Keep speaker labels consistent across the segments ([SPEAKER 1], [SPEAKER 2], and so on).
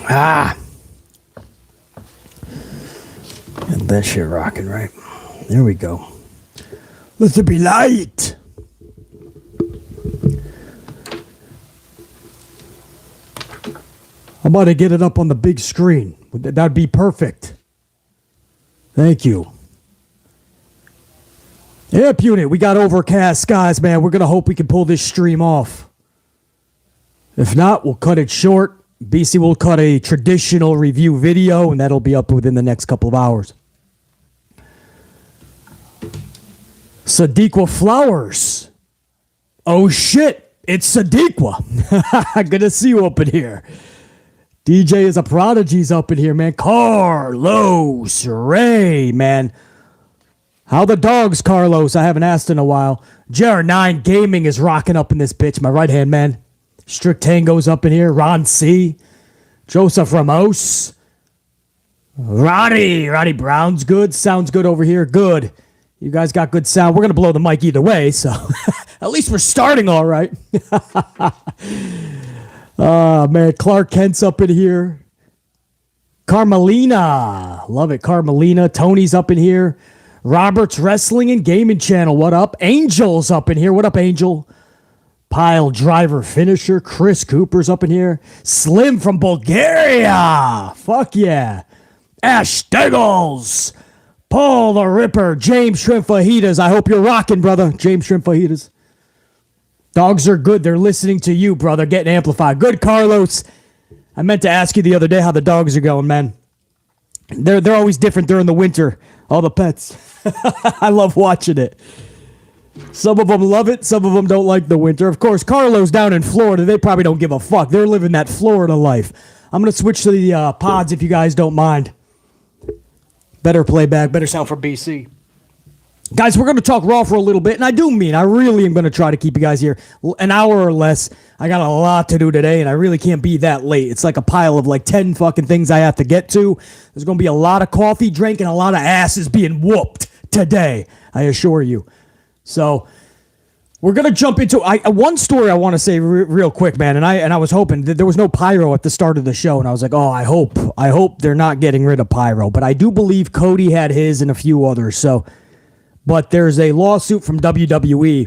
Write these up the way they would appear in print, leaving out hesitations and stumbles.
[SPEAKER 1] Ah. And that shit rocking, right? There we go. Let there be light. I'm about to get it up on the big screen. That'd be perfect. Thank you. Amp unit, we got overcast skies, man. We're going to hope we can pull this stream off. If not, we'll cut it short. BC will cut a traditional review video, and that'll be up within the next couple of hours. Sadiqua Flowers. Oh, shit. It's Sadiqua. Good to see you up in here. DJ is a prodigy's up in here, man. Carlos Ray, man. How the dogs, Carlos? I haven't asked in a while. JR9 Gaming is rocking up in this bitch. My right-hand man. Strict Tango's up in here. Ron C. Joseph Ramos. Roddy Brown's good. Sounds good over here. Good. You guys got good sound. We're going to blow the mic either way, so at least we're starting all right. Man, Clark Kent's up in here. Carmelina. Love it, Carmelina. Tony's up in here. Roberts Wrestling and Gaming Channel. What up? Angel's up in here. What up, Angel? Pile Driver Finisher. Chris Cooper's up in here. Slim from Bulgaria. Fuck yeah. Ash Steggles. Paul the Ripper. James Shrimp Fajitas. I hope you're rocking, brother. James Shrimp Fajitas. Dogs are good. They're listening to you, brother. Getting amplified. Good, Carlos. I meant to ask you the other day how the dogs are going, man. They're always different during the winter. All the pets. I love watching it. Some of them love it. Some of them don't like the winter. Of course, Carlos down in Florida, they probably don't give a fuck. They're living that Florida life. I'm going to switch to the pods if you guys don't mind. Better playback, better sound for BC. Guys, we're going to talk Raw for a little bit, and I really am going to try to keep you guys here an hour or less. I got a lot to do today, and I really can't be that late. It's like a pile of like 10 fucking things I have to get to. There's going to be a lot of coffee drinking, a lot of asses being whooped today, I assure you. So we're going to jump into one story I want to say real quick, man, and I was hoping that there was no pyro at the start of the show, and I was like, oh, I hope they're not getting rid of pyro, but I do believe Cody had his and a few others, so... But there's a lawsuit from WWE.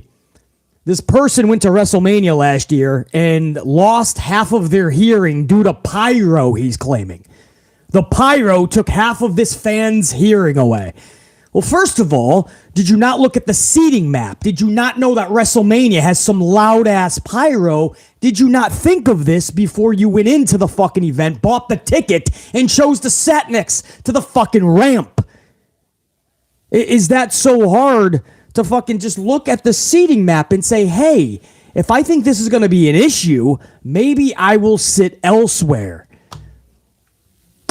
[SPEAKER 1] This person went to WrestleMania last year and lost half of their hearing due to pyro, he's claiming. The pyro took half of this fan's hearing away. Well, first of all, did you not look at the seating map? Did you not know that WrestleMania has some loud-ass pyro? Did you not think of this before you went into the fucking event, bought the ticket, and chose to sit next to the fucking ramp? Is that so hard to fucking just look at the seating map and say, hey, if I think this is going to be an issue, maybe I will sit elsewhere?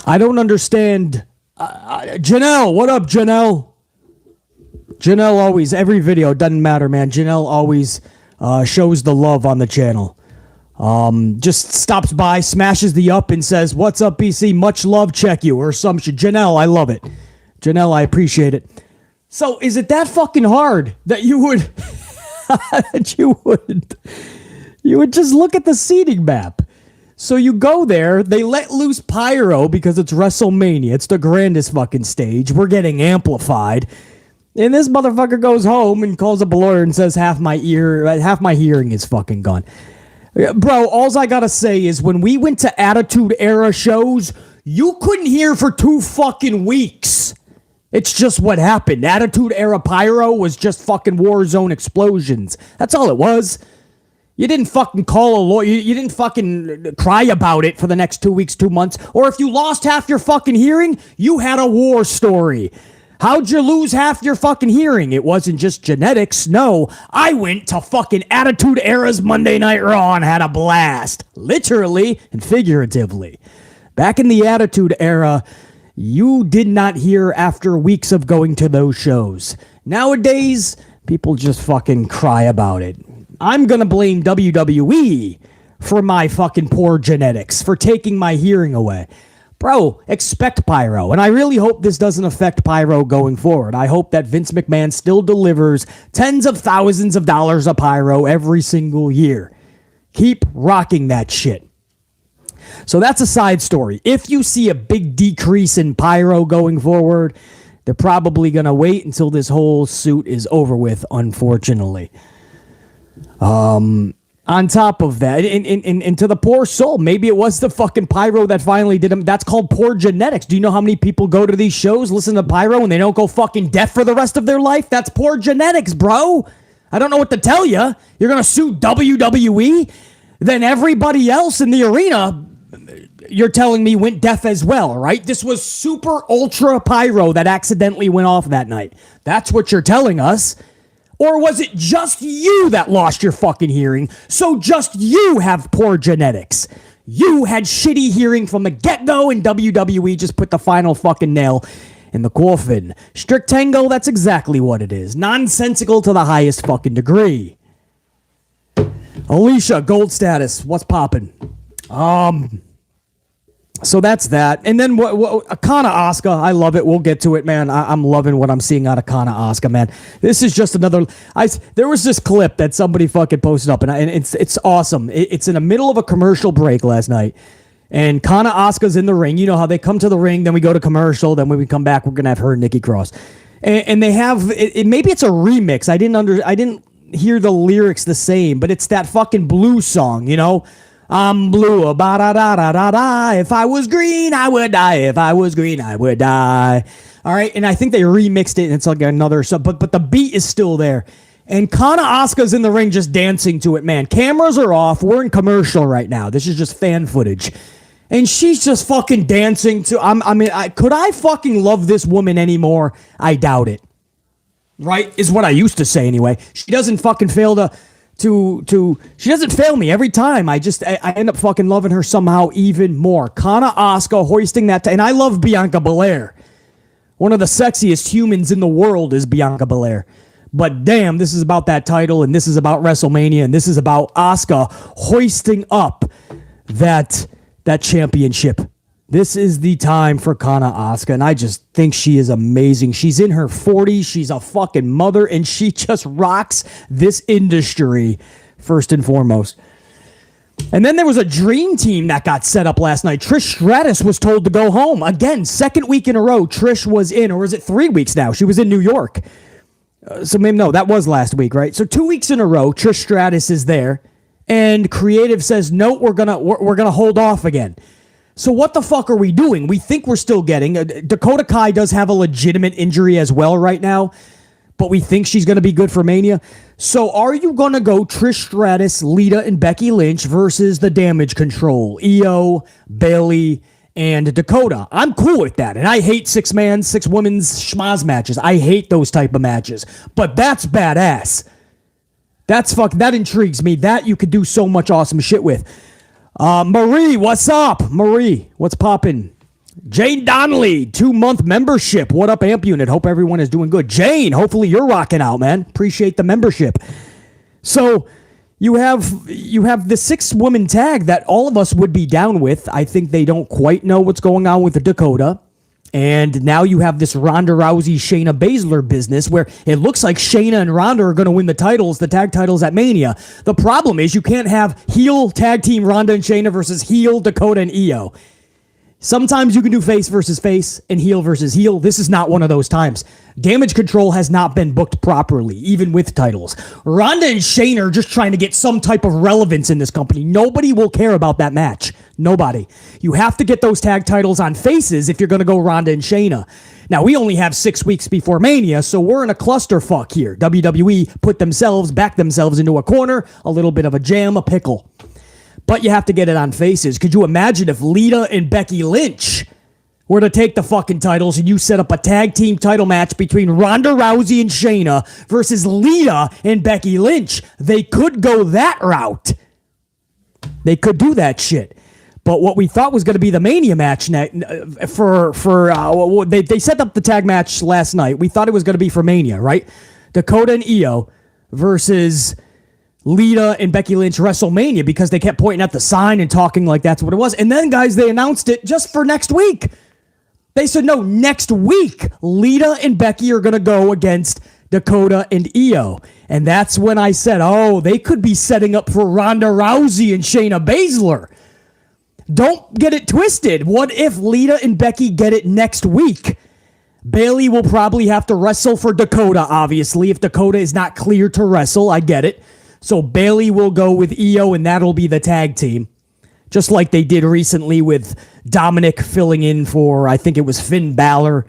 [SPEAKER 1] I don't understand. Janelle, what up, Janelle? Janelle always, every video, doesn't matter, man. Janelle always shows the love on the channel. Just stops by, smashes the up and says, what's up, BC? Much love, check you, or some shit. Janelle, I love it. Janelle, I appreciate it. So is it that fucking hard that you would you would just look at the seating map? So you go there, they let loose pyro because it's WrestleMania. It's the grandest fucking stage. We're getting amplified. And this motherfucker goes home and calls up a lawyer and says half my hearing is fucking gone. Bro, all I gotta say is when we went to Attitude Era shows, you couldn't hear for 2 fucking weeks. It's just what happened. Attitude Era pyro was just fucking war zone explosions. That's all it was. You didn't fucking call a lawyer. You didn't fucking cry about it for the next 2 weeks, 2 months. Or if you lost half your fucking hearing, you had a war story. How'd you lose half your fucking hearing? It wasn't just genetics. No, I went to fucking Attitude Era's Monday Night Raw and had a blast. Literally and figuratively. Back in the Attitude Era, you did not hear after weeks of going to those shows. Nowadays, people just fucking cry about it. I'm gonna blame WWE for my fucking poor genetics, for taking my hearing away. Bro, expect pyro. And I really hope this doesn't affect pyro going forward. I hope that Vince McMahon still delivers tens of thousands of dollars of pyro every single year. Keep rocking that shit. So that's a side story. If you see a big decrease in pyro going forward, they're probably going to wait until this whole suit is over with, unfortunately. On top of that, and to the poor soul, maybe it was the fucking pyro that finally did him. That's called poor genetics. Do you know how many people go to these shows, listen to pyro, and they don't go fucking deaf for the rest of their life? That's poor genetics, bro. I don't know what to tell you. You're going to sue WWE? Then everybody else in the arena, you're telling me, went deaf as well, right? This was super ultra pyro that accidentally went off that night. That's what you're telling us. Or was it just you that lost your fucking hearing, so just you have poor genetics? You had shitty hearing from the get-go, and WWE just put the final fucking nail in the coffin. Strict tango, that's exactly what it is. Nonsensical to the highest fucking degree. Alicia, gold status. What's poppin'? So that's that. And then Kana Asuka, I love it. We'll get to it, man. I'm loving what I'm seeing out of Kana Asuka, man. This is just another. There was this clip that somebody fucking posted up, and it's awesome. It's in the middle of a commercial break last night, and Kana Asuka's in the ring. You know how they come to the ring, then we go to commercial, then when we come back, we're gonna have her and Nikki Cross, and they have maybe it's a remix. I didn't hear the lyrics the same, but it's that fucking blues song, you know. I'm blue, ba-da-da-da-da-da. If I was green, I would die. If I was green, I would die. All right, and I think they remixed it, and it's like another song, but the beat is still there. And Kana Asuka's in the ring just dancing to it, man. Cameras are off. We're in commercial right now. This is just fan footage. And she's just fucking dancing to... could I fucking love this woman anymore? I doubt it. Right? Is what I used to say anyway. She doesn't fucking fail to she doesn't fail me every time. I end up fucking loving her somehow even more. Kana Asuka hoisting that, and I love Bianca Belair. One of the sexiest humans in the world is Bianca Belair. But damn, this is about that title, and this is about WrestleMania, and this is about Asuka hoisting up that championship. This is the time for Kana Asuka, and I just think she is amazing. She's in her 40s. She's a fucking mother, and she just rocks this industry, first and foremost. And then there was a dream team that got set up last night. Trish Stratus was told to go home. Again, second week in a row, Trish was in, or is it 3 weeks now? She was in New York. So maybe, no, that was last week, right? So 2 weeks in a row, Trish Stratus is there, and creative says, no, we're gonna hold off again. So what the fuck are we doing? We think we're still getting... Dakota Kai does have a legitimate injury as well right now, but we think she's going to be good for Mania. So are you going to go Trish Stratus, Lita, and Becky Lynch versus the Damage Control, Iyo, Bayley, and Dakota? I'm cool with that, and I hate six women's schmaz matches. I hate those type of matches, but that's badass. That intrigues me. That you could do so much awesome shit with. Marie, what's up? Marie, what's poppin'? Jane Donnelly, 2-month membership. What up, Amp Unit? Hope everyone is doing good. Jane, hopefully you're rocking out, man. Appreciate the membership. So you have the 6-woman tag that all of us would be down with. I think they don't quite know what's going on with the Dakota. And now you have this Ronda Rousey, Shayna Baszler business where it looks like Shayna and Ronda are going to win the tag titles at Mania. The problem is you can't have heel tag team Ronda and Shayna versus heel Dakota and Iyo. Sometimes you can do face versus face and heel versus heel. This is not one of those times. Damage Control has not been booked properly, even with titles. Ronda and Shayna are just trying to get some type of relevance in this company. Nobody will care about that match. Nobody. You have to get those tag titles on faces if you're going to go Ronda and Shayna. Now, we only have 6 weeks before Mania, so we're in a clusterfuck here. WWE backed themselves into a corner, a little bit of a jam, a pickle. But you have to get it on faces. Could you imagine if Lita and Becky Lynch were to take the fucking titles and you set up a tag team title match between Ronda Rousey and Shayna versus Lita and Becky Lynch? They could go that route. They could do that shit. But what we thought was going to be the Mania match they set up the tag match last night. We thought it was going to be for Mania, right? Dakota and Iyo versus Lita and Becky Lynch WrestleMania, because they kept pointing at the sign and talking like that's what it was. And then, guys, they announced it just for next week. They said, no, next week, Lita and Becky are going to go against Dakota and Iyo. And that's when I said, oh, they could be setting up for Ronda Rousey and Shayna Baszler. don't get it twisted. What if Lita and Becky get it next week? Bayley will probably have to wrestle for Dakota, obviously. If Dakota is not clear to wrestle, I get it. So Bayley will go with Iyo, and that'll be the tag team. Just like they did recently with Dominic filling in for, I think it was Finn Balor.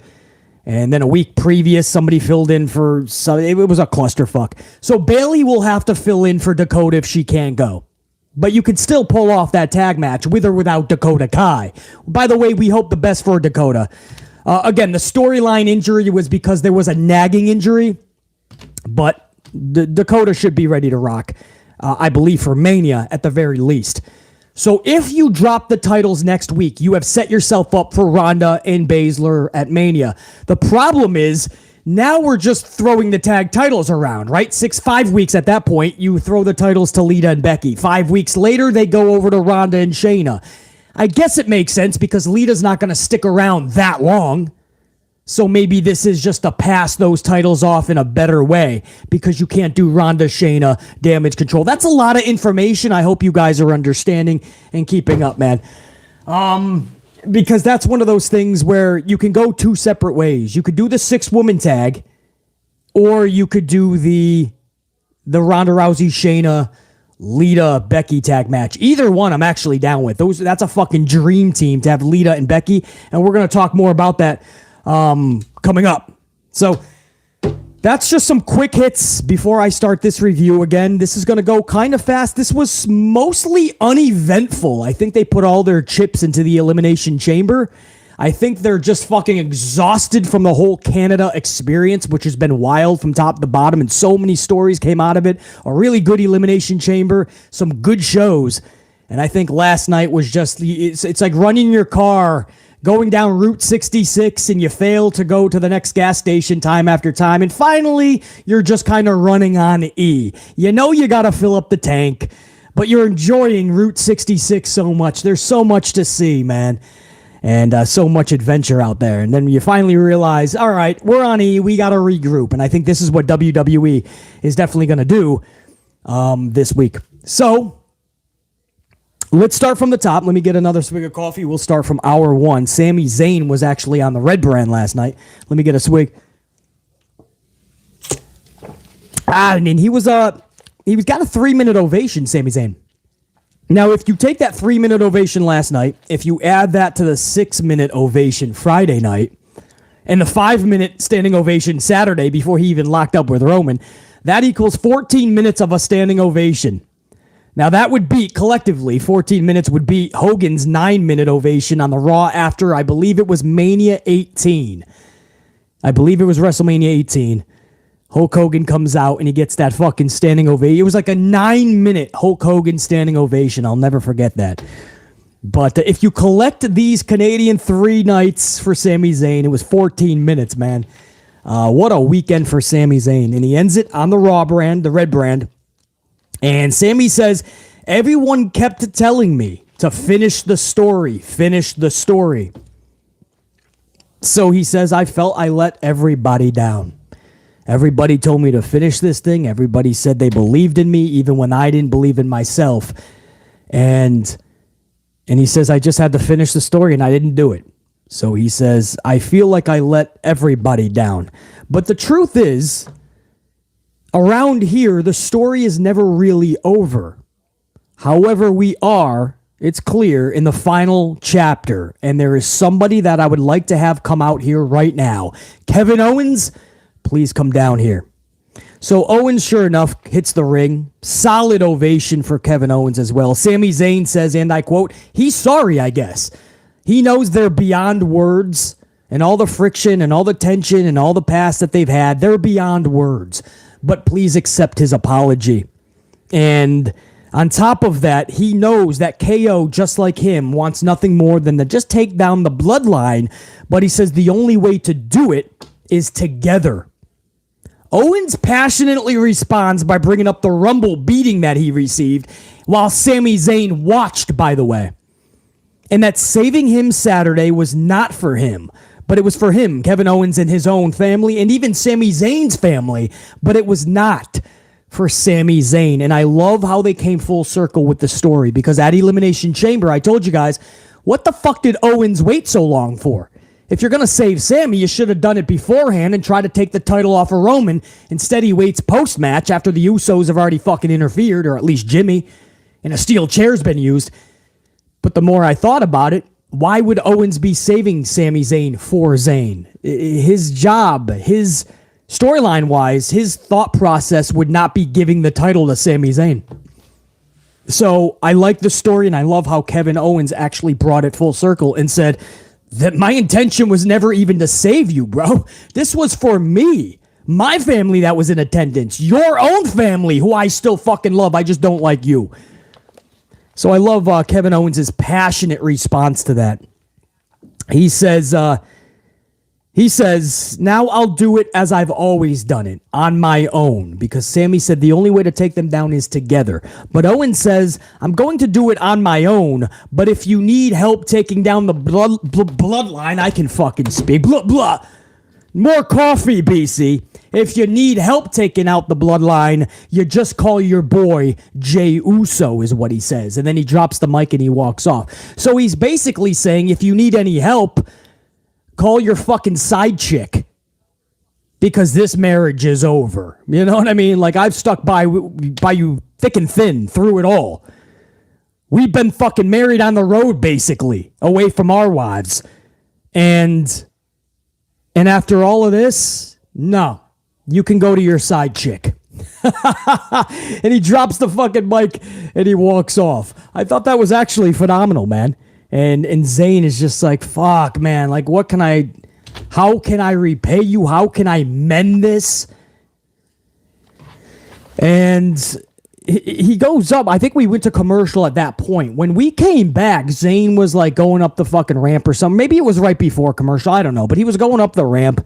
[SPEAKER 1] And then a week previous, somebody filled in for, it was a clusterfuck. So Bayley will have to fill in for Dakota if she can't go. But you could still pull off that tag match with or without Dakota Kai. By the way, we hope the best for Dakota. Again, the storyline injury was because there was a nagging injury, but Dakota should be ready to rock, I believe, for Mania at the very least. So if you drop the titles next week, you have set yourself up for Ronda and Baszler at Mania. The problem is, now we're just throwing the tag titles around, right? 5 weeks at that point, you throw the titles to Lita and Becky. 5 weeks later, they go over to Ronda and Shayna. I guess it makes sense because Lita's not going to stick around that long. So maybe this is just to pass those titles off in a better way because you can't do Ronda, Shayna, Damage Control. That's a lot of information. I hope you guys are understanding and keeping up, man. Because that's one of those things where you can go two separate ways. You could do the 6-woman tag, or you could do the Ronda Rousey, Shayna, Lita, Becky tag match. Either one I'm actually down with. That's a fucking dream team to have Lita and Becky, and we're going to talk more about that coming up. So that's just some quick hits before I start this review. Again, this is going to go kind of fast. This was mostly uneventful. I think they put all their chips into the Elimination Chamber. I think they're just fucking exhausted from the whole Canada experience, which has been wild from top to bottom, and so many stories came out of it. A really good Elimination Chamber, some good shows. And I think last night was just, it's like running your car, going down Route 66, and you fail to go to the next gas station time after time. And finally, you're just kind of running on E. You know you got to fill up the tank, but you're enjoying Route 66 so much. There's so much to see, man. And so much adventure out there. And then you finally realize, all right, we're on E. We got to regroup. And I think this is what WWE is definitely going to do this week. So let's start from the top. Let me get another swig of coffee. We'll start from hour one. Sami Zayn was actually on the red brand last night. Let me get a swig. And he got a 3-minute ovation, Sami Zayn. Now, if you take that 3-minute ovation last night, if you add that to the 6-minute ovation Friday night, and the 5-minute standing ovation Saturday before he even locked up with Roman, that equals 14 minutes of a standing ovation. Now, that would beat, collectively, 14 minutes would beat Hogan's 9-minute ovation on the Raw after, I believe it was Mania 18. I believe it was WrestleMania 18. Hulk Hogan comes out and he gets that fucking standing ovation. It was like a 9-minute Hulk Hogan standing ovation. I'll never forget that. But if you collect these Canadian 3 nights for Sami Zayn, it was 14 minutes, man. What a weekend for Sami Zayn. And he ends it on the Raw brand, the red brand. And Sami says, everyone kept telling me to finish the story, finish the story. So he says, I felt I let everybody down. Everybody told me to finish this thing. Everybody said they believed in me, even when I didn't believe in myself. And he says, I just had to finish the story, and I didn't do it. So he says, I feel like I let everybody down. But the truth is, around here, the story is never really over. However, we are, it's clear, in the final chapter. And there is somebody that I would like to have come out here right now. Kevin Owens, please come down here. So Owens, sure enough, hits the ring. Solid ovation for Kevin Owens as well. Sami Zayn says, and I quote, he's sorry, I guess. He knows they're beyond words, and all the friction and all the tension and all the past that they've had, they're beyond words. But please accept his apology. And on top of that, he knows that KO, just like him, wants nothing more than to just take down the bloodline. But he says the only way to do it is together. Owens passionately responds by bringing up the Rumble beating that he received, while Sami Zayn watched, by the way. And that saving him Saturday was not for him, but it was for him, Kevin Owens, and his own family, and even Sami Zayn's family, but it was not for Sami Zayn. And I love how they came full circle with the story, because at Elimination Chamber, I told you guys, what the fuck did Owens wait so long for? If you're going to save Sami, you should have done it beforehand and try to take the title off of Roman. Instead, he waits post-match after the Usos have already fucking interfered, or at least Jimmy, and a steel chair's been used. But the more I thought about it, why would Owens be saving Sami Zayn for Zayn? His job, his storyline-wise, his thought process would not be giving the title to Sami Zayn. So I like the story, and I love how Kevin Owens actually brought it full circle and said that my intention was never even to save you, bro. This was for me, my family that was in attendance, your own family who I still fucking love. I just don't like you. So I love Kevin Owens' passionate response to that. He says, now I'll do it as I've always done it, on my own, because Sami said the only way to take them down is together. But Owens says, I'm going to do it on my own, but if you need help taking down the bloodline, I can fucking speak. Blah, blah. More coffee, BC. If you need help taking out the bloodline, you just call your boy Jey Uso, is what he says. And then he drops the mic and he walks off. So he's basically saying, if you need any help, call your fucking side chick, because this marriage is over. You know what I mean? Like, I've stuck by you thick and thin through it all. We've been fucking married on the road, basically, away from our wives. And after all of this, no, you can go to your side chick. And he drops the fucking mic and he walks off. I thought that was actually phenomenal, man. And Zayn is just like, fuck, man. Like, how can I repay you? How can I mend this? And he goes up. I think we went to commercial at that point. When we came back, Zayn was like going up the fucking ramp or something. Maybe it was right before commercial. I don't know. But he was going up the ramp.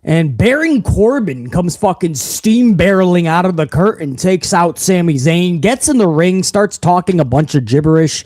[SPEAKER 1] And Baron Corbin comes fucking steam barreling out of the curtain, takes out Sami Zayn, gets in the ring, starts talking a bunch of gibberish.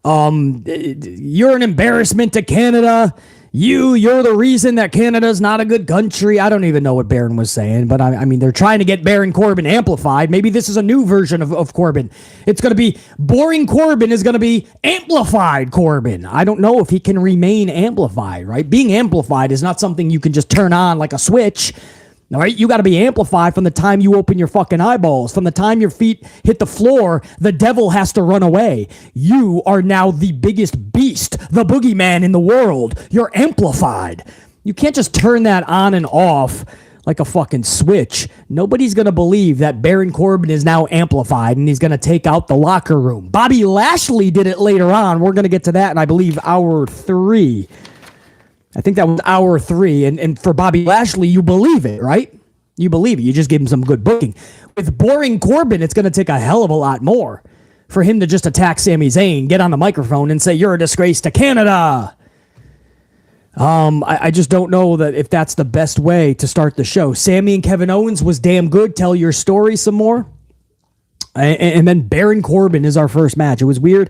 [SPEAKER 1] You're an embarrassment to Canada. You're the reason that Canada's not a good country. I don't even know what Baron was saying, but I mean, they're trying to get Baron Corbin amplified. Maybe this is a new version of Corbin. It's going to be boring Corbin is going to be amplified Corbin. I don't know if he can remain amplified, right? Being amplified is not something you can just turn on like a switch. All right, you got to be amplified from the time you open your fucking eyeballs. From the time your feet hit the floor, the devil has to run away. You are now the biggest beast, the boogeyman in the world. You're amplified. You can't just turn that on and off like a fucking switch. Nobody's going to believe that Baron Corbin is now amplified and he's going to take out the locker room. Bobby Lashley did it later on. We're going to get to that in, I believe, hour 3. I think that was hour 3. And for Bobby Lashley, you believe it, right? You believe it. You just give him some good booking. With boring Corbin, it's going to take a hell of a lot more for him to just attack Sami Zayn, get on the microphone and say, you're a disgrace to Canada. I just don't know that if that's the best way to start the show. Sami and Kevin Owens was damn good. Tell your story some more. And then Baron Corbin is our first match. It was weird.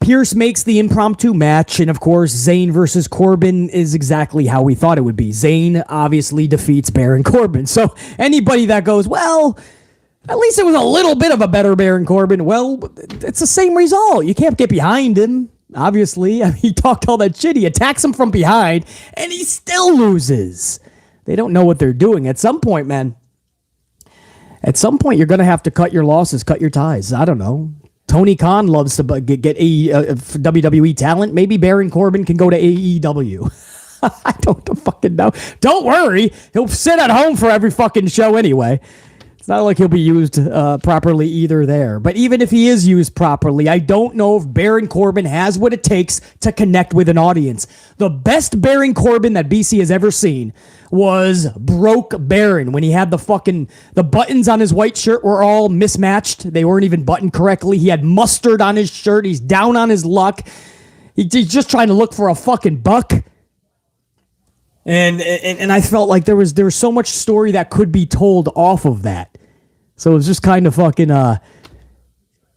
[SPEAKER 1] Pierce makes the impromptu match, and of course, Zayn versus Corbin is exactly how we thought it would be. Zayn obviously defeats Baron Corbin. So anybody that goes, well, at least it was a little bit of a better Baron Corbin, well, it's the same result. You can't get behind him, obviously. I mean, he talked all that shit. He attacks him from behind, and he still loses. They don't know what they're doing. At some point, man, you're going to have to cut your losses, cut your ties. I don't know. Tony Khan loves to get WWE talent. Maybe Baron Corbin can go to AEW. I don't fucking know. Don't worry. He'll sit at home for every fucking show anyway. It's not like he'll be used properly either there. But even if he is used properly, I don't know if Baron Corbin has what it takes to connect with an audience. The best Baron Corbin that BC has ever seen was Broke Baron, when he had the buttons on his white shirt were all mismatched. They weren't even buttoned correctly. He had mustard on his shirt. He's down on his luck. He's just trying to look for a fucking buck. And I felt like there was so much story that could be told off of that. So it was just kind of fucking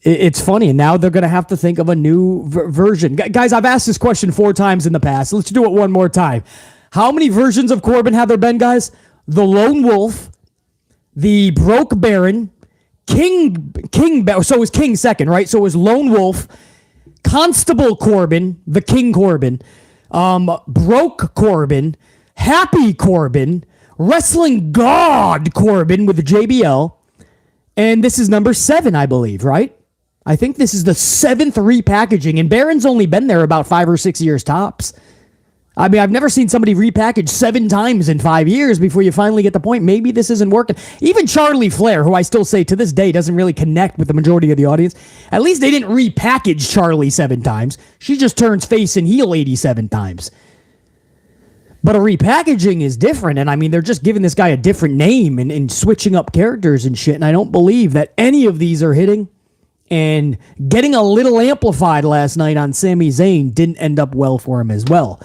[SPEAKER 1] it's funny, and now they're going to have to think of a new version. Guys, I've asked this question 4 times in the past. Let's do it one more time. How many versions of Corbin have there been, guys? The Lone Wolf, the Broke Baron, King, so it was King second, right? So it was Lone Wolf, Constable Corbin, the King Corbin, Broke Corbin, Happy Corbin, Wrestling God Corbin with the JBL, and this is number 7, I believe, right? I think this is the 7th repackaging, and Baron's only been there about 5 or 6 years tops. I mean, I've never seen somebody repackage 7 times in 5 years before you finally get the point. Maybe this isn't working. Even Charlie Flair, who I still say to this day doesn't really connect with the majority of the audience, at least they didn't repackage Charlie 7 times. She just turns face and heel 87 times. But a repackaging is different, and I mean, they're just giving this guy a different name and switching up characters and shit, and I don't believe that any of these are hitting. And getting a little amplified last night on Sami Zayn didn't end up well for him as well.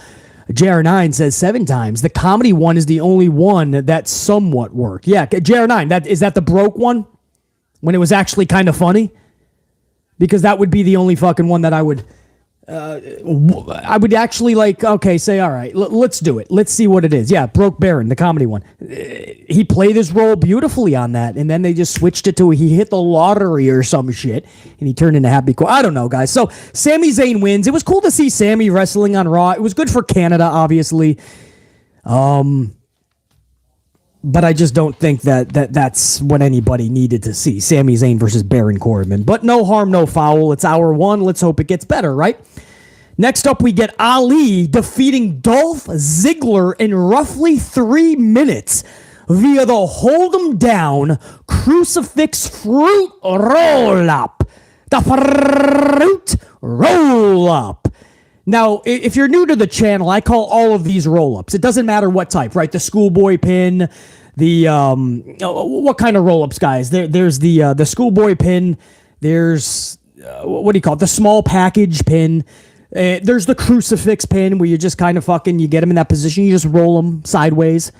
[SPEAKER 1] JR9 says 7 times. The comedy one is the only one that somewhat worked. Yeah, JR9, is that the broke one? When it was actually kind of funny? Because that would be the only fucking one that I would actually like, okay, say, all right, let's do it. Let's see what it is. Yeah, Broke Baron, the comedy one. He played his role beautifully on that, and then they just switched it to he hit the lottery or some shit, and he turned into Happy Cool. I don't know, guys. So, Sami Zayn wins. It was cool to see Sami wrestling on Raw. It was good for Canada, obviously. But I just don't think that's what anybody needed to see. Sami Zayn versus Baron Corbin. But no harm, no foul. It's hour 1. Let's hope it gets better, right? Next up, we get Ali defeating Dolph Ziggler in roughly 3 minutes via the hold 'em down crucifix fruit roll-up. The fruit roll-up. Now, if you're new to the channel, I call all of these roll-ups. It doesn't matter what type, right? The schoolboy pin, the what kind of roll-ups, guys? There's the schoolboy pin. There's what do you call it? The small package pin. There's the crucifix pin where you just kind of you get them in that position. You just roll them sideways.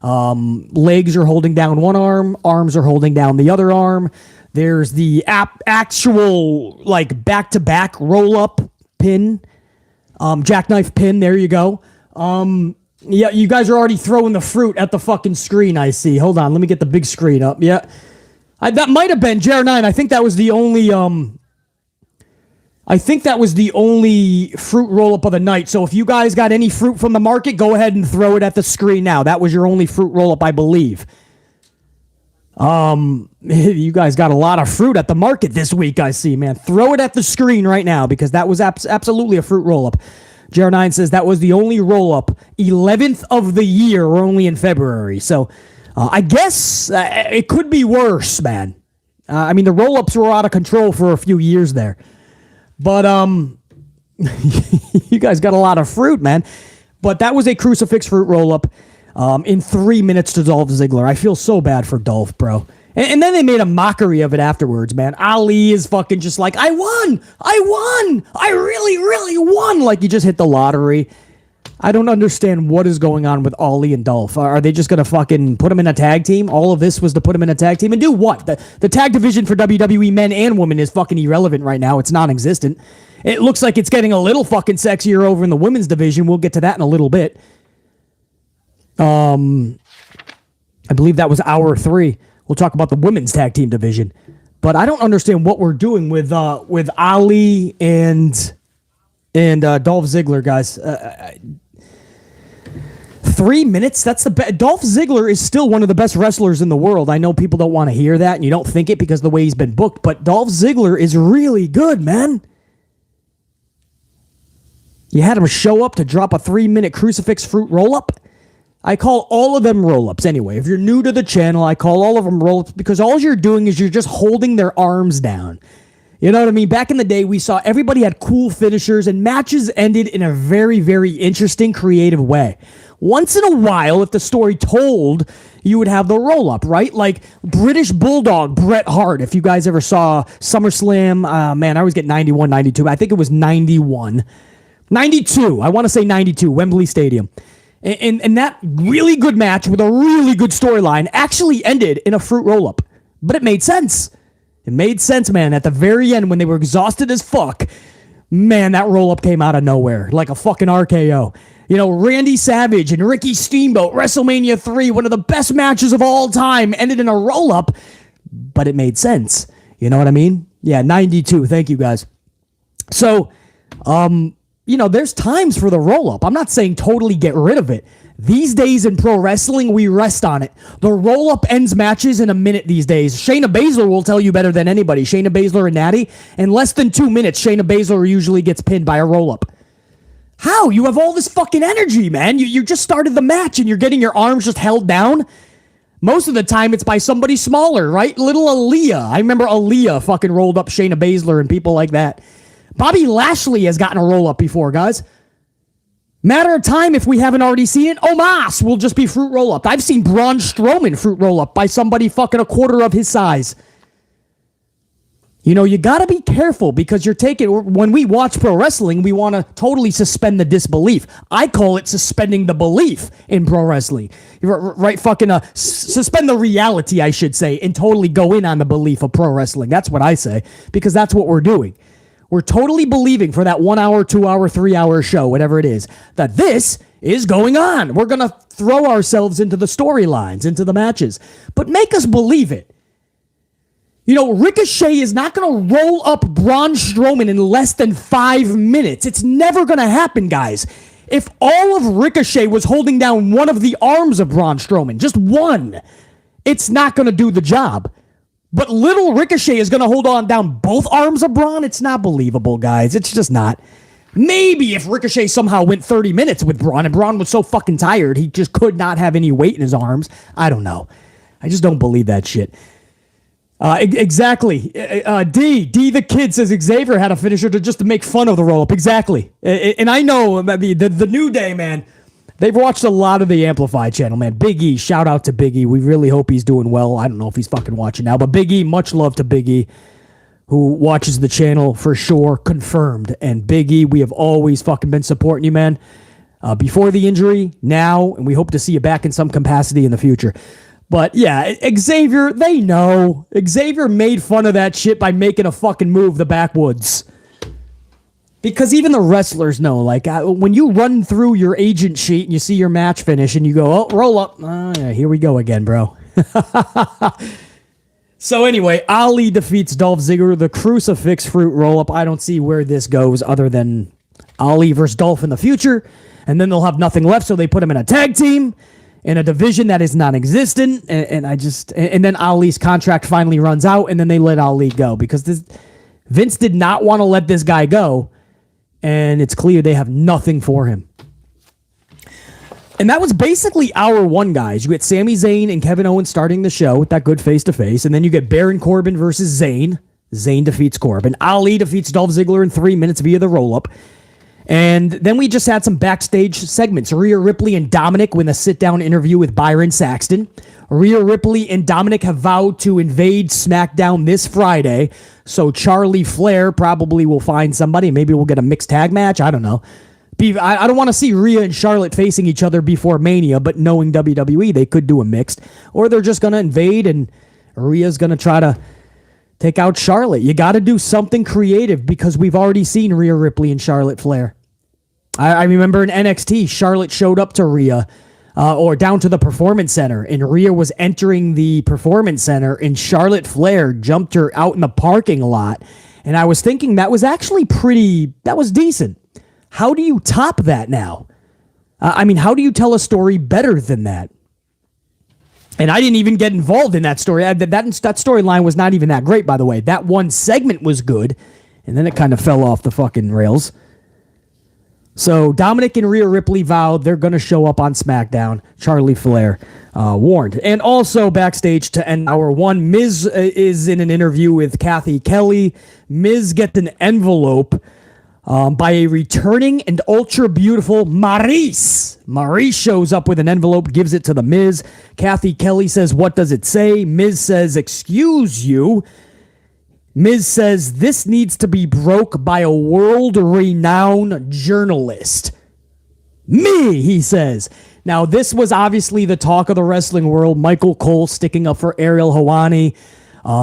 [SPEAKER 1] Legs are holding down one arm. Arms are holding down the other arm. There's the actual like back-to-back roll-up pin. Jackknife pin, there you go. Yeah, you guys are already throwing the fruit at the fucking screen, I see. Hold on, let me get the big screen up. Yeah. That might have been JR9. I think that was the only fruit roll-up of the night. So if you guys got any fruit from the market, go ahead and throw it at the screen now. That was your only fruit roll-up, I believe. You guys got a lot of fruit at the market this week, I see, man. Throw it at the screen right now because that was absolutely a fruit roll-up. JR9 says that was the only roll-up, 11th of the year. We're only in February. So I guess it could be worse, man. I mean, the roll-ups were out of control for a few years there. But you guys got a lot of fruit, man. But that was a crucifix fruit roll-up. In 3 minutes to Dolph Ziggler. I feel so bad for Dolph, bro. And then they made a mockery of it afterwards, man. Ali is fucking just like, I won! I really, really won! Like you just hit the lottery. I don't understand what is going on with Ali and Dolph. Are they just going to fucking put them in a tag team? All of this was to put them in a tag team? And do what? The tag division for WWE men and women is fucking irrelevant right now. It's non-existent. It looks like it's getting a little fucking sexier over in the women's division. We'll get to that in a little bit. I believe that was hour 3. We'll talk about the women's tag team division, but I don't understand what we're doing with Ali and Dolph Ziggler, guys. 3 minutes. That's the best. Dolph Ziggler is still one of the best wrestlers in the world. I know people don't want to hear that, and you don't think it because of the way he's been booked. But Dolph Ziggler is really good, man. You had him show up to drop a 3-minute crucifix fruit roll-up. I call all of them roll-ups anyway. If you're new to the channel, I call all of them roll-ups because all you're doing is you're just holding their arms down. You know what I mean? Back in the day, we saw everybody had cool finishers and matches ended in a very, very interesting, creative way. Once in a while, if the story told, you would have the roll-up, right? Like British Bulldog Bret Hart. If you guys ever saw SummerSlam, man, I always get 91, 92. I think it was 91. 92. I want to say 92, Wembley Stadium. And that really good match with a really good storyline actually ended in a fruit roll-up. But it made sense. It made sense, man. At the very end, when they were exhausted as fuck, man, that roll-up came out of nowhere. Like a fucking RKO. You know, Randy Savage and Ricky Steamboat, WrestleMania 3, one of the best matches of all time, ended in a roll-up, but it made sense. You know what I mean? Yeah, 92. Thank you, guys. So, you know, there's times for the roll-up. I'm not saying totally get rid of it. These days in pro wrestling, we rest on it. The roll-up ends matches in a minute these days. Shayna Baszler will tell you better than anybody. Shayna Baszler and Natty, in less than 2 minutes, Shayna Baszler usually gets pinned by a roll-up. How? You have all this fucking energy, man. You just started the match and you're getting your arms just held down. Most of the time, it's by somebody smaller, right? Little Aaliyah. I remember Aaliyah fucking rolled up Shayna Baszler and people like that. Bobby Lashley has gotten a roll-up before, guys. Matter of time if we haven't already seen it. Omos will just be fruit roll-up. I've seen Braun Strowman fruit roll-up by somebody fucking a quarter of his size. You know, you got to be careful because you're taking... When we watch pro wrestling, we want to totally suspend the disbelief. I call it suspending the belief in pro wrestling. Right, fucking... suspend the reality, I should say, and totally go in on the belief of pro wrestling. That's what I say, because that's what we're doing. We're totally believing for that 1 hour, 2 hour, 3 hour show, whatever it is, that this is going on. We're going to throw ourselves into the storylines, into the matches, but make us believe it. You know, Ricochet is not going to roll up Braun Strowman in less than 5 minutes. It's never going to happen, guys. If all of Ricochet was holding down one of the arms of Braun Strowman, just one, it's not going to do the job. But little Ricochet is going to hold on down both arms of Braun. It's not believable, guys. It's just not. Maybe if Ricochet somehow went 30 minutes with Braun and Braun was so fucking tired, he just could not have any weight in his arms. I don't know. I just don't believe that shit. Exactly. D the kid says Xavier had a finisher just to make fun of the roll-up. Exactly. And I know the New Day, man. They've watched a lot of the Amplified channel, man. Big E, shout out to Big E. We really hope he's doing well. I don't know if he's fucking watching now, but Big E, much love to Big E, who watches the channel for sure, confirmed. And Big E, we have always fucking been supporting you, man. Before the injury, now, and we hope to see you back in some capacity in the future. But yeah, Xavier, they know. Xavier made fun of that shit by making a fucking move the backwoods. Because even the wrestlers know, like, when you run through your agent sheet and you see your match finish and you go, oh, roll up. Oh, yeah, here we go again, bro. So anyway, Ali defeats Dolph Ziggler, the crucifix fruit roll-up. I don't see where this goes other than Ali versus Dolph in the future. And then they'll have nothing left, so they put him in a tag team in a division that is non-existent. And then Ali's contract finally runs out, and then they let Ali go. Because Vince did not want to let this guy go. And it's clear they have nothing for him. And that was basically hour one, guys. You get Sami Zayn and Kevin Owens starting the show with that good face-to-face. And then you get Baron Corbin versus Zayn. Zayn defeats Corbin. Ali defeats Dolph Ziggler in 3 minutes via the roll-up. And then we just had some backstage segments. Rhea Ripley and Dominic with a sit-down interview with Byron Saxton. Rhea Ripley and Dominic have vowed to invade SmackDown this Friday. So Charlie Flair probably will find somebody. Maybe we'll get a mixed tag match. I don't know. I don't want to see Rhea and Charlotte facing each other before Mania, but knowing WWE, they could do a mixed. Or they're just going to invade and Rhea's going to try to take out Charlotte. You got to do something creative because we've already seen Rhea Ripley and Charlotte Flair. I remember in NXT, Charlotte showed up to Rhea or down to the Performance Center, and Rhea was entering the Performance Center, and Charlotte Flair jumped her out in the parking lot. And I was thinking that was actually that was decent. How do you top that now? How do you tell a story better than that? And I didn't even get involved in that story. That storyline was not even that great, by the way. That one segment was good, and then it kind of fell off the fucking rails. So Dominic and Rhea Ripley vowed they're going to show up on SmackDown. Charlie Flair warned. And also backstage to end hour one, Miz is in an interview with Kathy Kelly. Miz gets an envelope by a returning and ultra beautiful Maryse. Maryse shows up with an envelope, gives it to the Miz. Kathy Kelly says, "What does it say?" Miz says, "Excuse you." Miz says, "This needs to be broke by a world-renowned journalist." Me, he says. Now, this was obviously the talk of the wrestling world. Michael Cole sticking up for Ariel Helwani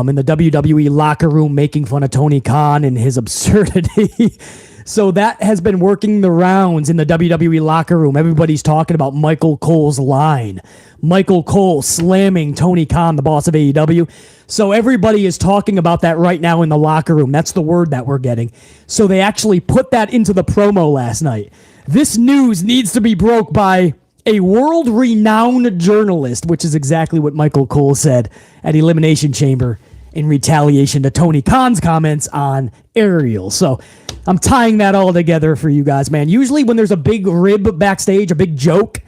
[SPEAKER 1] in the WWE locker room, making fun of Tony Khan and his absurdity. So that has been working the rounds in the WWE locker room. Everybody's talking about Michael Cole's line. Michael Cole slamming Tony Khan, the boss of AEW. So everybody is talking about that right now in the locker room. That's the word that we're getting. So they actually put that into the promo last night. This news needs to be broke by a world-renowned journalist, which is exactly what Michael Cole said at Elimination Chamber in retaliation to Tony Khan's comments on Ariel. So I'm tying that all together for you guys, man. Usually when there's a big rib backstage, a big joke,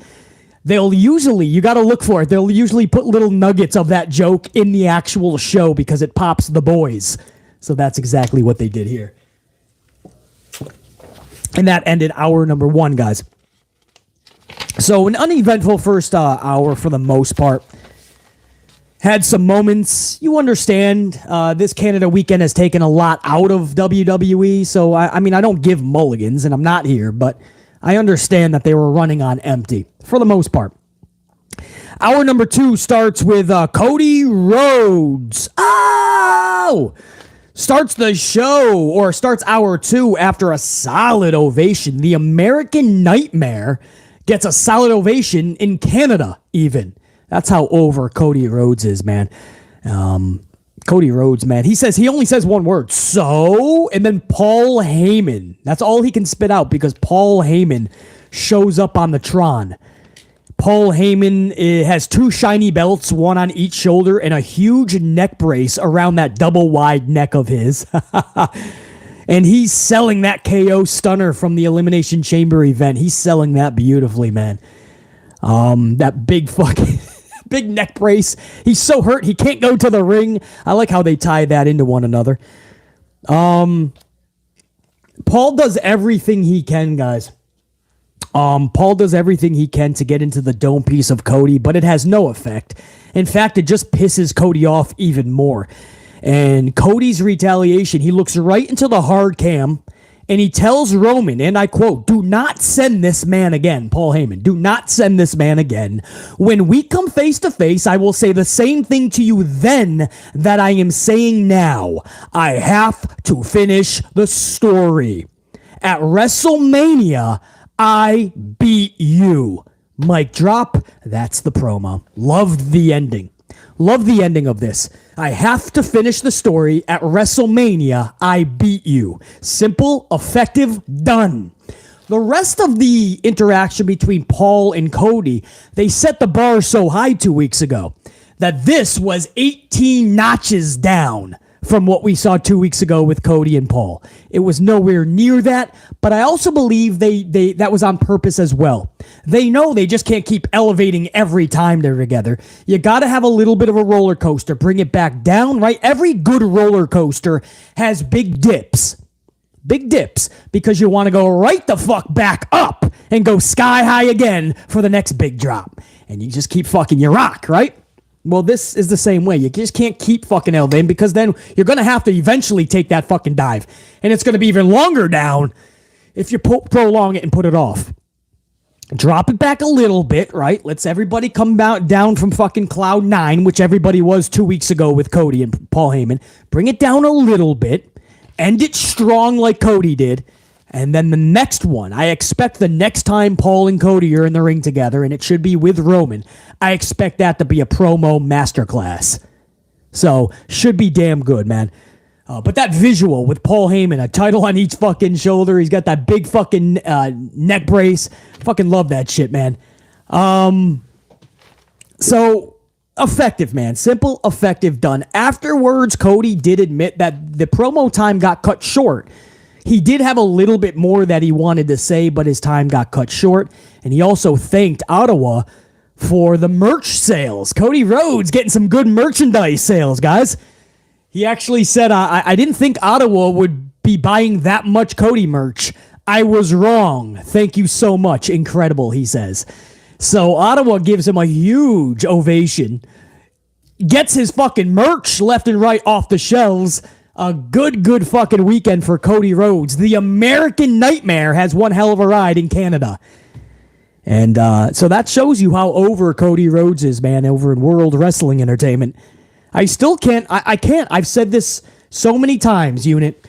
[SPEAKER 1] you got to look for it. They'll usually put little nuggets of that joke in the actual show because it pops the boys. So that's exactly what they did here. And that ended hour number 1, guys. So an uneventful first hour for the most part. Had some moments. You understand this Canada weekend has taken a lot out of WWE. So, I mean, I don't give mulligans, and I'm not here, but I understand that they were running on empty for the most part. Hour number 2 starts with Cody Rhodes. Starts the show, or starts hour 2 after a solid ovation. The American Nightmare gets a solid ovation in Canada, even. That's how over Cody Rhodes is, man. Cody Rhodes, man. He only says one word, so, and then Paul Heyman. That's all he can spit out because Paul Heyman shows up on the Tron. Paul Heyman has 2 shiny belts, one on each shoulder, and a huge neck brace around that double wide neck of his. And he's selling that KO stunner from the Elimination Chamber event. He's selling that beautifully, man. That big fucking big neck brace. He's so hurt he can't go to the ring. I like how they tie that into one another. Paul does everything he can, guys. Paul does everything he can to get into the dome piece of Cody, but it has no effect. In fact, it just pisses Cody off even more. And Cody's retaliation, he looks right into the hard cam, and he tells Roman, and I quote, "Do not send this man again," Paul Heyman, "do not send this man again. When we come face to face, I will say the same thing to you then that I am saying now. I have to finish the story. At WrestleMania, I beat you." Mic drop. That's the promo. Loved the ending. Love the ending of this. I have to finish the story. At WrestleMania, I beat you. Simple, effective, done. The rest of the interaction between Paul and Cody, they set the bar so high 2 weeks ago that this was 18 notches down from what we saw 2 weeks ago with Cody and Paul. It was nowhere near that, but I also believe that was on purpose as well. They know they just can't keep elevating every time they're together. You got to have a little bit of a roller coaster, bring it back down, right? Every good roller coaster has big dips. Big dips, because you want to go right the fuck back up and go sky high again for the next big drop. And you just keep fucking your rock, right? Well, this is the same way. You just can't keep fucking elevating because then you're going to have to eventually take that fucking dive. And it's going to be even longer down if you prolong it and put it off. Drop it back a little bit, right? Let's everybody come down from fucking cloud 9, which everybody was 2 weeks ago with Cody and Paul Heyman. Bring it down a little bit. End it strong like Cody did. And then the next one, I expect the next time Paul and Cody are in the ring together, and it should be with Roman, I expect that to be a promo masterclass. So, should be damn good, man. But that visual with Paul Heyman, a title on each fucking shoulder, he's got that big fucking neck brace. Fucking love that shit, man. So, effective, man. Simple, effective, done. Afterwards, Cody did admit that the promo time got cut short. He did have a little bit more that he wanted to say, but his time got cut short. And he also thanked Ottawa for the merch sales. Cody Rhodes getting some good merchandise sales, guys. He actually said, I didn't think Ottawa would be buying that much Cody merch. I was wrong. Thank you so much. Incredible, he says. So Ottawa gives him a huge ovation. Gets his fucking merch left and right off the shelves. A good fucking weekend for Cody Rhodes. The American Nightmare has one hell of a ride in Canada. And so that shows you how over Cody Rhodes is, man, over in World Wrestling Entertainment. I still can't. I can't. I've said this so many times, unit.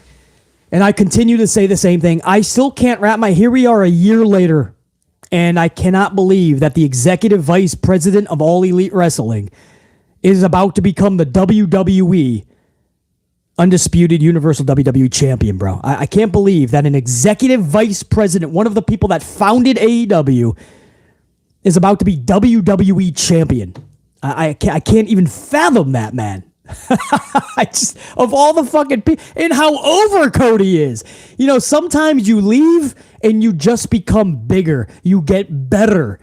[SPEAKER 1] And I continue to say the same thing. I still can't wrap my... Here we are a year later, and I cannot believe that the executive vice president of All Elite Wrestling is about to become the WWE undisputed Universal WWE Champion, bro. I can't believe that an executive vice president, one of the people that founded AEW, is about to be WWE Champion. I can't even fathom that, man. Of all the fucking people, and how over Cody is. You know, sometimes you leave and you just become bigger. You get better.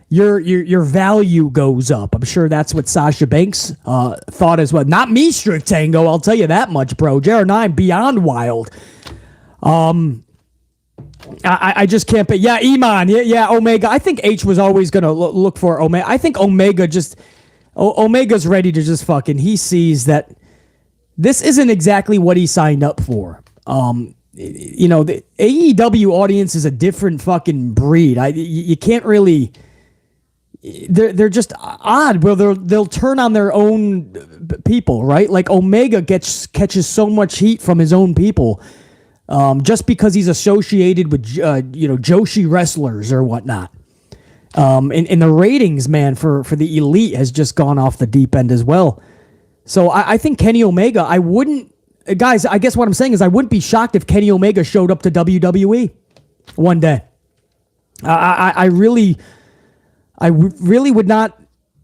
[SPEAKER 1] Your value goes up. I'm sure that's what Sasha Banks thought as well. Not me, Strict Tango. I'll tell you that much, bro. JR9 beyond wild. I just can't. Yeah, Iman. Yeah, Omega. I think H was always gonna look for Omega. I think Omega just. Omega's ready to just fucking... He sees that this isn't exactly what he signed up for. You know, the AEW audience is a different fucking breed. You can't really... They're just odd. Well, they'll turn on their own people, right? Like Omega catches so much heat from his own people, just because he's associated with Joshi wrestlers or whatnot. And the ratings, man, for the Elite has just gone off the deep end as well. So I think Kenny Omega, I wouldn't... Guys, I guess what I'm saying is I wouldn't be shocked if Kenny Omega showed up to WWE one day. I really would not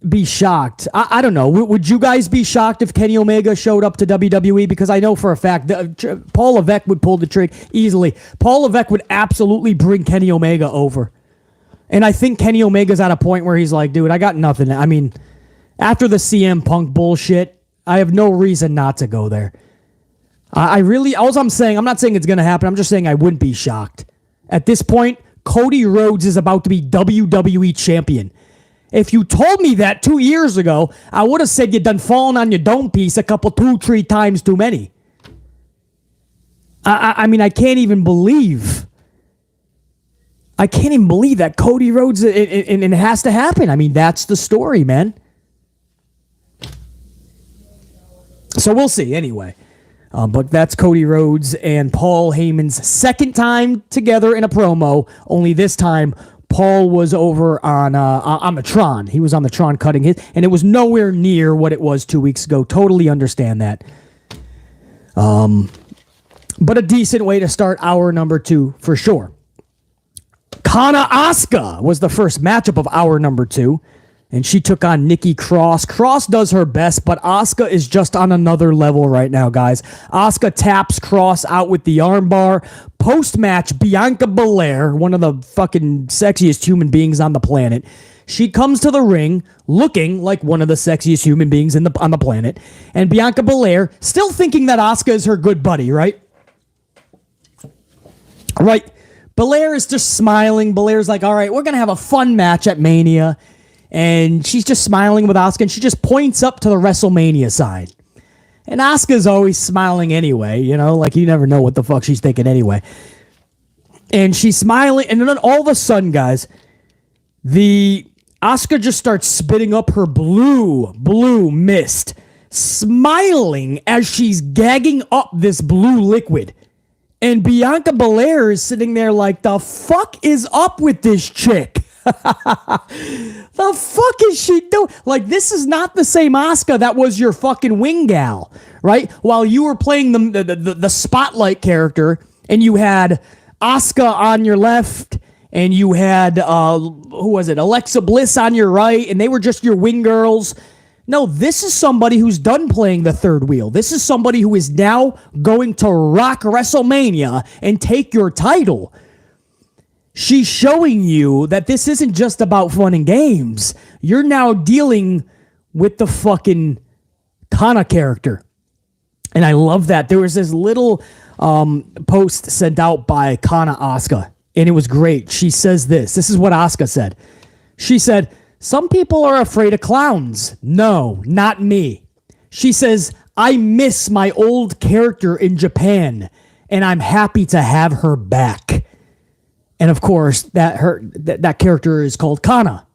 [SPEAKER 1] be shocked. I don't know. Would you guys be shocked if Kenny Omega showed up to WWE? Because I know for a fact that Paul Levesque would pull the trick easily. Paul Levesque would absolutely bring Kenny Omega over. And I think Kenny Omega's at a point where he's like, dude, I got nothing. I mean, after the CM Punk bullshit, I have no reason not to go there. All I'm saying, I'm not saying it's going to happen. I'm just saying I wouldn't be shocked. At this point, Cody Rhodes is about to be WWE champion. If you told me that 2 years ago, I would have said you done fallen on your dome piece a couple, 2-3 times too many. I mean, I can't even believe that Cody Rhodes, and it has to happen. I mean, that's the story, man. So we'll see anyway. But that's Cody Rhodes and Paul Heyman's second time together in a promo. Only this time, Paul was over on the Tron. He was on the Tron cutting his, and it was nowhere near what it was 2 weeks ago. Totally understand that. But a decent way to start hour number 2 for sure. Kana Asuka was the first matchup of hour number 2, and she took on Nikki Cross. Cross does her best, but Asuka is just on another level right now, guys. Asuka taps Cross out with the armbar. Post-match, Bianca Belair, one of the fucking sexiest human beings on the planet, she comes to the ring looking like one of the sexiest human beings on the planet, and Bianca Belair, still thinking that Asuka is her good buddy, right? Right. Belair is just smiling. Belair's like, all right, we're going to have a fun match at Mania. And she's just smiling with Asuka, and she just points up to the WrestleMania side. And Asuka's always smiling anyway, you know, like you never know what the fuck she's thinking anyway. And she's smiling, and then all of a sudden, guys, Asuka just starts spitting up her blue mist, smiling as she's gagging up this blue liquid. And Bianca Belair is sitting there like, the fuck is up with this chick? The fuck is she doing? Like, this is not the same Asuka that was your fucking wing gal, right? While you were playing the spotlight character, and you had Asuka on your left, and you had, Alexa Bliss on your right, and they were just your wing girls. No, this is somebody who's done playing the third wheel. This is somebody who is now going to rock WrestleMania and take your title. She's showing you that this isn't just about fun and games. You're now dealing with the fucking Kana character. And I love that. There was this little post sent out by Kana Asuka, and it was great. She says this. This is what Asuka said. She said, some people are afraid of clowns. No, not me. She says, I miss my old character in Japan, and I'm happy to have her back. And of course, that character is called Kana,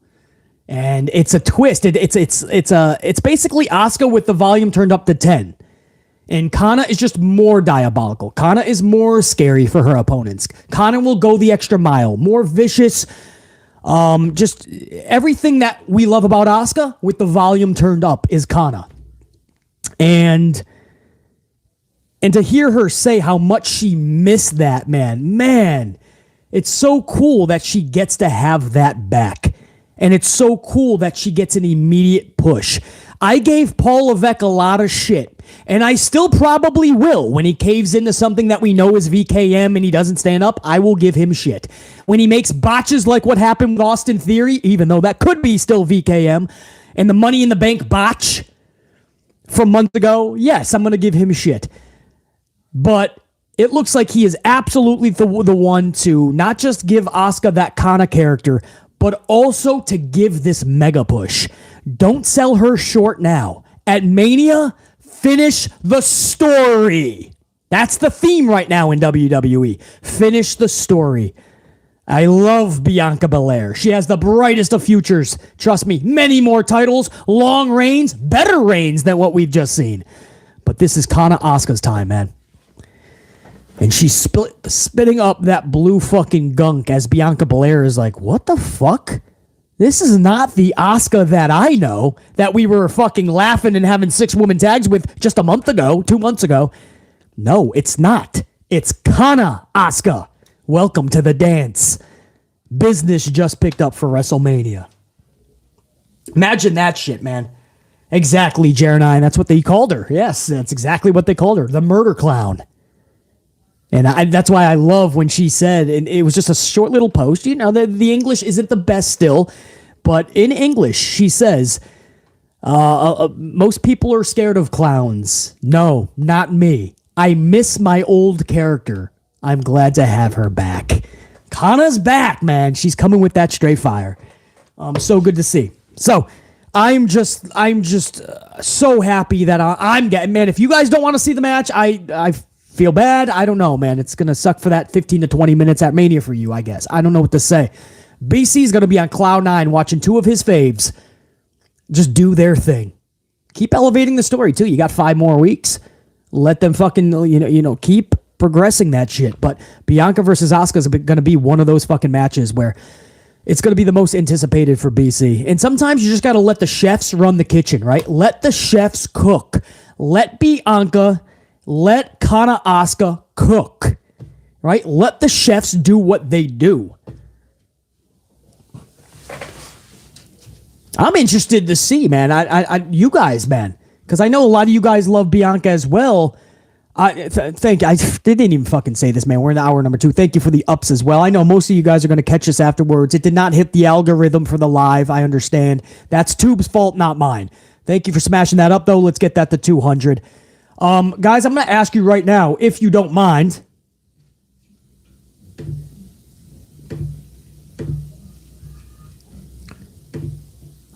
[SPEAKER 1] and it's a twist. It's basically Asuka with the volume turned up to 10, And Kana is just more diabolical. Kana is more scary for her opponents. Kana will go the extra mile, more vicious. Just everything that we love about Asuka with the volume turned up is Kana. And to hear her say how much she missed that, man, it's so cool that she gets to have that back. And it's so cool that she gets an immediate push. I gave Paul Levesque a lot of shit, and I still probably will when he caves into something that we know is VKM and he doesn't stand up. I will give him shit. When he makes botches like what happened with Austin Theory, even though that could be still VKM, and the Money in the Bank botch from months ago, yes, I'm going to give him shit. But it looks like he is absolutely the one to not just give Asuka that Kana character, but also to give this mega push. Don't sell her short now. At Mania, finish the story. That's the theme right now in WWE. Finish the story. I love Bianca Belair. She has the brightest of futures. Trust me, many more titles, long reigns, better reigns than what we've just seen. But this is Kana Asuka's time, man. And she's spitting up that blue fucking gunk as Bianca Belair is like, what the fuck? This is not the Asuka that I know, that we were fucking laughing and having 6-woman tags with just a month ago, 2 months ago. No, it's not. It's Kana Asuka. Welcome to the dance. Business just picked up for WrestleMania. Imagine that shit, man. Exactly, Jer9. That's what they called her. Yes, that's exactly what they called her. The murder clown. And that's why I love when she said, and it was just a short little post, you know, the English isn't the best still, but in English, she says, most people are scared of clowns. No, not me. I miss my old character. I'm glad to have her back. Kana's back, man. She's coming with that straight fire. So good to see. So I'm just so happy that I'm getting, man, if you guys don't want to see the match, I feel bad. I don't know, man. It's going to suck for that 15 to 20 minutes at Mania for you, I guess. I don't know what to say. BC's going to be on Cloud 9 watching 2 of his faves just do their thing. Keep elevating the story, too. You got 5 more weeks. Let them fucking, keep progressing that shit. But Bianca versus Asuka is going to be one of those fucking matches where it's going to be the most anticipated for BC. And sometimes you just got to let the chefs run the kitchen, right? Let the chefs cook. Let Bianca... Let Kana Asuka cook, right? Let the chefs do what they do. I'm interested to see, man. You guys, man, because I know a lot of you guys love Bianca as well. I didn't even fucking say this, man. We're in hour number 2. Thank you for the ups as well. I know most of you guys are going to catch this afterwards. It did not hit the algorithm for the live. I understand. That's Tube's fault, not mine. Thank you for smashing that up, though. Let's get that to 200. Guys, I'm going to ask you right now, if you don't mind.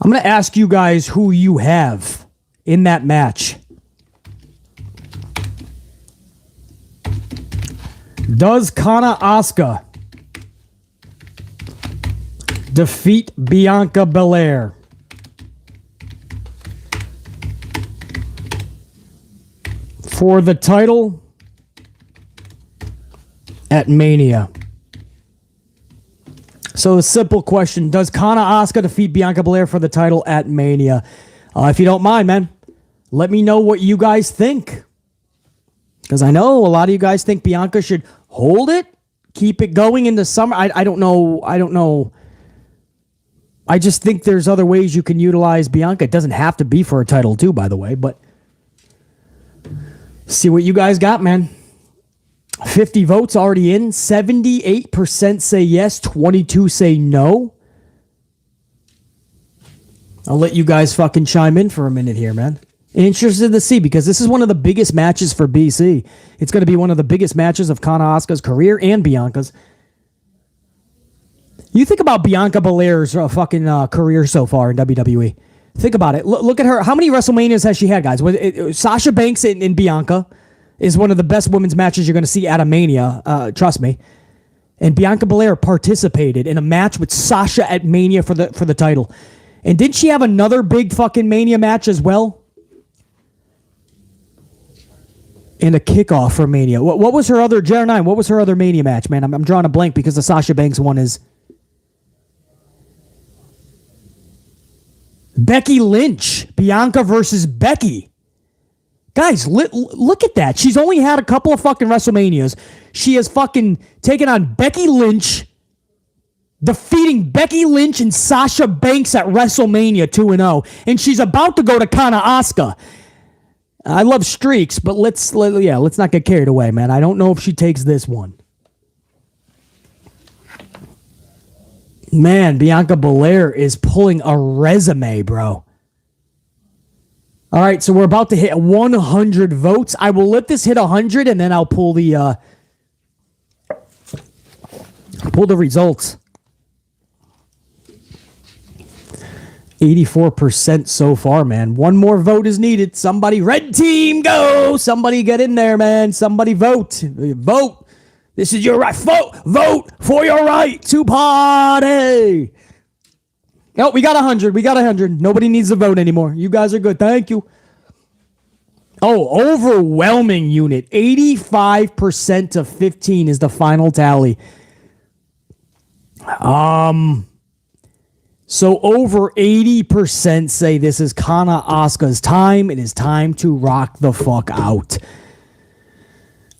[SPEAKER 1] I'm going to ask you guys who you have in that match. Does Kana Asuka defeat Bianca Belair for the title at Mania? So a simple question. Does Kana Asuka defeat Bianca Belair for the title at Mania? If you don't mind, man, let me know what you guys think. Because I know a lot of you guys think Bianca should hold it, keep it going into summer. I don't know. I just think there's other ways you can utilize Bianca. It doesn't have to be for a title too, by the way, but see what you guys got, man. 50 votes already in. 78% say yes. 22 say no. I'll let you guys fucking chime in for a minute here, man. Interested to see, because this is one of the biggest matches for BC. It's going to be one of the biggest matches of Kana Asuka's career and Bianca's. You think about Bianca Belair's fucking career so far in WWE. Think about it. Look at her. How many WrestleManias has she had, guys? Sasha Banks and Bianca is one of the best women's matches you're going to see at a Mania. Trust me. And Bianca Belair participated in a match with Sasha at Mania for the title. And didn't she have another big fucking Mania match as well? in a kickoff for Mania. What was her other, JR9, what was her other Mania match, man? I'm drawing a blank because the Sasha Banks one is Becky Lynch. Bianca versus Becky. Guys, look at that. She's only had a couple of fucking WrestleManias. She has fucking taken on Becky Lynch, defeating Becky Lynch and Sasha Banks at WrestleMania 2-0. And she's about to go to Kana Asuka. I love streaks, but let's not get carried away, man. I don't know if she takes this one. Man, Bianca Belair is pulling a resume, bro. All right, so we're about to hit 100 votes. I will let this hit 100, and then I'll pull the results. 84% so far, man. One more vote is needed. Somebody, red team, go! Somebody get in there, man. Somebody vote. Vote. This is your right. Vote for your right to party. Oh, we got 100. We got 100. Nobody needs to vote anymore. You guys are good. Thank you. Oh, overwhelming unit. 85% to 15 is the final tally. So over 80% say this is Kana Asuka's time. It is time to rock the fuck out.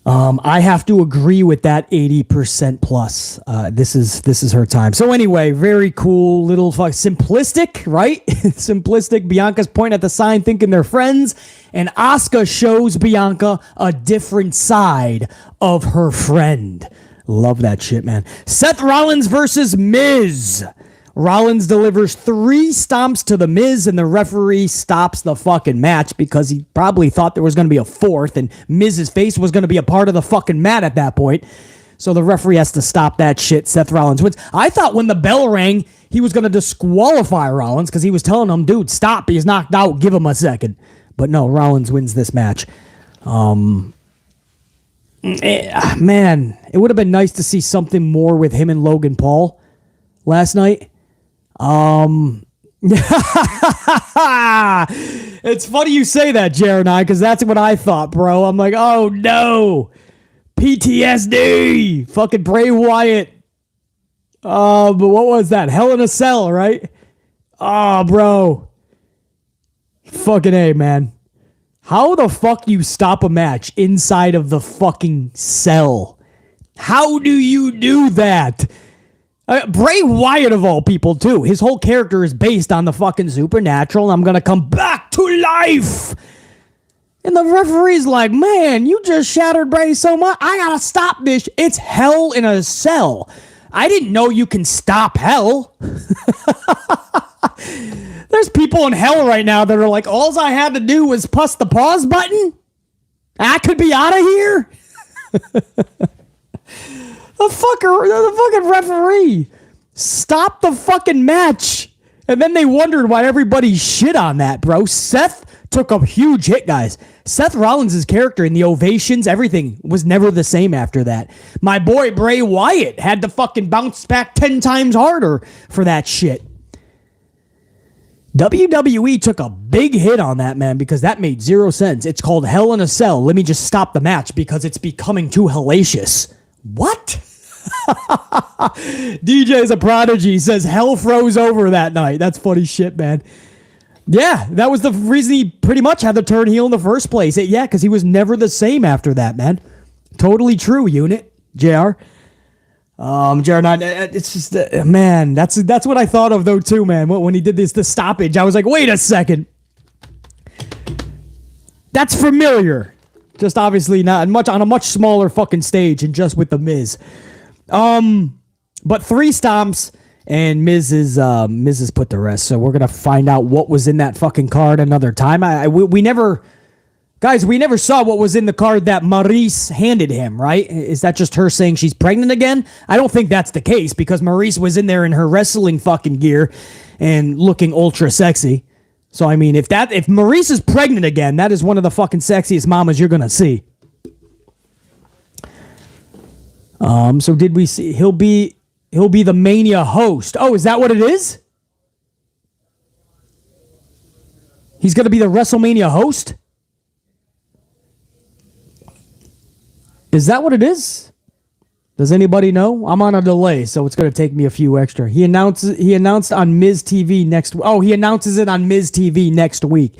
[SPEAKER 1] I have to agree with that 80% plus. This is her time. So anyway, very cool little simplistic, right? Simplistic. Bianca's pointing at the sign thinking they're friends, and Asuka shows Bianca a different side of her friend. Love that shit, man. Seth Rollins versus Miz. Rollins delivers 3 stomps to the Miz, and the referee stops the fucking match because he probably thought there was going to be a 4th, and Miz's face was going to be a part of the fucking mat at that point. So the referee has to stop that shit. Seth Rollins wins. I thought when the bell rang, he was going to disqualify Rollins because he was telling him, dude, stop. He's knocked out. Give him a second. But no, Rollins wins this match. Man, it would have been nice to see something more with him and Logan Paul last night. It's funny you say that, Jeremiah, because that's what I thought, bro. I'm like, oh no, PTSD, fucking Bray Wyatt. But what was that? Hell in a Cell, right? Oh, bro. Fucking A, man. How the fuck you stop a match inside of the fucking cell? How do you do that? Bray Wyatt, of all people, too. His whole character is based on the fucking supernatural. I'm going to come back to life. And the referee's like, man, you just shattered Bray so much. I got to stop this. It's hell in a cell. I didn't know you can stop hell. There's people in hell right now that are like, all I had to do was press the pause button. I could be out of here. The fucking referee stopped the fucking match. And then they wondered why everybody shit on that, bro. Seth took a huge hit, guys. Seth Rollins' character in the ovations, everything was never the same after that. My boy Bray Wyatt had to fucking bounce back 10 times harder for that shit. WWE took a big hit on that, man, because that made 0 sense. It's called Hell in a Cell. Let me just stop the match because it's becoming too hellacious. What? DJ is a prodigy. Says hell froze over that night. That's funny shit, man. Yeah, that was the reason he pretty much had to turn heel in the first place. Yeah, because he was never the same after that, man. Totally true, unit. JR. It's just, man, that's what I thought of, though, too, man. When he did the stoppage, I was like, wait a second. That's familiar. Just obviously not much on a much smaller fucking stage and just with the Miz. But 3 stomps and Miz is put to rest. So we're gonna find out what was in that fucking card another time. We never saw what was in the card that Maryse handed him, right? Is that just her saying she's pregnant again? I don't think that's the case because Maryse was in there in her wrestling fucking gear and looking ultra sexy. So I mean, if Maryse is pregnant again, that is one of the fucking sexiest mamas you're gonna see. So did we see he'll be the Mania host? Oh, is that what it is? He's gonna be the WrestleMania host? Is that what it is? Does anybody know? I'm on a delay, so it's going to take me a few extra. He announced on Miz TV next. Oh, he announces it on Miz TV next week.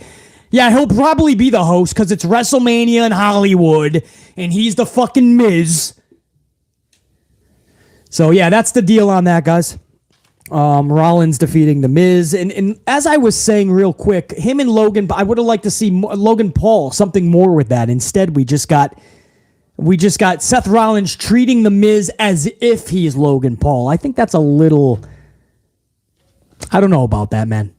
[SPEAKER 1] Yeah, he'll probably be the host because it's WrestleMania in Hollywood, and he's the fucking Miz. So yeah, that's the deal on that, guys. Rollins defeating the Miz, and as I was saying real quick, him and Logan. I would have liked to see Logan Paul something more with that. Instead, we just got Seth Rollins treating the Miz as if he's Logan Paul. I think that's a little. I don't know about that, man.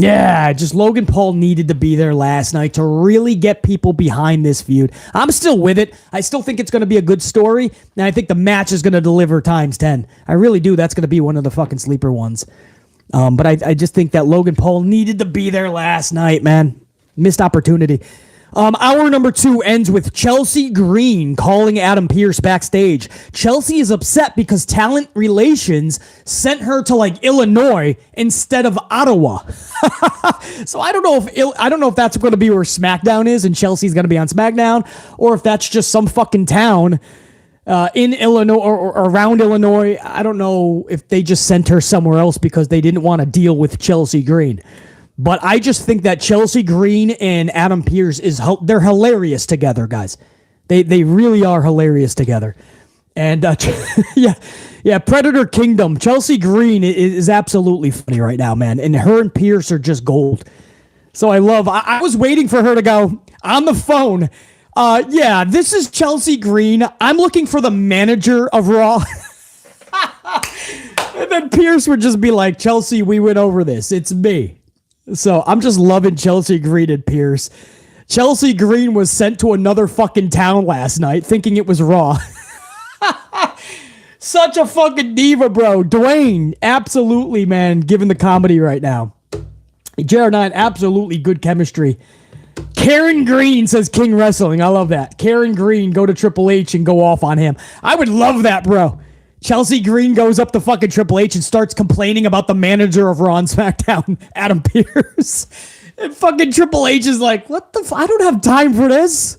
[SPEAKER 1] Yeah, just Logan Paul needed to be there last night to really get people behind this feud. I'm still with it. I still think it's going to be a good story, and I think the match is going to deliver times 10. I really do. That's going to be one of the fucking sleeper ones. But I just think that Logan Paul needed to be there last night, man. Missed opportunity. Hour number 2 ends with Chelsea Green calling Adam Pearce backstage. Chelsea is upset because talent relations sent her to like Illinois instead of Ottawa. So I don't know if that's going to be where SmackDown is and Chelsea's going to be on SmackDown, or if that's just some fucking town in Illinois or around Illinois. I don't know if they just sent her somewhere else because they didn't want to deal with Chelsea Green. But I just think that Chelsea Green and Adam Pearce they're hilarious together, guys. They really are hilarious together. And yeah, Predator Kingdom. Chelsea Green is absolutely funny right now, man. And her and Pearce are just gold. So I was waiting for her to go on the phone. Yeah, this is Chelsea Green. I'm looking for the manager of Raw. And then Pearce would just be like, Chelsea, we went over this. It's me. So I'm just loving Chelsea Green and Pearce. Chelsea Green was sent to another fucking town last night thinking it was Raw. Such a fucking diva, bro. Dwayne, absolutely, man, giving the comedy right now. JR9, absolutely good chemistry. Karen Green says King Wrestling. I love that. Karen Green, go to Triple H and go off on him. I would love that, bro. Chelsea Green goes up to fucking Triple H and starts complaining about the manager of Raw and SmackDown, Adam Pearce. And fucking Triple H is like, what the I don't have time for this.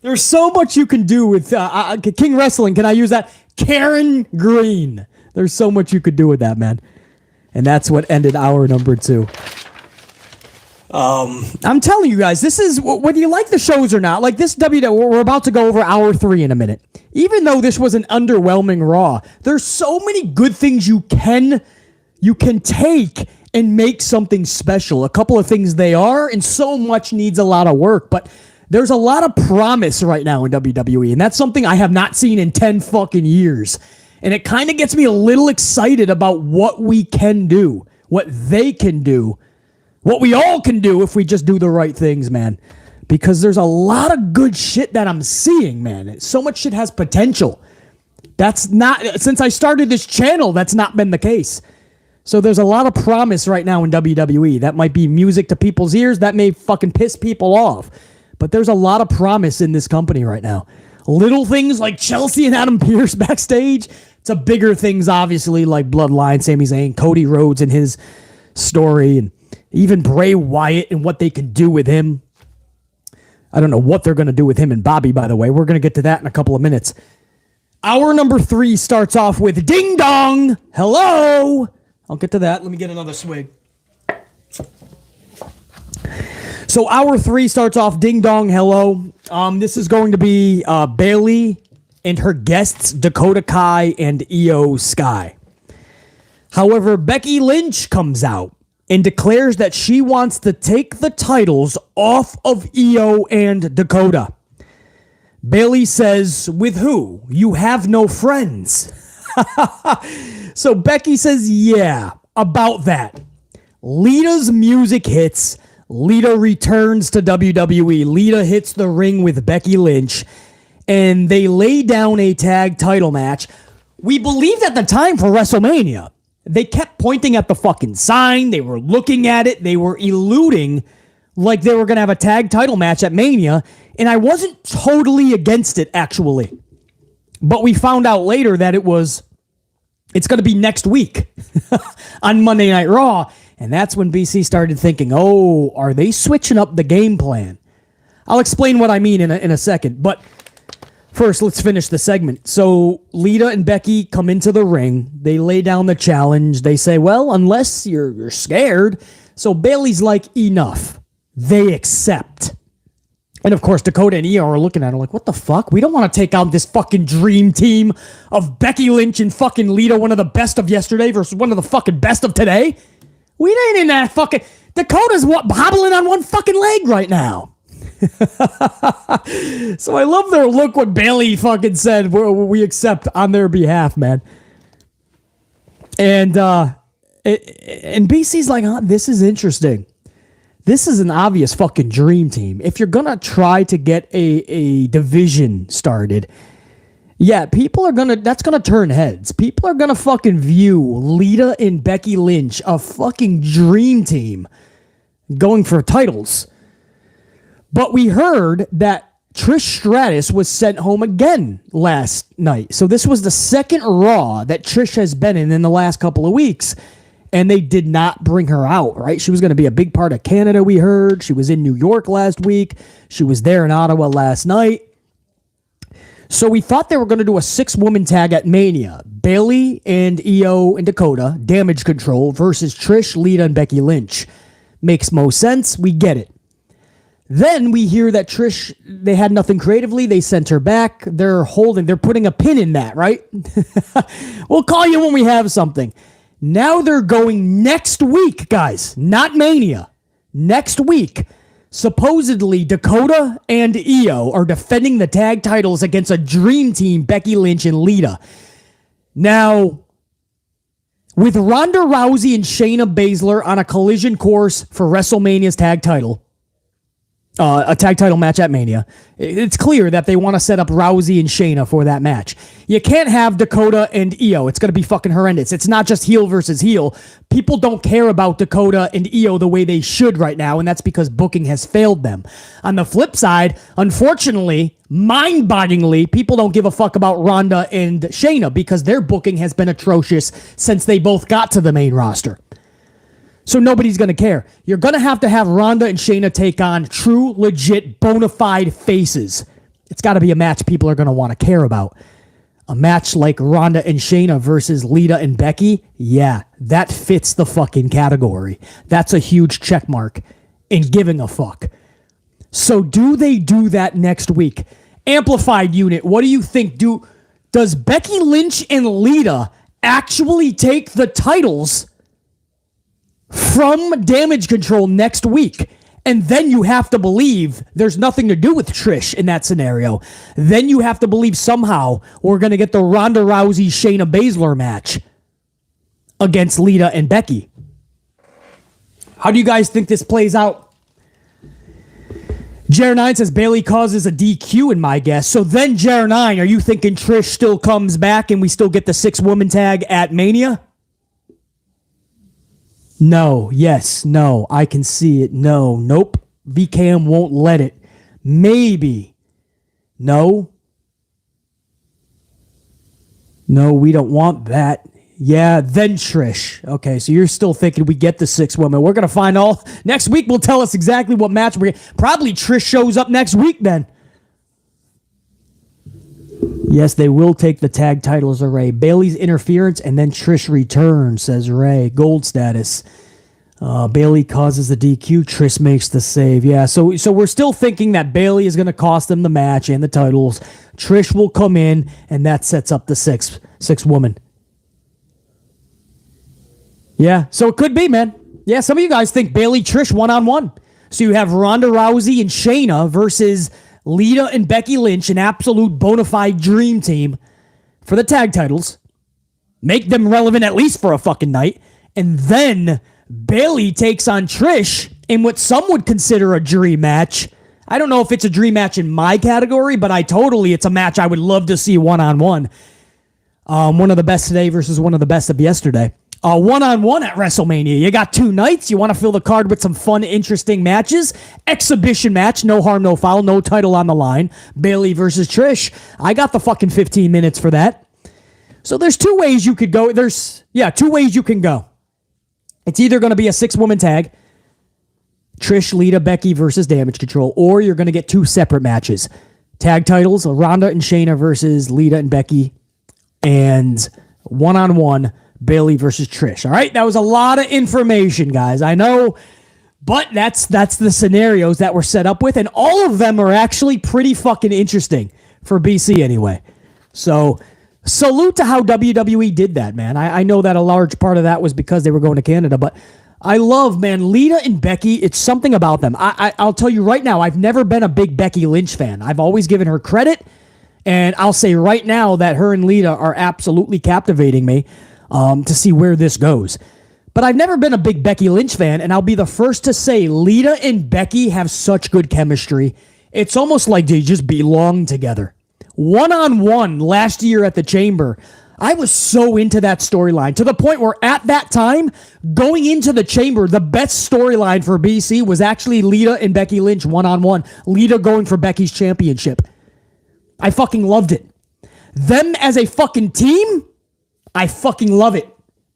[SPEAKER 1] There's so much you can do with King Wrestling. Can I use that? Karen Green. There's so much you could do with that, man. And that's what ended hour number 2. I'm telling you guys, this is, whether you like the shows or not, like this we're about to go over hour 3 in a minute. Even though this was an underwhelming Raw, there's so many good things you can take and make something special. A couple of things they are, and so much needs a lot of work, but there's a lot of promise right now in WWE, and that's something I have not seen in 10 fucking years. And it kind of gets me a little excited about what we can do, what they can do, what we all can do if we just do the right things, man. Because there's a lot of good shit that I'm seeing, man. So much shit has potential. That's not, since I started this channel, that's not been the case. So there's a lot of promise right now in WWE. That might be music to people's ears. That may fucking piss people off. But there's a lot of promise in this company right now. Little things like Chelsea and Adam Pearce backstage. To bigger things, obviously, like Bloodline, Sami Zayn, Cody Rhodes and his story, and even Bray Wyatt and what they can do with him. I don't know what they're going to do with him and Bobby, by the way. We're going to get to that in a couple of minutes. Hour number 3 starts off with Ding Dong. Hello. I'll get to that. Let me get another swig. So hour 3 starts off Ding Dong. Hello. This is going to be Bayley and her guests, Dakota Kai and Iyo Sky. However, Becky Lynch comes out and declares that she wants to take the titles off of Iyo and Dakota. Bayley says, with who? You have no friends. So Becky says, yeah, about that. Lita's music hits. Lita returns to WWE. Lita hits the ring with Becky Lynch, and they lay down a tag title match. We believed at the time for WrestleMania. They kept pointing at the fucking sign. They were looking at it. They were eluding like they were going to have a tag title match at Mania. And I wasn't totally against it, actually. But we found out later that it's going to be next week on Monday Night Raw. And that's when BC started thinking, oh, are they switching up the game plan? I'll explain what I mean in a second. But first, let's finish the segment. So Lita and Becky come into the ring. They lay down the challenge. They say, well, unless you're scared. So Bayley's like, enough. They accept. And of course, Dakota and Iyo are looking at her like, what the fuck? We don't want to take out this fucking dream team of Becky Lynch and fucking Lita, one of the best of yesterday versus one of the fucking best of today. We ain't in that fucking... Dakota's hobbling on one fucking leg right now. So I love their look when Bayley fucking said, we accept on their behalf, man. And BC's like, this is interesting. This is an obvious fucking dream team. If you're going to try to get a division started, yeah, that's going to turn heads. People are going to fucking view Lita and Becky Lynch, a fucking dream team, going for titles. But we heard that Trish Stratus was sent home again last night. So this was the second Raw that Trish has been in the last couple of weeks. And they did not bring her out, right? She was going to be a big part of Canada, we heard. She was in New York last week. She was there in Ottawa last night. So we thought they were going to do a 6-woman tag at Mania. Bayley and Iyo and Dakota, Damage Control, versus Trish, Lita, and Becky Lynch. Makes most sense. We get it. Then we hear that Trish, they had nothing creatively. They sent her back. They're putting a pin in that, right? We'll call you when we have something. Now they're going next week, guys. Not Mania. Next week. Supposedly, Dakota and Iyo are defending the tag titles against a dream team, Becky Lynch and Lita. Now, with Ronda Rousey and Shayna Baszler on a collision course for WrestleMania's tag title, a tag title match at Mania, it's clear that they want to set up Rousey and Shayna for that match. You can't have Dakota and Iyo. It's going to be fucking horrendous. It's not just heel versus heel. People don't care about Dakota and Iyo the way they should right now, and that's because booking has failed them. On the flip side, unfortunately, mind-bogglingly, people don't give a fuck about Ronda and Shayna because their booking has been atrocious since they both got to the main roster. So nobody's going to care. You're going to have Ronda and Shayna take on true, legit, bona fide faces. It's got to be a match people are going to want to care about. A match like Ronda and Shayna versus Lita and Becky, yeah, that fits the fucking category. That's a huge check mark in giving a fuck. So do they do that next week? Amplified unit, what do you think? Does Becky Lynch and Lita actually take the titles from Damage Control next week? And then you have to believe there's nothing to do with Trish in that scenario. Then you have to believe somehow we're going to get the Ronda Rousey Shayna Baszler match against Lita and Becky. How do you guys think this plays out? Jer9 says Bayley causes a DQ in my guess. So then, Jer9, are you thinking Trish still comes back and we still get the 6-woman tag at Mania? No, yes, no, I can see it. No, nope. VCAM won't let it. Maybe. No. No, we don't want that. Yeah, then Trish. Okay, so you're still thinking we get the 6-woman. We're going to find all... Next week will tell us exactly what match we're... Probably Trish shows up next week then. Yes, they will take the tag titles of Ray. Bayley's interference and then Trish returns, says Ray. Gold status. Bayley causes the DQ. Trish makes the save. Yeah, so we're still thinking that Bayley is going to cost them the match and the titles. Trish will come in, and that sets up the six woman. Yeah, so it could be, man. Yeah, some of you guys think Bayley Trish one-on-one. So you have Ronda Rousey and Shayna versus Lita and Becky Lynch, an absolute bona fide dream team for the tag titles. Make them relevant at least for a fucking night. And then Bayley takes on Trish in what some would consider a dream match. I don't know if it's a dream match in my category, but it's a match I would love to see one-on-one. One of the best today versus one of the best of yesterday. One-on-one at WrestleMania. You got 2 nights. You want to fill the card with some fun, interesting matches. Exhibition match. No harm, no foul. No title on the line. Bayley versus Trish. I got the fucking 15 minutes for that. So there's 2 ways you could go. 2 ways you can go. It's either going to be a 6-woman tag. Trish, Lita, Becky versus Damage Control, or you're going to get 2 separate matches. Tag titles, Ronda and Shayna versus Lita and Becky, and one-on-one, Bayley versus Trish. All right, that was a lot of information, guys. I know, but that's the scenarios that we're set up with, and all of them are actually pretty fucking interesting for BC anyway. So salute to how WWE did that, man. I know that a large part of that was because they were going to Canada, but I love, man, Lita and Becky, it's something about them. I'll tell you right now, I've never been a big Becky Lynch fan. I've always given her credit, and I'll say right now that her and Lita are absolutely captivating me to see where this goes. But I've never been a big Becky Lynch fan, and I'll be the first to say Lita and Becky have such good chemistry. It's almost like they just belong together. One-on-one last year at the Chamber, I was so into that storyline to the point where at that time, going into the Chamber, the best storyline for BC was actually Lita and Becky Lynch one-on-one. Lita going for Becky's championship. I fucking loved it. Them as a fucking team, I fucking love it.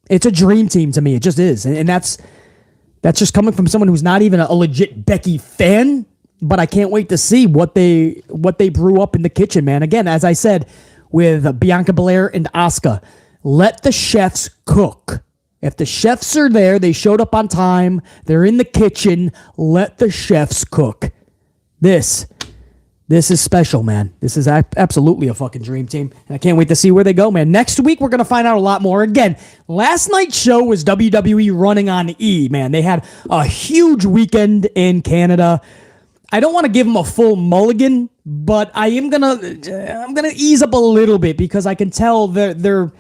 [SPEAKER 1] It's a dream team to me. It just is. And that's just coming from someone who's not even a legit Becky fan, but I can't wait to see what they brew up in the kitchen, man. Again, as I said, with Bianca Belair and Asuka, let the chefs cook. If the chefs are there, they showed up on time, they're in the kitchen, let the chefs cook. This is special, man. This is absolutely a fucking dream team. And I can't wait to see where they go, man. Next week, we're going to find out a lot more. Again, last night's show was WWE running on E, man. They had a huge weekend in Canada. I don't want to give them a full mulligan, but I'm gonna ease up a little bit because I can tell their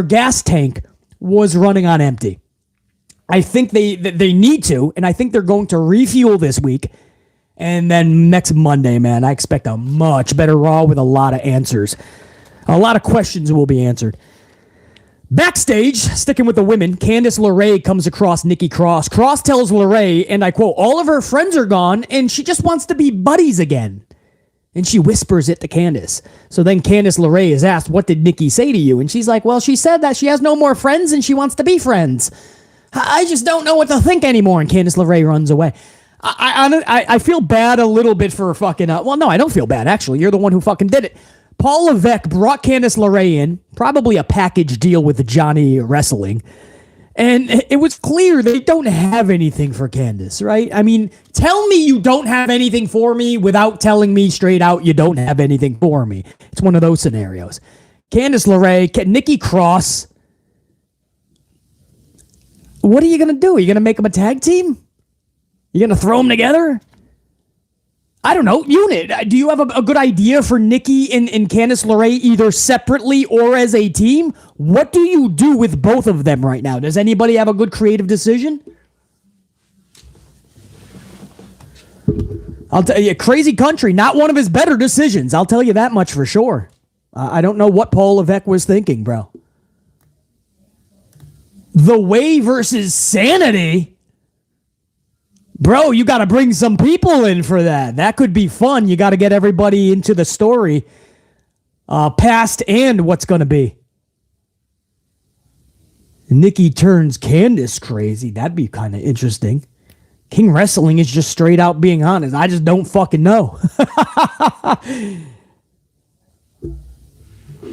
[SPEAKER 1] gas tank was running on empty. I think they need to, and I think they're going to refuel this week. And then next Monday, man, I expect a much better Raw with a lot of answers. A lot of questions will be answered. Backstage, sticking with the women, Candice LeRae comes across Nikki Cross. Cross tells LeRae, and I quote, all of her friends are gone, and she just wants to be buddies again. And she whispers it to Candice. So then Candice LeRae is asked, what did Nikki say to you? And she's like, well, she said that she has no more friends and she wants to be friends. I just don't know what to think anymore. And Candice LeRae runs away. I feel bad a little bit for fucking... well, no, I don't feel bad, actually. You're the one who fucking did it. Paul Levesque brought Candice LeRae in, probably a package deal with Johnny Wrestling, and it was clear they don't have anything for Candice, right? I mean, tell me you don't have anything for me without telling me straight out you don't have anything for me. It's one of those scenarios. Candice LeRae, Nikki Cross, what are you going to do? Are you going to make them a tag team? You going to throw them together? I don't know. Unit, do you have a good idea for Nikki and Candice LeRae either separately or as a team? What do you do with both of them right now? Does anybody have a good creative decision? I'll tell you, crazy country, not one of his better decisions. I'll tell you that much for sure. I don't know what Paul Levesque was thinking, bro. The Way versus Sanity? Bro, you got to bring some people in for that. That could be fun. You got to get everybody into the story, past and what's going to be. Nikki turns Candice crazy. That'd be kind of interesting. King Wrestling is just straight out being honest. I just don't fucking know.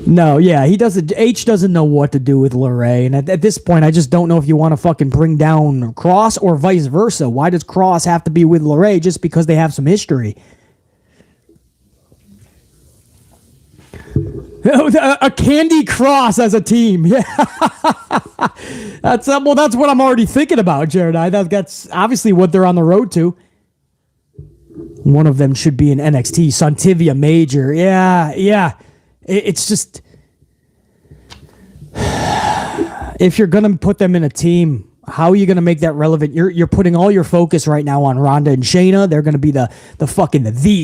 [SPEAKER 1] No, yeah, he doesn't. H doesn't know what to do with LeRae, and at this point, I just don't know if you want to fucking bring down Cross or vice versa. Why does Cross have to be with LeRae just because they have some history? A Candy Cross as a team, yeah. That's what I'm already thinking about, Jared. That's obviously what they're on the road to. One of them should be in NXT. Santivia Major, yeah. It's just, if you're going to put them in a team, how are you going to make that relevant? You're putting all your focus right now on Ronda and Shayna. They're going to be the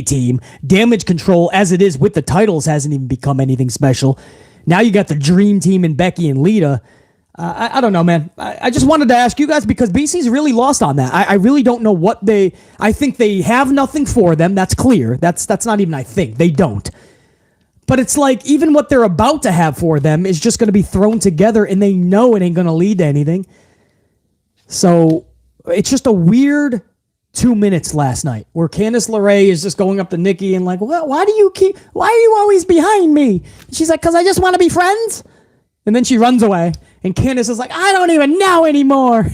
[SPEAKER 1] team. Damage Control, as it is with the titles, hasn't even become anything special. Now you got the Dream Team and Becky and Lita. I don't know, man. I just wanted to ask you guys because BC's really lost on that. I really don't know what I think they have nothing for them. That's clear. That's not even I think. They don't. But it's like even what they're about to have for them is just going to be thrown together and they know it ain't going to lead to anything. So it's just a weird 2 minutes last night where Candice LeRae is just going up to Nikki and like, well, why are you always behind me? She's like, because I just want to be friends. And then she runs away. And Candice is like, I don't even know anymore.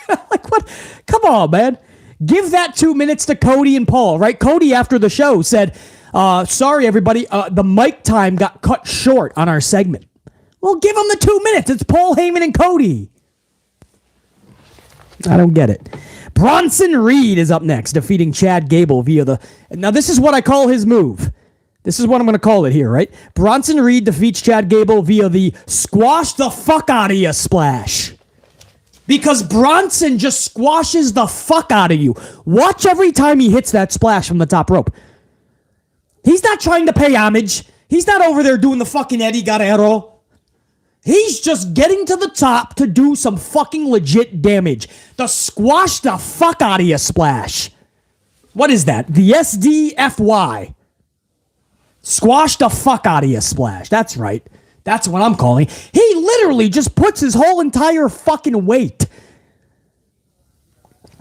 [SPEAKER 1] Like, what? Come on, man. Give that 2 minutes to Cody and Paul, right? Cody, after the show, said, sorry, everybody, the mic time got cut short on our segment. Well, give them the 2 minutes. It's Paul Heyman and Cody. I don't get it. Bronson Reed is up next, defeating Chad Gable via the... Now, this is what I call his move. This is what I'm going to call it here, right? Bronson Reed defeats Chad Gable via the squash the fuck out of you splash. Because Bronson just squashes the fuck out of you. Watch every time he hits that splash from the top rope. He's not trying to pay homage. He's not over there doing the fucking Eddie Guerrero. He's just getting to the top to do some fucking legit damage. The squash the fuck out of you splash. What is that? The SDFY. Squash the fuck out of you splash. That's right. That's what I'm calling. He literally just puts his whole entire fucking weight.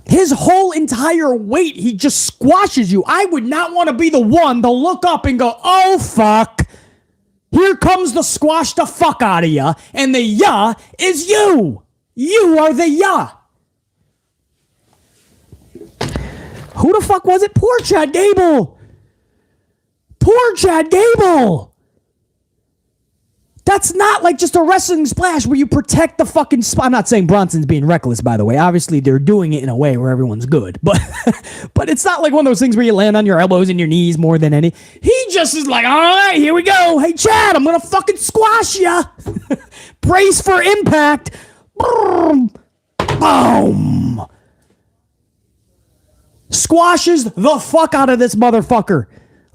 [SPEAKER 1] His whole entire weight, he just squashes you. I would not want to be the one to look up and go, oh fuck. Here comes the squash the fuck out of ya, and the ya is you. You are the ya. Who the fuck was it? Poor Chad Gable. Poor Chad Gable. That's not like just a wrestling splash where you protect the fucking spot. I'm not saying Bronson's being reckless, by the way. Obviously, they're doing it in a way where everyone's good. But but it's not like one of those things where you land on your elbows and your knees more than any. He just is like, all right, here we go. Hey, Chad, I'm going to fucking squash ya. Brace for impact. Boom. Boom. Squashes the fuck out of this motherfucker.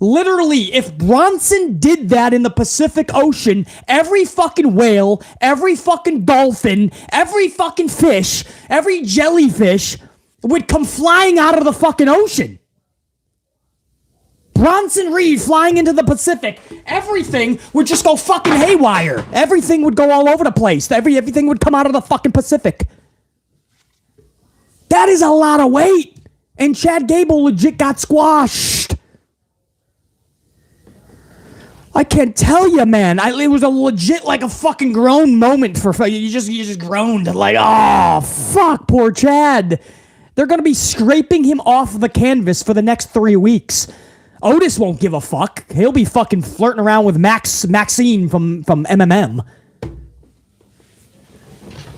[SPEAKER 1] Literally, if Bronson did that in the Pacific Ocean, every fucking whale, every fucking dolphin, every fucking fish, every jellyfish would come flying out of the fucking ocean. Bronson Reed flying into the Pacific, everything would just go fucking haywire. Everything would go all over the place. Everything would come out of the fucking Pacific. That is a lot of weight. And Chad Gable legit got squashed. I can't tell you, man. It was a legit, like a fucking groan moment for you. Just groaned like, oh fuck, poor Chad. They're gonna be scraping him off the canvas for the next 3 weeks. Otis won't give a fuck. He'll be fucking flirting around with Maxine from MMM.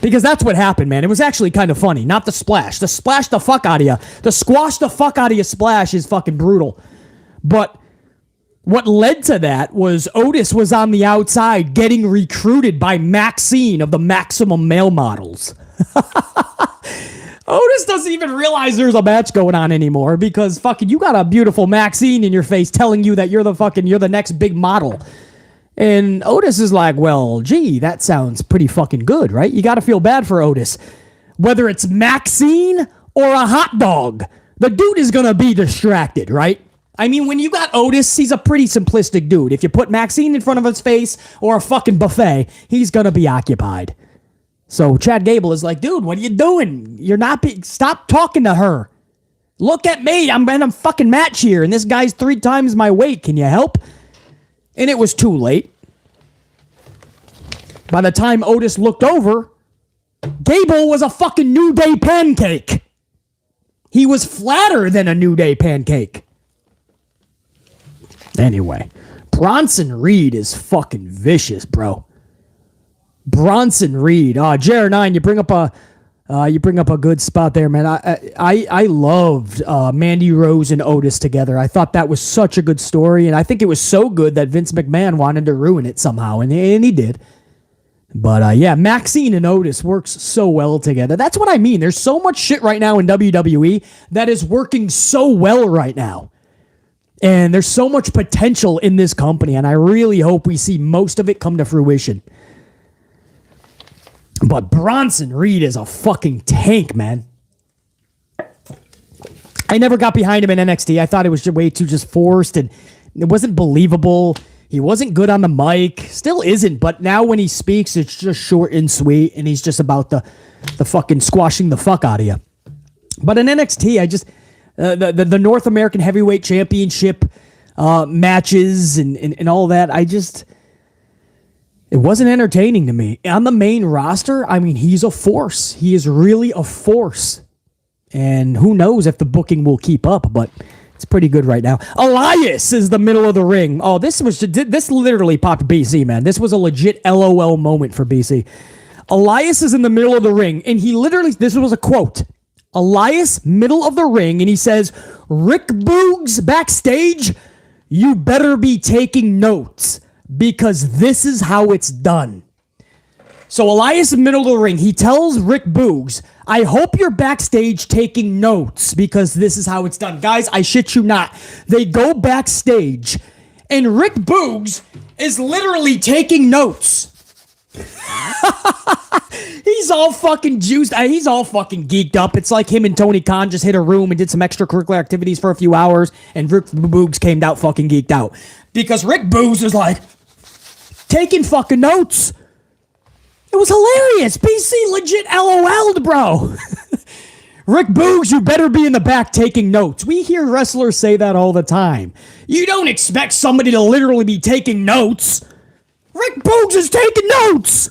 [SPEAKER 1] Because that's what happened, man. It was actually kind of funny. Not the splash. The splash the fuck out of you. The squash the fuck out of you splash is fucking brutal. But what led to that was Otis was on the outside getting recruited by Maxine of the Maximum Male Models. Otis doesn't even realize there's a match going on anymore because fucking you got a beautiful Maxine in your face telling you that you're the next big model. And Otis is like, well, gee, that sounds pretty fucking good, right? You got to feel bad for Otis. Whether it's Maxine or a hot dog, the dude is going to be distracted, right? I mean, when you got Otis, he's a pretty simplistic dude. If you put Maxine in front of his face or a fucking buffet, he's going to be occupied. So Chad Gable is like, dude, what are you doing? Stop talking to her. Look at me. I'm in a fucking match here, and this guy's 3 times my weight. Can you help? And it was too late. By the time Otis looked over, Gable was a fucking New Day pancake. He was flatter than a New Day pancake. Anyway, Bronson Reed is fucking vicious, bro. Bronson Reed. JR9, you bring up a good spot there, man. I loved Mandy Rose and Otis together. I thought that was such a good story, and I think it was so good that Vince McMahon wanted to ruin it somehow, and he did. But yeah, Maxine and Otis works so well together. That's what I mean. There's so much shit right now in WWE that is working so well right now. And there's so much potential in this company, and I really hope we see most of it come to fruition. But Bronson Reed is a fucking tank, man. I never got behind him in NXT. I thought it was way too just forced, and it wasn't believable. He wasn't good on the mic. Still isn't, but now when he speaks, it's just short and sweet, and he's just about the fucking squashing the fuck out of you. But in NXT, the North American Heavyweight Championship matches and all that. It wasn't entertaining to me. On the main roster, I mean, he's a force. He is really a force. And who knows if the booking will keep up, but it's pretty good right now. Elias is the middle of the ring. Oh, this literally popped BC, man. This was a legit LOL moment for BC. Elias is in the middle of the ring, and he literally, this was a quote. Elias, middle of the ring, and he says, Rick Boogs backstage, you better be taking notes because this is how it's done. So Elias, middle of the ring, he tells Rick Boogs, I hope you're backstage taking notes because this is how it's done. Guys, I shit you not. They go backstage, and Rick Boogs is literally taking notes. He's all fucking juiced. He's all fucking geeked up. It's like him and Tony Khan just hit a room and did some extracurricular activities for a few hours, and Rick Boogs came out fucking geeked out. Because Rick Boogs is like, taking fucking notes. It was hilarious. BC legit LOL'd, bro. Rick Boogs, you better be in the back taking notes. We hear wrestlers say that all the time. You don't expect somebody to literally be taking notes. Rick Boogs is taking notes.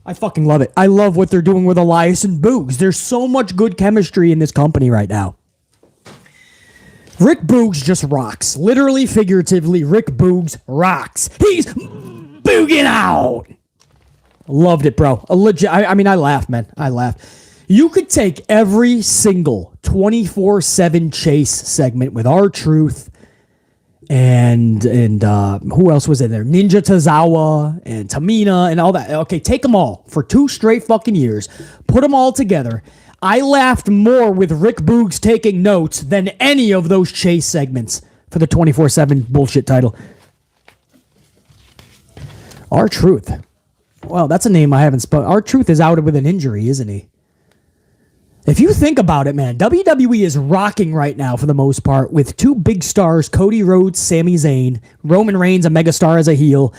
[SPEAKER 1] I fucking love it. I love what they're doing with Elias and Boogs. There's so much good chemistry in this company right now. Rick Boogs just rocks. Literally, figuratively, Rick Boogs rocks. He's booging out. Loved it, bro. I mean, I laughed, man. I laughed. You could take every single 24/7 chase segment with R-Truth and who else was in there? Ninja Tozawa and Tamina and all that. Okay, take them all for 2 straight fucking years. Put them all together. I laughed more with Rick Boogs taking notes than any of those chase segments for the 24/7 bullshit title. R-Truth. Well, that's a name I haven't spoken. R-Truth is out with an injury, isn't he? If you think about it, man, WWE is rocking right now for the most part with 2 big stars, Cody Rhodes, Sami Zayn, Roman Reigns, a megastar as a heel.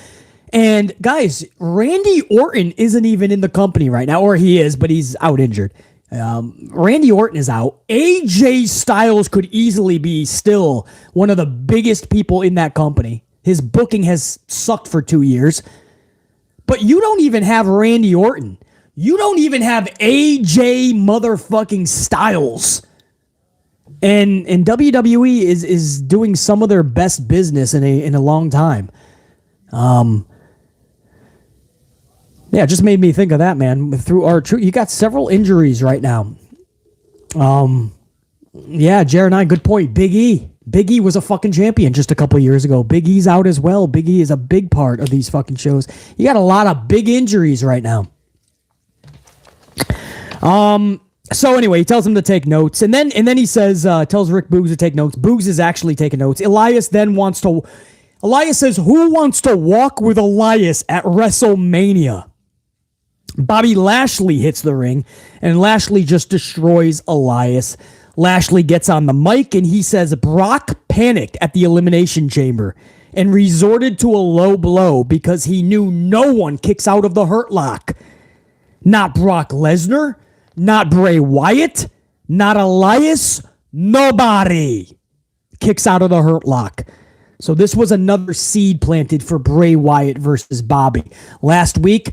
[SPEAKER 1] And guys, Randy Orton isn't even in the company right now, or he is, but he's out injured. Randy Orton is out. AJ Styles could easily be still one of the biggest people in that company. His booking has sucked for 2 years. But you don't even have Randy Orton. You don't even have AJ motherfucking Styles. And WWE is doing some of their best business in a long time. Yeah, it just made me think of that, man. Through R-Truth, you got several injuries right now. Yeah, Jared and I, good point. Big E. Big E was a fucking champion just a couple years ago. Big E's out as well. Big E is a big part of these fucking shows. You got a lot of big injuries right now. So anyway, he tells him to take notes, and then he says, tells Rick Boogs to take notes. Boogs is actually taking notes. Elias says, who wants to walk with Elias at WrestleMania? Bobby Lashley hits the ring, and Lashley just destroys Elias. Lashley gets on the mic and he says Brock panicked at the Elimination Chamber and resorted to a low blow because he knew no one kicks out of the Hurt Lock. Not Brock Lesnar, not Bray Wyatt, not Elias, nobody kicks out of the Hurt Lock. So this was another seed planted for Bray Wyatt versus Bobby. Last week,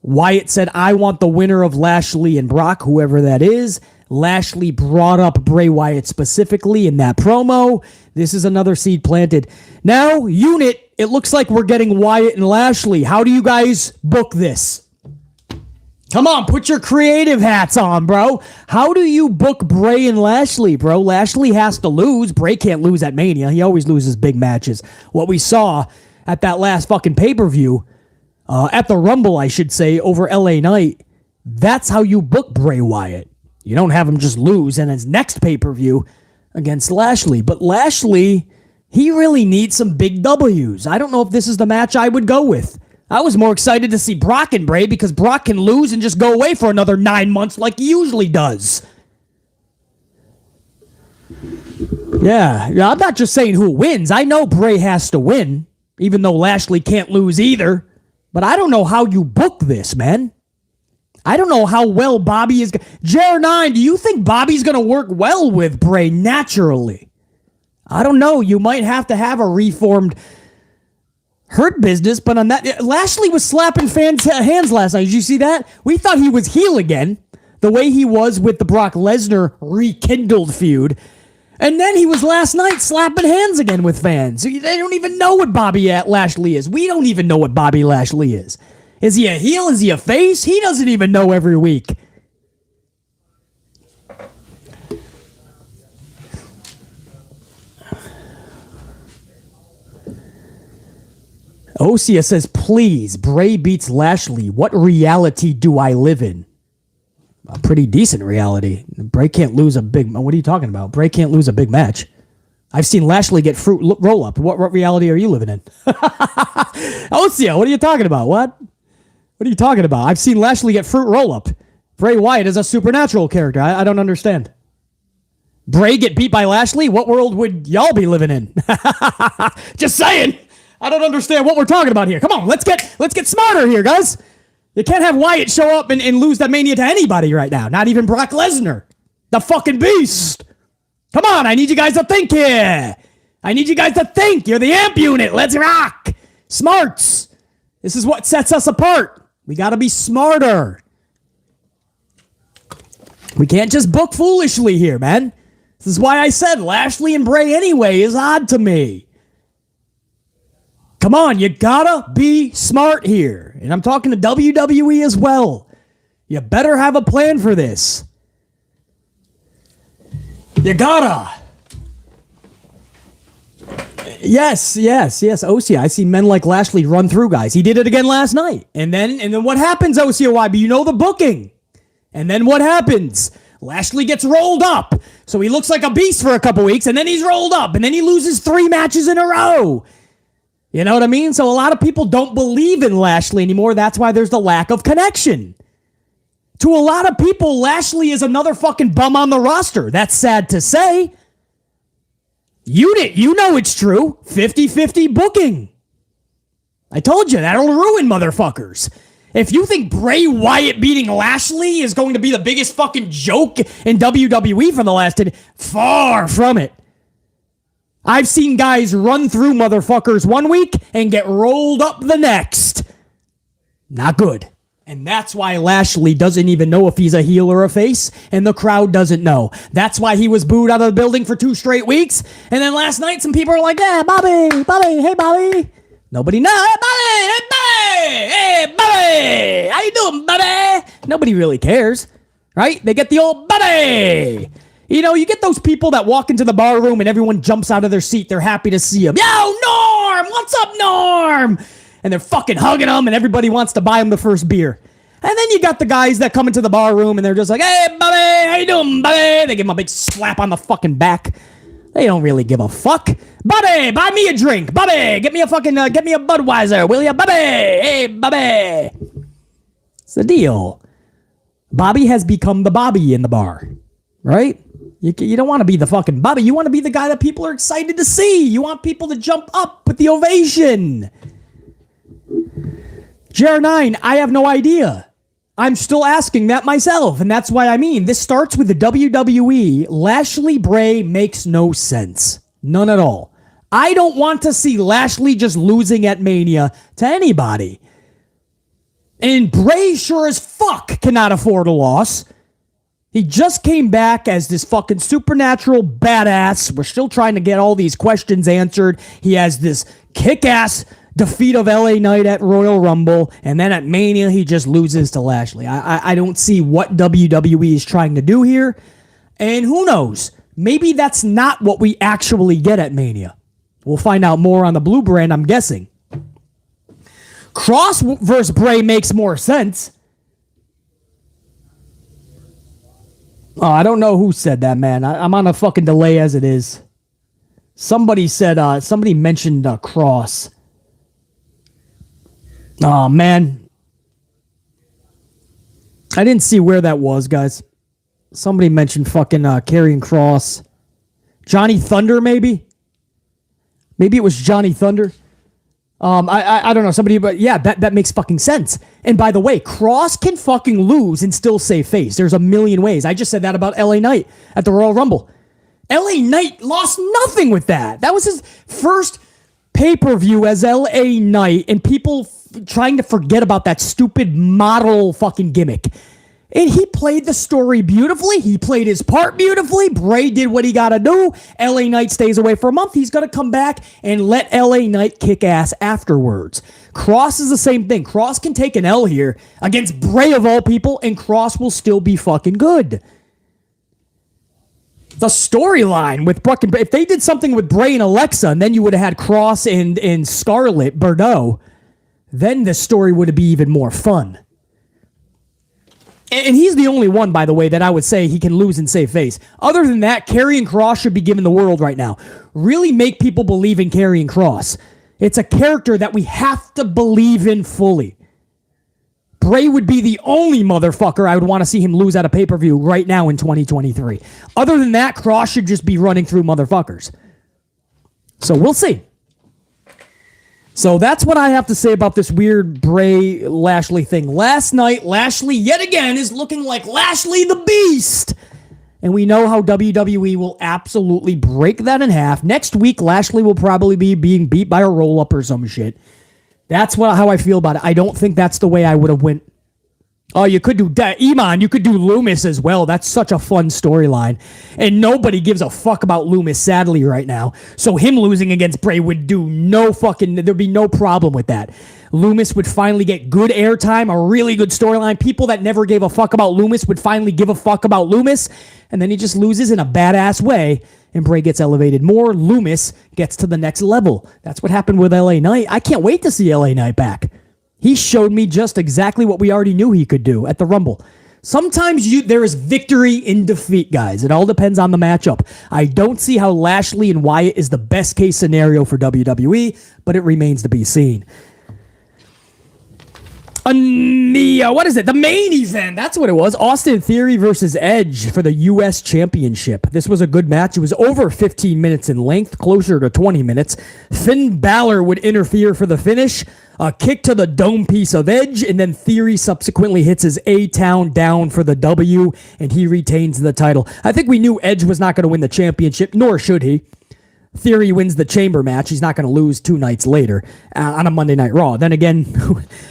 [SPEAKER 1] Wyatt said, I want the winner of Lashley and Brock, whoever that is. Lashley brought up Bray Wyatt specifically in that promo. This is another seed planted. Now, unit, it looks like we're getting Wyatt and Lashley. How do you guys book this? Come on, put your creative hats on, bro. How do you book Bray and Lashley, bro? Lashley has to lose. Bray can't lose at Mania. He always loses big matches. What we saw at that last fucking pay-per-view, at the Rumble, I should say, over LA Knight, that's how you book Bray Wyatt. You don't have him just lose in his next pay-per-view against Lashley. But Lashley, he really needs some big W's. I don't know if this is the match I would go with. I was more excited to see Brock and Bray because Brock can lose and just go away for another 9 months like he usually does. Yeah, I'm not just saying who wins. I know Bray has to win, even though Lashley can't lose either. But I don't know how you book this, man. I don't know how well Bobby is. JR9, do you think Bobby's going to work well with Bray naturally? I don't know. You might have to have a reformed Hurt Business, but on that, Lashley was slapping fans' hands last night. Did you see that? We thought he was heel again, the way he was with the Brock Lesnar rekindled feud. And then he was last night slapping hands again with fans. They don't even know what Bobby Lashley is. We don't even know what Bobby Lashley is. Is he a heel? Is he a face? He doesn't even know every week. Osea says, please, Bray beats Lashley. What reality do I live in? A pretty decent reality. Bray can't lose a big... What are you talking about? Bray can't lose a big match. I've seen Lashley get fruit roll-up. What reality are you living in? Osea, what are you talking about? What are you talking about? I've seen Lashley get fruit roll-up. Bray Wyatt is a supernatural character. I don't understand. Bray get beat by Lashley? What world would y'all be living in? Just saying. I don't understand what we're talking about here. Come on, let's get smarter here, guys. You can't have Wyatt show up and lose that Mania to anybody right now. Not even Brock Lesnar. The fucking beast. Come on, I need you guys to think here. I need you guys to think. You're the amp unit. Let's rock. Smarts. This is what sets us apart. We got to be smarter. We can't just book foolishly here, man. This is why I said Lashley and Bray anyway is odd to me. Come on, you gotta be smart here. And I'm talking to WWE as well. You better have a plan for this. You gotta. Yes. Osea, I see men like Lashley run through guys. He did it again last night. And then what happens, OCOYB? You know the booking. And then what happens? Lashley gets rolled up. So he looks like a beast for a couple weeks, and then he's rolled up, and then he loses 3 matches in a row. You know what I mean? So a lot of people don't believe in Lashley anymore. That's why there's the lack of connection. To a lot of people, Lashley is another fucking bum on the roster. That's sad to say. You know it's true. 50-50 booking. I told you, that'll ruin motherfuckers. If you think Bray Wyatt beating Lashley is going to be the biggest fucking joke in WWE for the last 10, far from it. I've seen guys run through motherfuckers one week and get rolled up the next. Not good. And that's why Lashley doesn't even know if he's a heel or a face, and the crowd doesn't know. That's why he was booed out of the building for 2 straight weeks. And then last night, some people are like, hey, Bobby, hey, Bobby. Nobody knows. Hey, Bobby, how you doing, Bobby? Nobody really cares, right? They get the old Bobby. You know, you get those people that walk into the bar room and everyone jumps out of their seat. They're happy to see him. Yo, Norm, what's up, Norm? And they're fucking hugging him and everybody wants to buy him the first beer. And then you got the guys that come into the bar room and they're just like, hey, Bobby, how you doing, Bobby? They give him a big slap on the fucking back. They don't really give a fuck. Bobby, buy me a drink. Bobby, get me a Budweiser, will you? Bobby, hey, Bobby. It's the deal. Bobby has become the Bobby in the bar, right? You don't want to be the fucking Bobby. You want to be the guy that people are excited to see. You want people to jump up with the ovation. JR9, I have no idea. I'm still asking that myself, and that's why I mean, this starts with the WWE. Lashley Bray makes no sense. None at all. I don't want to see Lashley just losing at Mania to anybody. And Bray sure as fuck cannot afford a loss. He just came back as this fucking supernatural badass. We're still trying to get all these questions answered. He has this kick-ass defeat of LA Knight at Royal Rumble, and then at Mania, he just loses to Lashley. I don't see what WWE is trying to do here, and who knows? Maybe that's not what we actually get at Mania. We'll find out more on the Blue Brand, I'm guessing. Cross versus Bray makes more sense. Oh, I don't know who said that, man. I'm on a fucking delay as it is. Somebody said, somebody mentioned Cross. Oh, man. I didn't see where that was, guys. Somebody mentioned fucking Karrion Kross. Johnny Thunder, maybe? Maybe it was Johnny Thunder. I don't know, somebody, but yeah, that makes fucking sense. And by the way, Cross can fucking lose and still save face. There's a million ways. I just said that about LA Knight at the Royal Rumble. LA Knight lost nothing with that. That was his first pay-per-view as LA Knight, and people trying to forget about that stupid model fucking gimmick. And he played the story beautifully. He played his part beautifully. Bray did what he got to do. LA Knight stays away for a month. He's going to come back and let LA Knight kick ass afterwards. Cross is the same thing. Cross can take an L here against Bray of all people, and Cross will still be fucking good. The storyline with Brooke and if they did something with Bray and Alexa, and then you would have had Cross and Scarlett Bordeaux, then the story would be even more fun. And he's the only one, by the way, that I would say he can lose and save face. Other than that, Karrion Kross should be given the world right now. Really make people believe in Karrion Kross. It's a character that we have to believe in fully. Bray would be the only motherfucker I would want to see him lose at a pay-per-view right now in 2023. Other than that, Kross should just be running through motherfuckers. So we'll see. So that's what I have to say about this weird Bray Lashley thing. Last night, Lashley yet again is looking like Lashley the Beast. And we know how WWE will absolutely break that in half. Next week, Lashley will probably be being beat by a roll-up or some shit. That's how I feel about it. I don't think that's the way I would have went. Oh, you could do Iman. You could do Loomis as well. That's such a fun storyline. And nobody gives a fuck about Loomis, sadly, right now. So him losing against Bray would do there'd be no problem with that. Loomis would finally get good airtime, a really good storyline. People that never gave a fuck about Loomis would finally give a fuck about Loomis. And then he just loses in a badass way. And Bray gets elevated more. Loomis gets to the next level. That's what happened with LA Knight. I can't wait to see LA Knight back. He showed me just exactly what we already knew he could do at the Rumble. Sometimes there is victory in defeat, guys. It all depends on the matchup. I don't see how Lashley and Wyatt is the best case scenario for WWE, but it remains to be seen. The main event. That's what it was. Austin Theory versus Edge for the U.S. Championship. This was a good match. It was over 15 minutes in length, closer to 20 minutes. Finn Balor would interfere for the finish. A kick to the dome piece of Edge, and then Theory subsequently hits his A-Town down for the W, and he retains the title. I think we knew Edge was not going to win the championship, nor should he. Theory wins the chamber match. He's not going to lose 2 nights later on a Monday Night Raw. Then again,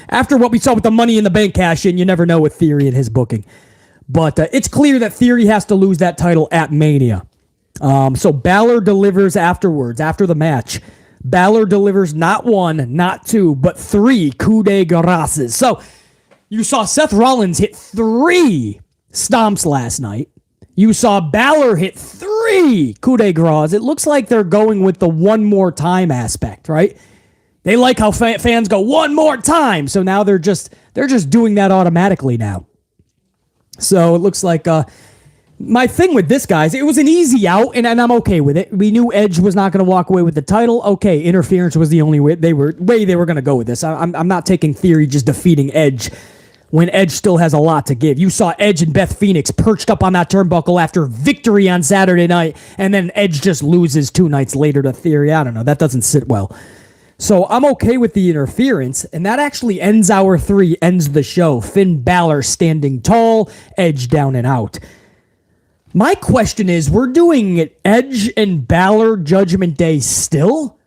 [SPEAKER 1] after what we saw with the Money in the Bank cash-in, you never know with Theory and his booking. But it's clear that Theory has to lose that title at Mania. So Balor delivers afterwards, after the match. Balor delivers not 1, not 2, but 3 coup de graces. So you saw Seth Rollins hit 3 stomps last night. You saw Balor hit 3 coup de grace. It looks like they're going with the one more time aspect, right? They like how fans go one more time. So now they're just doing that automatically now. So it looks like my thing with this, guys, it was an easy out, and I'm okay with it. We knew Edge was not going to walk away with the title. Okay, interference was the only way they were going to go with this. I'm not taking Theory just defeating Edge when Edge still has a lot to give. You saw Edge and Beth Phoenix perched up on that turnbuckle after victory on Saturday night, and then Edge just loses 2 nights later to Theory. I don't know. That doesn't sit well. So I'm okay with the interference, and that actually ends hour 3, ends the show. Finn Balor standing tall, Edge down and out. My question is, we're doing Edge and Balor Judgment Day still?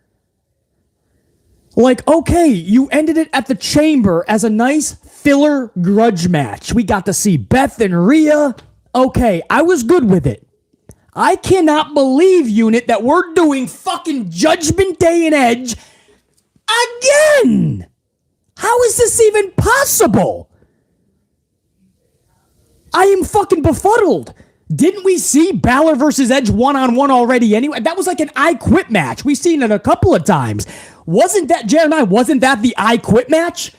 [SPEAKER 1] Like, okay, you ended it at the Chamber as a nice filler grudge match. We got to see Beth and Rhea. Okay, I was good with it. I cannot believe, unit, that we're doing fucking Judgment Day and Edge again. How is this even possible? I am fucking befuddled. Didn't we see Balor versus Edge one-on-one already anyway? That was like an I Quit match. We've seen it a couple of times. Wasn't that the I Quit match?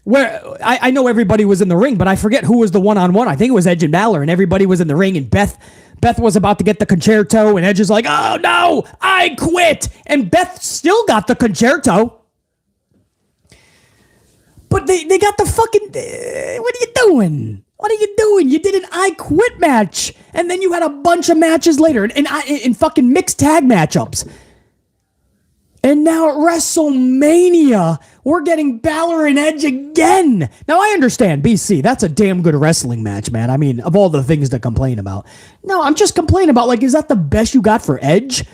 [SPEAKER 1] Where I know everybody was in the ring, but I forget who was the one-on-one. I think it was Edge and Balor, and everybody was in the ring, and Beth was about to get the concerto, and Edge is like, oh no, I quit. And Beth still got the concerto. But they got the fucking, what are you doing? What are you doing? You did an I Quit match, and then you had a bunch of matches later, and fucking mixed tag matchups. And now at WrestleMania, we're getting Balor and Edge again. Now, I understand, BC, that's a damn good wrestling match, man. I mean, of all the things to complain about. No, I'm just complaining about, like, is that the best you got for Edge?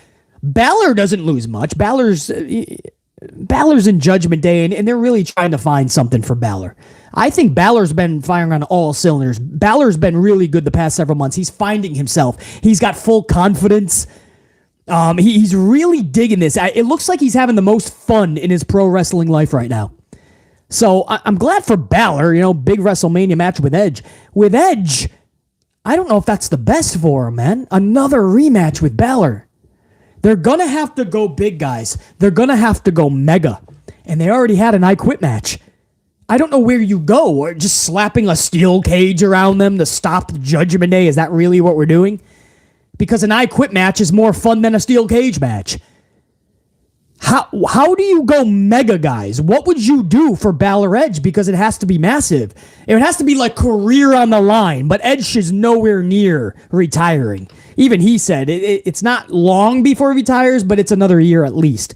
[SPEAKER 1] Balor doesn't lose much. Balor's in Judgment Day, and they're really trying to find something for Balor. I think Balor's been firing on all cylinders. Balor's been really good the past several months. He's finding himself. He's got full confidence. He's really digging this. It looks like he's having the most fun in his pro wrestling life right now. So I'm glad for Balor, big WrestleMania match with Edge. With Edge, I don't know if that's the best for him, man. Another rematch with Balor. They're going to have to go big, guys. They're going to have to go mega. And they already had an I Quit match. I don't know where you go. Or just slapping a steel cage around them to stop Judgment Day. Is that really what we're doing? Because an I Quit match is more fun than a steel cage match. How do you go mega, guys? What would you do for Balor Edge? Because it has to be massive. It has to be like career on the line. But Edge is nowhere near retiring. Even he said it's not long before he retires, but it's another year at least.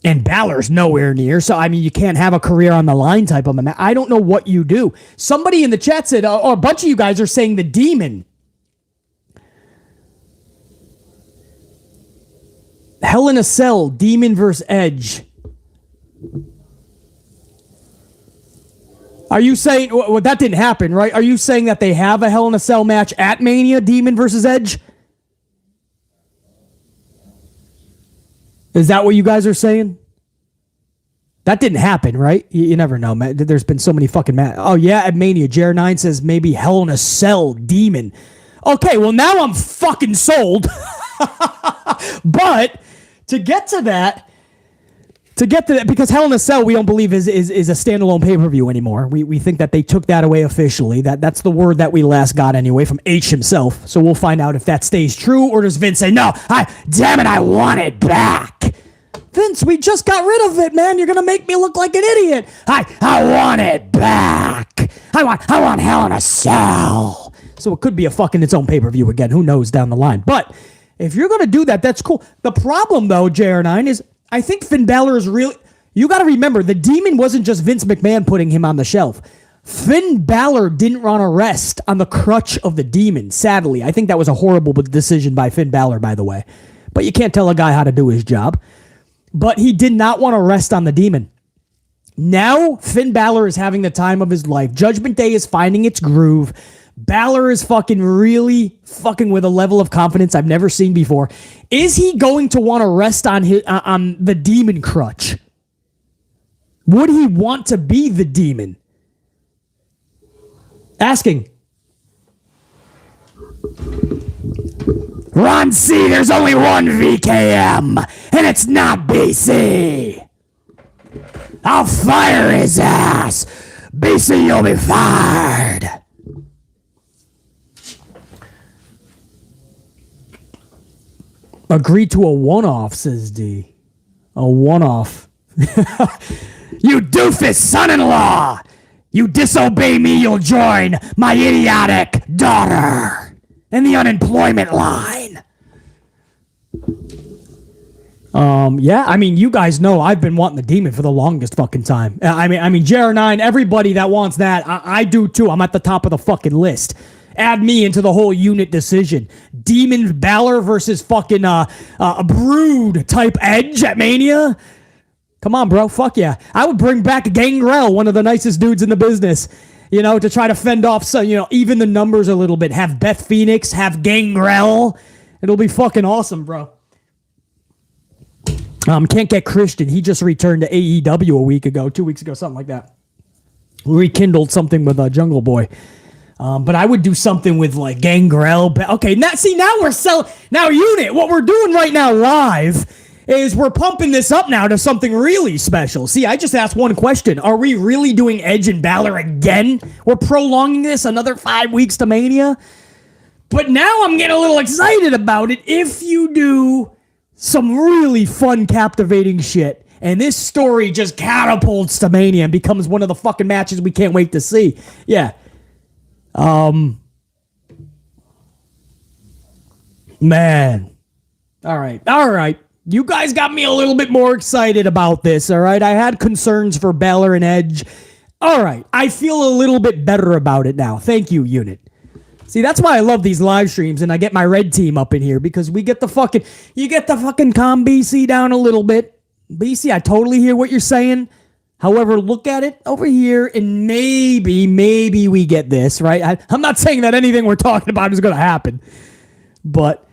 [SPEAKER 1] And Balor's nowhere near. So, I mean, you can't have a career on the line type of a match. I don't know what you do. Somebody in the chat said, or a bunch of you guys are saying the Demon. Hell in a Cell, Demon versus Edge. Are you saying, well, that didn't happen, right? Are you saying that they have a Hell in a Cell match at Mania, Demon versus Edge? Is that what you guys are saying? That didn't happen, right? You never know, man. There's been so many fucking matches. Oh, yeah, at Mania, JR9 says maybe Hell in a Cell, Demon. Okay, well, now I'm fucking sold. But to get to that, because Hell in a Cell we don't believe is a standalone pay-per-view anymore. We think that they took that away officially. That's the word that we last got anyway from H himself. So we'll find out if that stays true, or does Vince say, no, damn it, I want it back. Vince, we just got rid of it, man. You're going to make me look like an idiot. I want it back. I want Hell in a Cell. So it could be its own pay-per-view again. Who knows down the line. But if you're going to do that, that's cool. The problem, though, JR9, is I think Finn Balor is really... You got to remember, the Demon wasn't just Vince McMahon putting him on the shelf. Finn Balor didn't want to rest on the crutch of the Demon, sadly. I think that was a horrible decision by Finn Balor, by the way. But you can't tell a guy how to do his job. But he did not want to rest on the Demon. Now, Finn Balor is having the time of his life. Judgment Day is finding its groove. Balor is really with a level of confidence I've never seen before. Is he going to want to rest on the Demon crutch? Would he want to be the Demon? Asking. Ron C, there's only one VKM, and it's not BC. I'll fire his ass. BC, you'll be fired. Agree to a one-off, says D. A one-off. You doofus son-in-law! You disobey me, you'll join my idiotic daughter in the unemployment line. Yeah, I mean, you guys know I've been wanting the Demon for the longest fucking time. I mean, JR9, everybody that wants that, I do too. I'm at the top of the fucking list. Add me into the whole unit decision. Demon Balor versus fucking a Brood type Edge at Mania. Come on, bro. Fuck yeah. I would bring back Gangrel, one of the nicest dudes in the business, to try to fend off even the numbers a little bit. Have Beth Phoenix, have Gangrel. It'll be fucking awesome, bro. Can't get Christian. He just returned to AEW 2 weeks ago, something like that. Rekindled something with Jungle Boy. But I would do something with like Gangrel. Okay, now we're selling. Now, unit, what we're doing right now live is we're pumping this up now to something really special. See, I just asked one question. Are we really doing Edge and Balor again? We're prolonging this another 5 weeks to Mania. But now I'm getting a little excited about it if you do some really fun, captivating shit. And this story just catapults to Mania and becomes one of the fucking matches we can't wait to see. Yeah. Man. All right. You guys got me a little bit more excited about this, all right? I had concerns for Balor and Edge. All right, I feel a little bit better about it now. Thank you, Unit. See, that's why I love these live streams, and I get my red team up in here, because you get the fucking calm BC down a little bit. BC, I totally hear what you're saying. However, look at it over here, and maybe we get this, right? I'm not saying that anything we're talking about is going to happen, but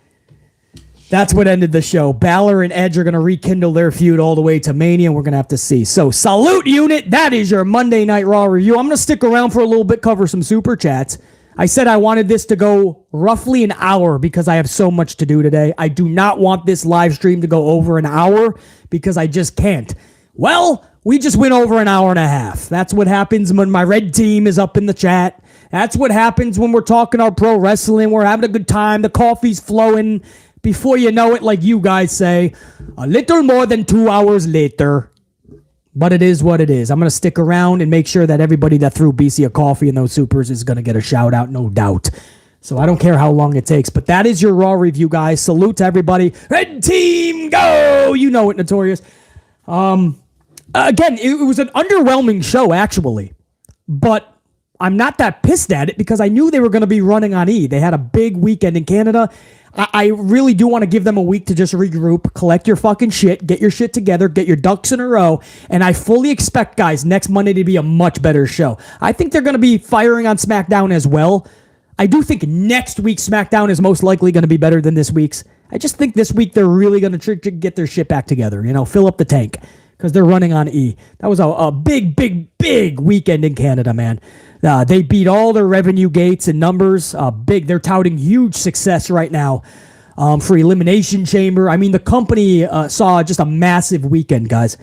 [SPEAKER 1] that's what ended the show. Balor and Edge are going to rekindle their feud all the way to Mania, and we're going to have to see. So, salute, Unit. That is your Monday Night Raw review. I'm going to stick around for a little bit, cover some Super Chats. I said I wanted this to go roughly an hour because I have so much to do today. I do not want this live stream to go over an hour because I just can't. Well, we just went over an hour and a half. That's what happens when my red team is up in the chat. That's what happens when we're talking our pro wrestling. We're having a good time. The coffee's flowing. Before you know it, like you guys say, a little more than 2 hours later. But it is what it is. I'm going to stick around and make sure that everybody that threw BC a coffee in those supers is going to get a shout out, no doubt. So I don't care how long it takes. But that is your Raw review, guys. Salute to everybody. Red team, go! You know it, Notorious. Again, it was an underwhelming show, actually. But I'm not that pissed at it because I knew they were going to be running on E. They had a big weekend in Canada. I really do want to give them a week to just regroup, collect your fucking shit, get your shit together, get your ducks in a row, and I fully expect, guys, next Monday to be a much better show. I think they're going to be firing on SmackDown as well. I do think next week's SmackDown is most likely going to be better than this week's. I just think this week they're really going to get their shit back together, fill up the tank, because they're running on E. That was a big weekend in Canada, man. They beat all their revenue gates and numbers. They're touting huge success right now for Elimination Chamber. I mean, the company saw just a massive weekend, guys.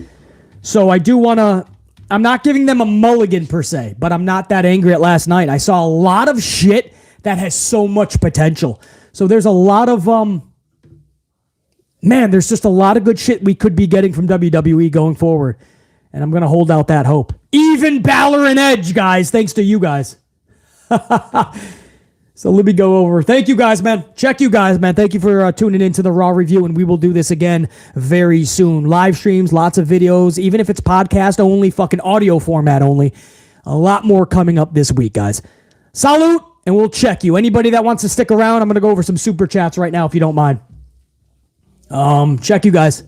[SPEAKER 1] So I do want to... I'm not giving them a mulligan per se, but I'm not that angry at last night. I saw a lot of shit that has so much potential. So there's a lot of... Man, there's just a lot of good shit we could be getting from WWE going forward. And I'm going to hold out that hope. Even Balor and Edge, guys, thanks to you guys. So let me go over. Thank you guys, man. Check you guys, man. Thank you for tuning into the Raw review, and we will do this again very soon. Live streams, lots of videos, even if it's podcast only, fucking audio format only. A lot more coming up this week, guys. Salute, and we'll check you. Anybody that wants to stick around, I'm going to go over some super chats right now if you don't mind. Check you guys.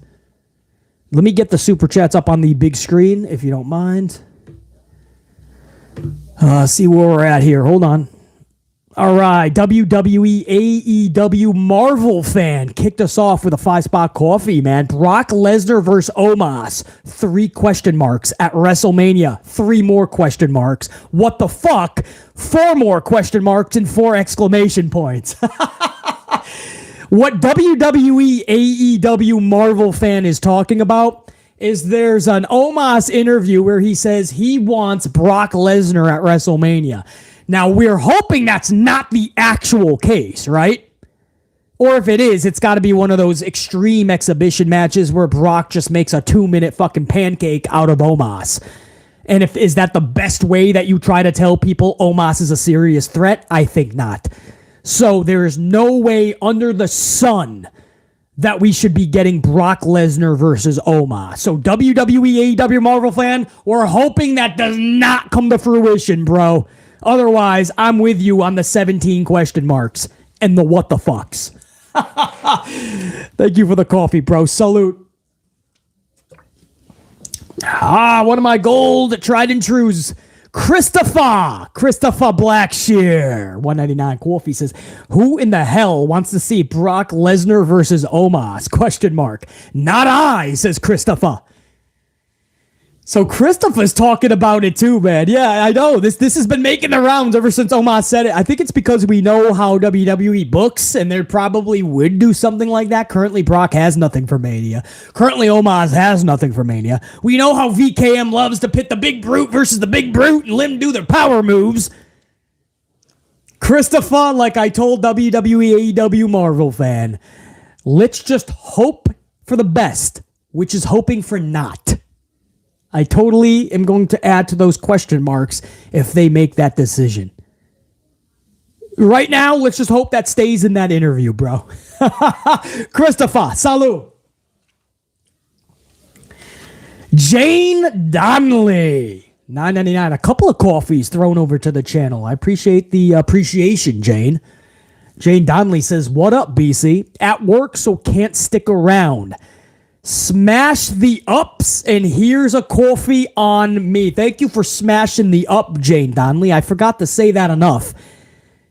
[SPEAKER 1] Let me get the super chats up on the big screen, if you don't mind. See where we're at here. Hold on. All right. WWE AEW Marvel fan kicked us off with a 5-spot coffee, man. Brock Lesnar versus Omos. 3 question marks at WrestleMania. 3 more question marks. What the fuck? 4 more question marks and 4 exclamation points. What WWE AEW Marvel fan is talking about is there's an Omos interview where he says he wants Brock Lesnar at WrestleMania. Now, we're hoping that's not the actual case, right? Or if it is, it's got to be one of those extreme exhibition matches where Brock just makes a 2-minute fucking pancake out of Omos. And is that the best way that you try to tell people Omos is a serious threat? I think not. So there is no way under the sun that we should be getting Brock Lesnar versus Omos. So WWE AEW Marvel fan, we're hoping that does not come to fruition, bro. Otherwise, I'm with you on the 17 question marks and the what the fucks. Thank you for the coffee, bro. Salute. One of my gold tried and trues. Christopher Blackshear, 199 coffee says, who in the hell wants to see Brock Lesnar versus Omos? Question mark. Not I, says Christopher. So Christopher's talking about it too, man. Yeah, I know. This has been making the rounds ever since Omos said it. I think it's because we know how WWE books, and they probably would do something like that. Currently, Brock has nothing for Mania. Currently, Omos has nothing for Mania. We know how VKM loves to pit the big brute versus the big brute and let them do their power moves. Christopher, like I told WWE AEW Marvel fan, let's just hope for the best, which is hoping for not. I totally am going to add to those question marks if they make that decision. Right now, let's just hope that stays in that interview, bro. Christopher, salut. Jane Donnelly, $9.99. A couple of coffees thrown over to the channel. I appreciate the appreciation, Jane. Jane Donnelly says, what up, BC? At work, so can't stick around. Smash the ups, and here's a coffee on me. Thank you for smashing the up, Jane Donnelly. I forgot to say that enough.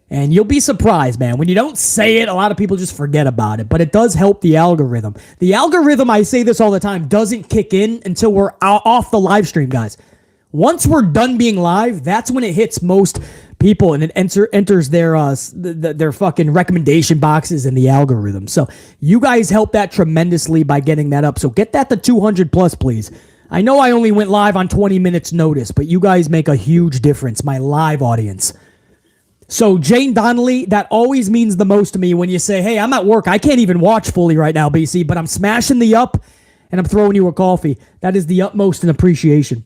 [SPEAKER 1] And you'll be surprised, man. When you don't say it, a lot of people just forget about it. But it does help the algorithm. The algorithm, I say this all the time, doesn't kick in until we're off the live stream, guys. Once we're done being live, that's when it hits most people, and it enters their fucking recommendation boxes in the algorithm. So you guys help that tremendously by getting that up. So get that to 200 plus, please. I know I only went live on 20 minutes notice, but you guys make a huge difference, my live audience. So Jane Donnelly, that always means the most to me when you say, hey, I'm at work. I can't even watch fully right now, BC, but I'm smashing the up and I'm throwing you a coffee. That is the utmost in appreciation.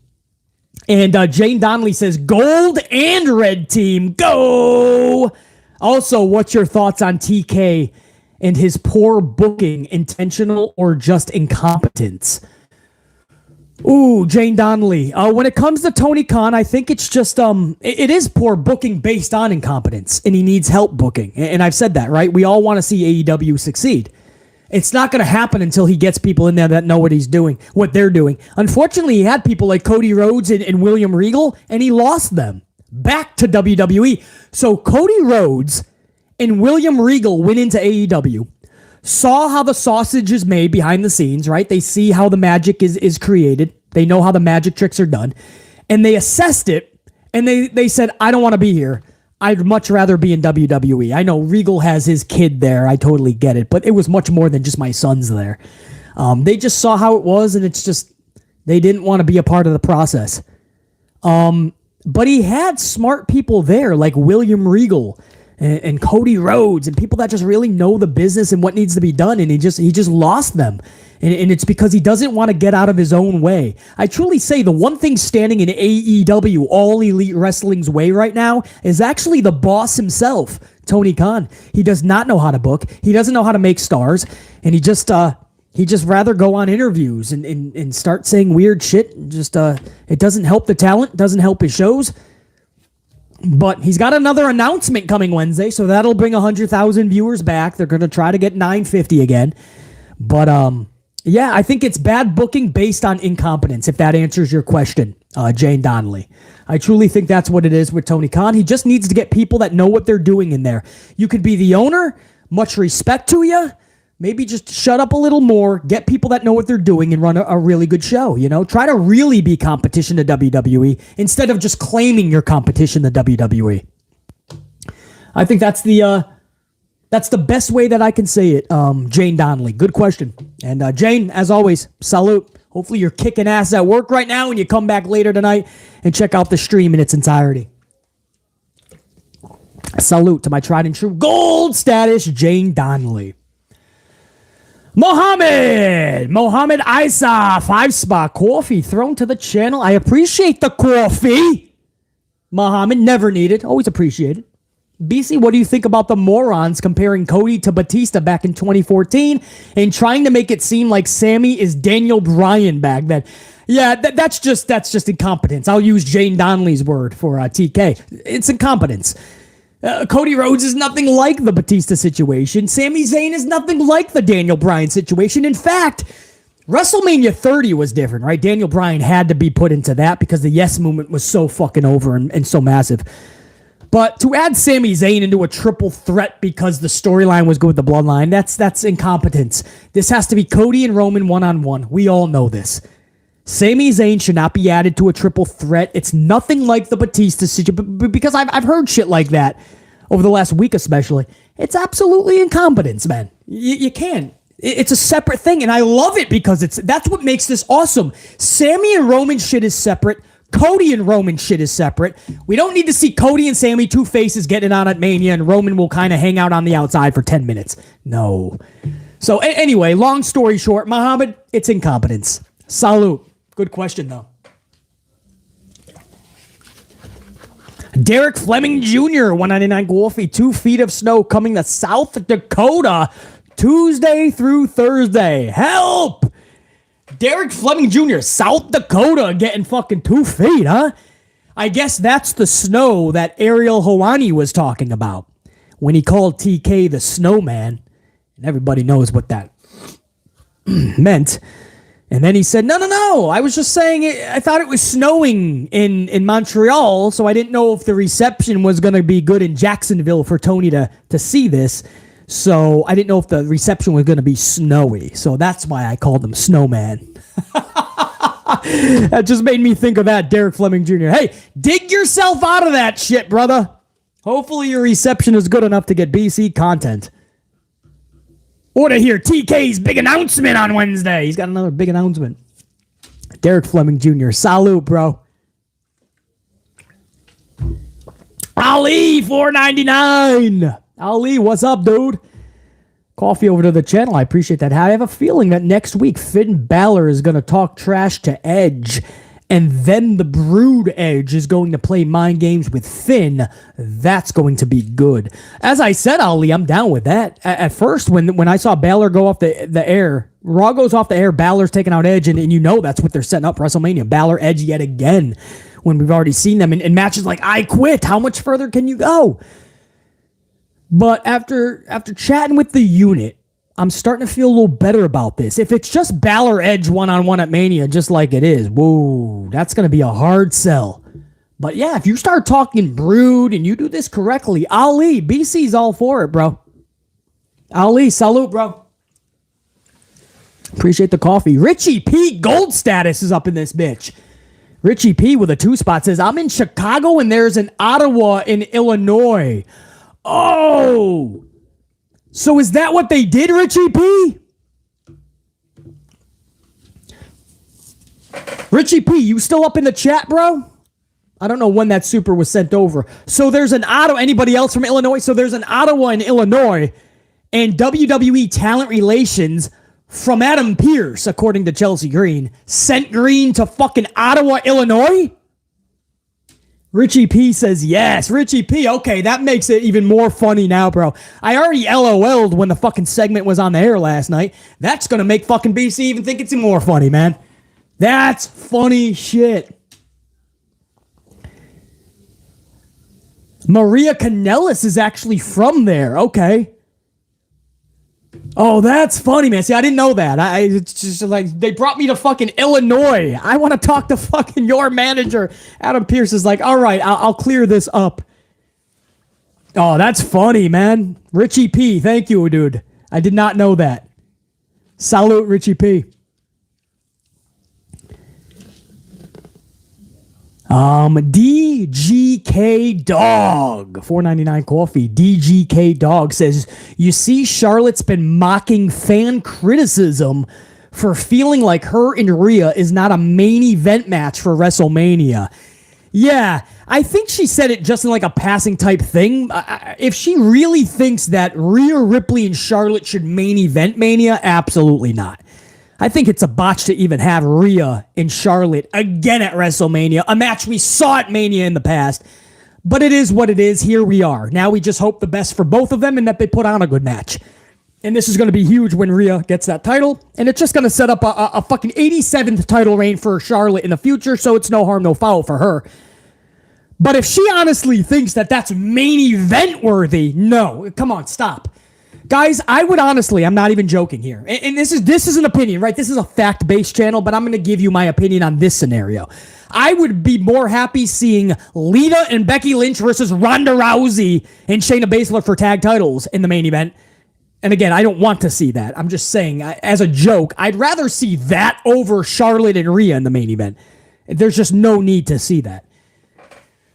[SPEAKER 1] And Jane Donnelly says, gold and red team, go! Also, what's your thoughts on TK and his poor booking, intentional or just incompetence? Ooh, Jane Donnelly. When it comes to Tony Khan, I think it's just, it is poor booking based on incompetence, and he needs help booking. And I've said that, right? We all want to see AEW succeed. It's not going to happen until he gets people in there that know what he's doing, what they're doing. Unfortunately, he had people like Cody Rhodes and William Regal, and he lost them back to WWE. So Cody Rhodes and William Regal went into AEW, saw how the sausage is made behind the scenes, right? They see how the magic is created. They know how the magic tricks are done. And they assessed it, and they said, I don't want to be here. I'd much rather be in WWE. I know Regal has his kid there. I totally get it. But it was much more than just my son's there. They just saw how it was, and it's just, they didn't want to be a part of the process. But he had smart people there, like William Regal and Cody Rhodes, and people that just really know the business and what needs to be done, and he just lost them. And it's because he doesn't want to get out of his own way. I truly say the one thing standing in AEW, All Elite Wrestling's way right now, is actually the boss himself, Tony Khan. He does not know how to book. He doesn't know how to make stars, and he just rather go on interviews and start saying weird shit. It doesn't help the talent, doesn't help his shows. But he's got another announcement coming Wednesday, so that'll bring 100,000 viewers back. They're going to try to get 950 again. But yeah, I think it's bad booking based on incompetence, if that answers your question, Jane Donnelly. I truly think that's what it is with Tony Khan. He just needs to get people that know what they're doing in there. You could be the owner, much respect to you. Maybe just shut up a little more, get people that know what they're doing, and run a really good show, you know? Try to really be competition to WWE instead of just claiming your competition to WWE. I think that's the best way that I can say it, Jane Donnelly. Good question. And Jane, as always, salute. Hopefully you're kicking ass at work right now and you come back later tonight and check out the stream in its entirety. Salute to my tried and true gold status, Jane Donnelly. Mohammed Isa, 5-spot coffee thrown to the channel. I appreciate the coffee. Mohammed, never needed, always appreciated. BC, what do you think about the morons comparing Cody to Batista back in 2014 and trying to make it seem like Sami is Daniel Bryan back then? Yeah, that's just incompetence. I'll use Jane Donnelly's word for TK. It's incompetence. Cody Rhodes is nothing like the Batista situation. Sami Zayn is nothing like the Daniel Bryan situation. In fact, WrestleMania 30 was different, right? Daniel Bryan had to be put into that because the Yes Movement was so fucking over and so massive. But to add Sami Zayn into a triple threat because the storyline was good with the Bloodline, that's incompetence. This has to be Cody and Roman one-on-one. We all know this. Sami Zayn should not be added to a triple threat. It's nothing like the Batista situation, because I've heard shit like that over the last week especially. It's absolutely incompetence, man. You can't. It's a separate thing, and I love it because that's what makes this awesome. Sami and Roman shit is separate. Cody and Roman shit is separate. We don't need to see Cody and Sami, two faces, getting on at Mania, and Roman will kind of hang out on the outside for 10 minutes. No. So anyway, long story short, Muhammad, it's incompetence. Salute. Good question, though. Derek Fleming Jr., 199 Golfy, 2 feet of snow coming to South Dakota Tuesday through Thursday. Help! Derek Fleming Jr., South Dakota, getting fucking 2 feet, huh? I guess that's the snow that Ariel Helwani was talking about when he called TK the snowman. And everybody knows what that meant. And then he said, no, I was just saying I thought it was snowing in Montreal, so I didn't know if the reception was going to be good in Jacksonville for Tony to see this. So I didn't know if the reception was going to be snowy. So that's why I called him Snowman. That just made me think of that, Derek Fleming Jr. Hey, dig yourself out of that shit, brother. Hopefully your reception is good enough to get BC content. Or to hear TK's big announcement on Wednesday. He's got another big announcement. Derek Fleming Jr. Salute, bro. Ali, $4.99. Ali, what's up, dude? Coffee over to the channel. I appreciate that. I have a feeling that next week Finn Balor is going to talk trash to Edge, and then the Brood Edge is going to play mind games with Finn. That's going to be good. As I said, Ali, I'm down with that. At first, when I saw Balor go off the air, Raw goes off the air, Balor's taking out Edge, and you know that's what they're setting up WrestleMania. Balor, Edge yet again, when we've already seen them in matches like I Quit. How much further can you go? But after chatting with the unit, I'm starting to feel a little better about this. If it's just Balor Edge one-on-one at Mania, just like it is, whoa, that's going to be a hard sell. But yeah, if you start talking Brood and you do this correctly, Ali, BC's all for it, bro. Ali, salute, bro. Appreciate the coffee. Richie P gold status is up in this bitch. Richie P with a 2 spot says, I'm in Chicago and there's an Ottawa in Illinois. Oh, so is that what they did, Richie P? Richie P, you still up in the chat, bro? I don't know when that super was sent over. So there's an Ottawa, anybody else from Illinois? So there's an Ottawa in Illinois, and WWE Talent Relations from Adam Pearce, according to Chelsea Green, sent Green to fucking Ottawa, Illinois? Richie P says yes. Richie P, okay, that makes it even more funny now, bro. I already LOL'd when the fucking segment was on the air last night. That's gonna make fucking BC even think it's more funny, man. That's funny shit. Maria Kanellis is actually from there. Okay. Oh, that's funny, man. See, I didn't know that. It's just like they brought me to fucking Illinois. I want to talk to fucking your manager. Adam Pearce is like, all right, I'll clear this up. Oh, that's funny, man. Richie P, thank you, dude. I did not know that. Salute, Richie P. DGK Dog, $4.99 coffee. DGK Dog says, you see, Charlotte's been mocking fan criticism for feeling like her and Rhea is not a main event match for WrestleMania. Yeah, I think she said it just in like a passing type thing. If she really thinks that Rhea Ripley and Charlotte should main event Mania, absolutely not. I think it's a botch to even have Rhea and Charlotte again at WrestleMania, a match we saw at Mania in the past. But it is what it is. Here we are. Now we just hope the best for both of them and that they put on a good match. And this is going to be huge when Rhea gets that title. And it's just going to set up a fucking 87th title reign for Charlotte in the future, so it's no harm, no foul for her. But if she honestly thinks that that's main event worthy, no. Come on, stop. Guys, I would honestly, I'm not even joking here. And this is an opinion, right? This is a fact-based channel, but I'm going to give you my opinion on this scenario. I would be more happy seeing Lita and Becky Lynch versus Ronda Rousey and Shayna Baszler for tag titles in the main event. And again, I don't want to see that. I'm just saying, as a joke, I'd rather see that over Charlotte and Rhea in the main event. There's just no need to see that.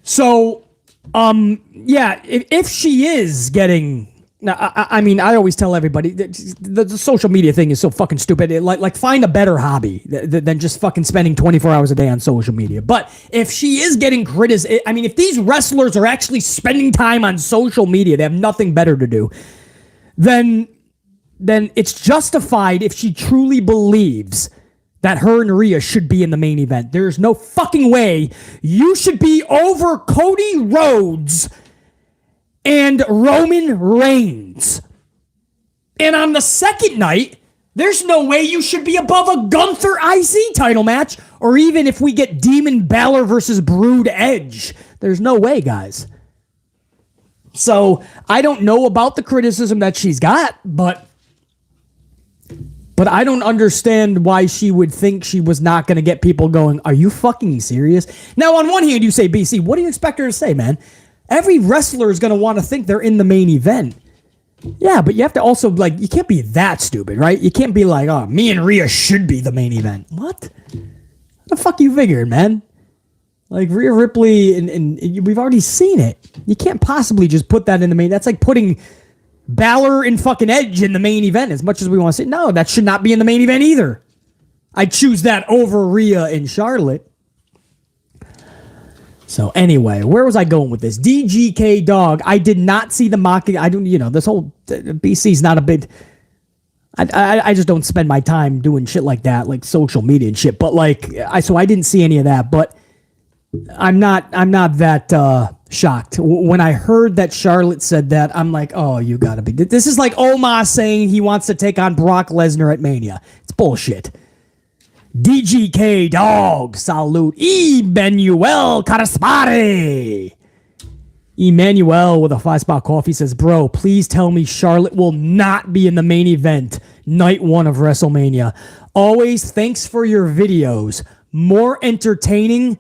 [SPEAKER 1] So, yeah, if she is getting... Now, I mean, I always tell everybody that the social media thing is so fucking stupid. Like find a better hobby than just fucking spending 24 hours a day on social media. But if she is getting criticized, I mean, if these wrestlers are actually spending time on social media, they have nothing better to do, then it's justified if she truly believes that her and Rhea should be in the main event. There's no fucking way you should be over Cody Rhodes and Roman Reigns. And on the second night, There's no way you should be above a Gunther IC title match, or even if we get Demon Balor versus Brood Edge. There's no way, guys. So I don't know about the criticism that she's got, but I don't understand why she would think she was not going to get people going, are you fucking serious? Now, on one hand, you say, BC, what do you expect her to say, man? Every wrestler is going to want to think they're in the main event. Yeah, but you have to also, like, you can't be that stupid, right? You can't be like, oh, me and Rhea should be the main event. What? The fuck you figured, man? Like, Rhea Ripley, and we've already seen it. You can't possibly just put that in the main. That's like putting Balor and fucking Edge in the main event as much as we want to say. No, that should not be in the main event either. I choose that over Rhea and Charlotte. So anyway, where was I going with this? DGK Dog. I did not see the mocking. I don't, this whole BC's not a big. I just don't spend my time doing shit like that, like social media and shit. But so I didn't see any of that. But I'm not that shocked. When I heard that Charlotte said that, I'm like, oh, you gotta be. This is like Omos saying he wants to take on Brock Lesnar at Mania. It's bullshit. DGK Dog, salute. Emmanuel Caraspare. Emmanuel with a 5-spot coffee says, bro, please tell me Charlotte will not be in the main event, night 1 of WrestleMania. Always thanks for your videos. More entertaining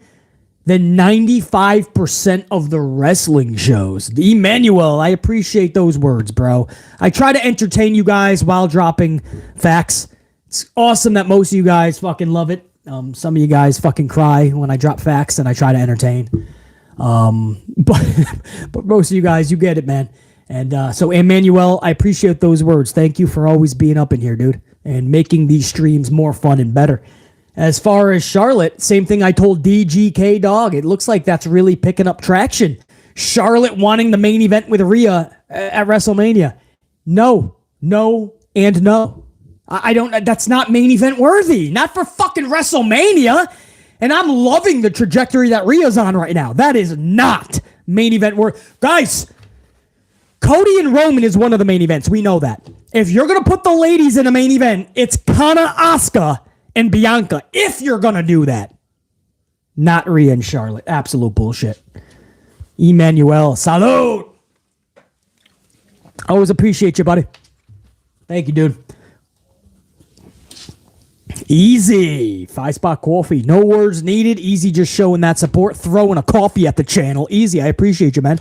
[SPEAKER 1] than 95% of the wrestling shows. Emmanuel, I appreciate those words, bro. I try to entertain you guys while dropping facts. It's awesome that most of you guys fucking love it. Some of you guys fucking cry when I drop facts and I try to entertain. But most of you guys, you get it, man. And so, Emmanuel, I appreciate those words. Thank you for always being up in here, dude, and making these streams more fun and better. As far as Charlotte, same thing I told DGK Dog. It looks like that's really picking up traction. Charlotte wanting the main event with Rhea at WrestleMania. No, and no. I don't, that's not main event worthy. Not for fucking WrestleMania. And I'm loving the trajectory that Rhea's on right now. That is not main event worthy. Guys, Cody and Roman is one of the main events. We know that. If you're going to put the ladies in a main event, it's Kana, Asuka, and Bianca. If you're going to do that. Not Rhea and Charlotte. Absolute bullshit. Emmanuel, salute. Always appreciate you, buddy. Thank you, dude. Easy. 5-spot coffee. No words needed. Easy just showing that support. Throwing a coffee at the channel. Easy. I appreciate you, man.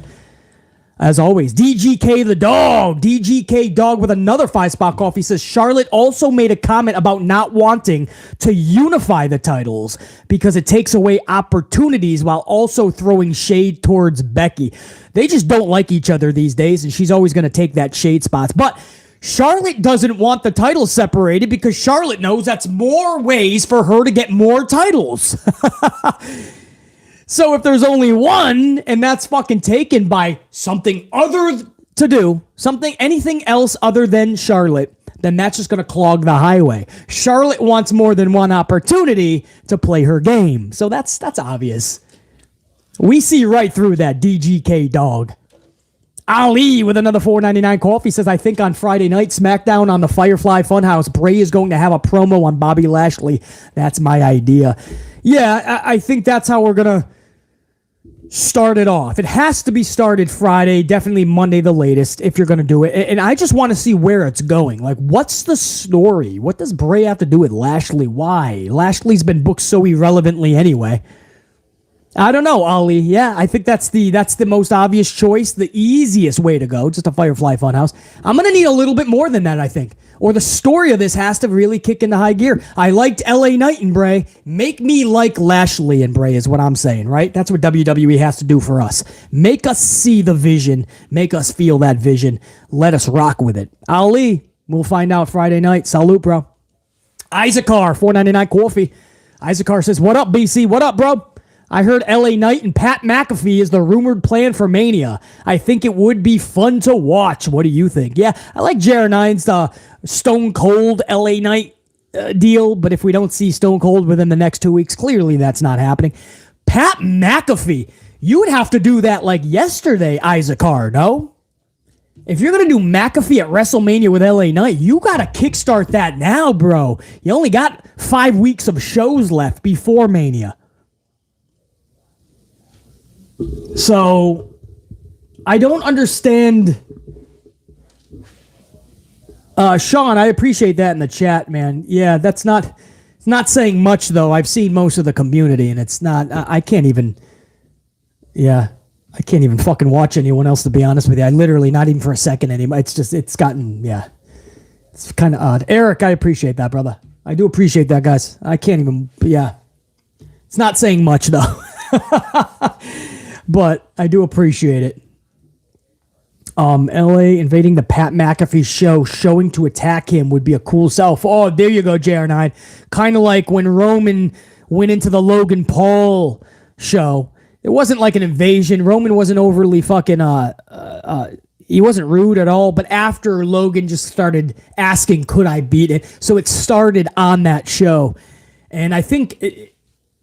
[SPEAKER 1] As always, DGK the Dog. DGK Dog with another 5-spot coffee says, Charlotte also made a comment about not wanting to unify the titles because it takes away opportunities while also throwing shade towards Becky. They just don't like each other these days, and she's always going to take that shade spots. But Charlotte doesn't want the titles separated because Charlotte knows that's more ways for her to get more titles. So if there's only one and that's fucking taken by something other to do, anything else other than Charlotte, then that's just going to clog the highway. Charlotte wants more than one opportunity to play her game. So that's obvious. We see right through that, DGK Dog. Ali with another $4.99 coffee says, I think on Friday night, SmackDown on the Firefly Funhouse, Bray is going to have a promo on Bobby Lashley. That's my idea. Yeah, I think that's how we're going to start it off. It has to be started Friday, definitely Monday the latest, if you're going to do it. And I just want to see where it's going. Like, what's the story? What does Bray have to do with Lashley? Why? Lashley's been booked so irrelevantly anyway. I don't know, Ali. Yeah, I think that's the most obvious choice, the easiest way to go, just a Firefly Funhouse. I'm going to need a little bit more than that, I think. Or the story of this has to really kick into high gear. I liked LA Knight and Bray. Make me like Lashley and Bray is what I'm saying, right? That's what WWE has to do for us. Make us see the vision. Make us feel that vision. Let us rock with it. Ali, we'll find out Friday night. Salute, bro. Isaacar, $4.99 coffee. Isaacar says, what up, BC? What up, bro? I heard LA Knight and Pat McAfee is the rumored plan for Mania. I think it would be fun to watch. What do you think? Yeah, I like Jared Nine's Stone Cold LA Knight deal, but if we don't see Stone Cold within the next 2 weeks, clearly that's not happening. Pat McAfee, you would have to do that like yesterday, Isaacar, no? If you're going to do McAfee at WrestleMania with LA Knight, you got to kickstart that now, bro. You only got 5 weeks of shows left before Mania. So, I don't understand. Sean, I appreciate that in the chat, man. Yeah, it's not saying much, though. I've seen most of the community, and it's not, I can't even fucking watch anyone else, to be honest with you. I literally, not even for a second anymore. It's gotten, it's kind of odd. Eric, I appreciate that, brother. I do appreciate that, guys. I can't even, It's not saying much, though. But I do appreciate it. LA invading the Pat McAfee show, showing to attack him would be a cool self. Oh, there you go, JR9. Kind of like when Roman went into the Logan Paul show. It wasn't like an invasion. Roman wasn't overly fucking, he wasn't rude at all. But after Logan just started asking, could I beat it? So it started on that show. And I think,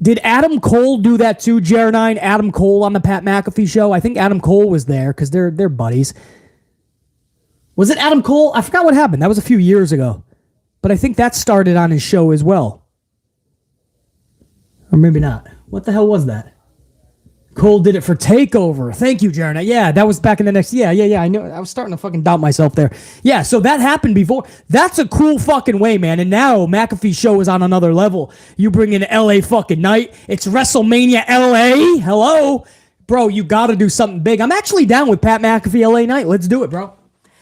[SPEAKER 1] did Adam Cole do that too, JR9? Adam Cole on the Pat McAfee show? I think Adam Cole was there because they're buddies. Was it Adam Cole? I forgot what happened. That was a few years ago. But I think that started on his show as well. Or maybe not. What the hell was that? Cole did it for TakeOver. Thank you, Jaron. Yeah, that was back in the next... Yeah, I know. I was starting to fucking doubt myself there. Yeah, so that happened before. That's a cool fucking way, man. And now McAfee's show is on another level. You bring in LA fucking Knight. It's WrestleMania LA. Hello? Bro, you got to do something big. I'm actually down with Pat McAfee LA Knight. Let's do it, bro.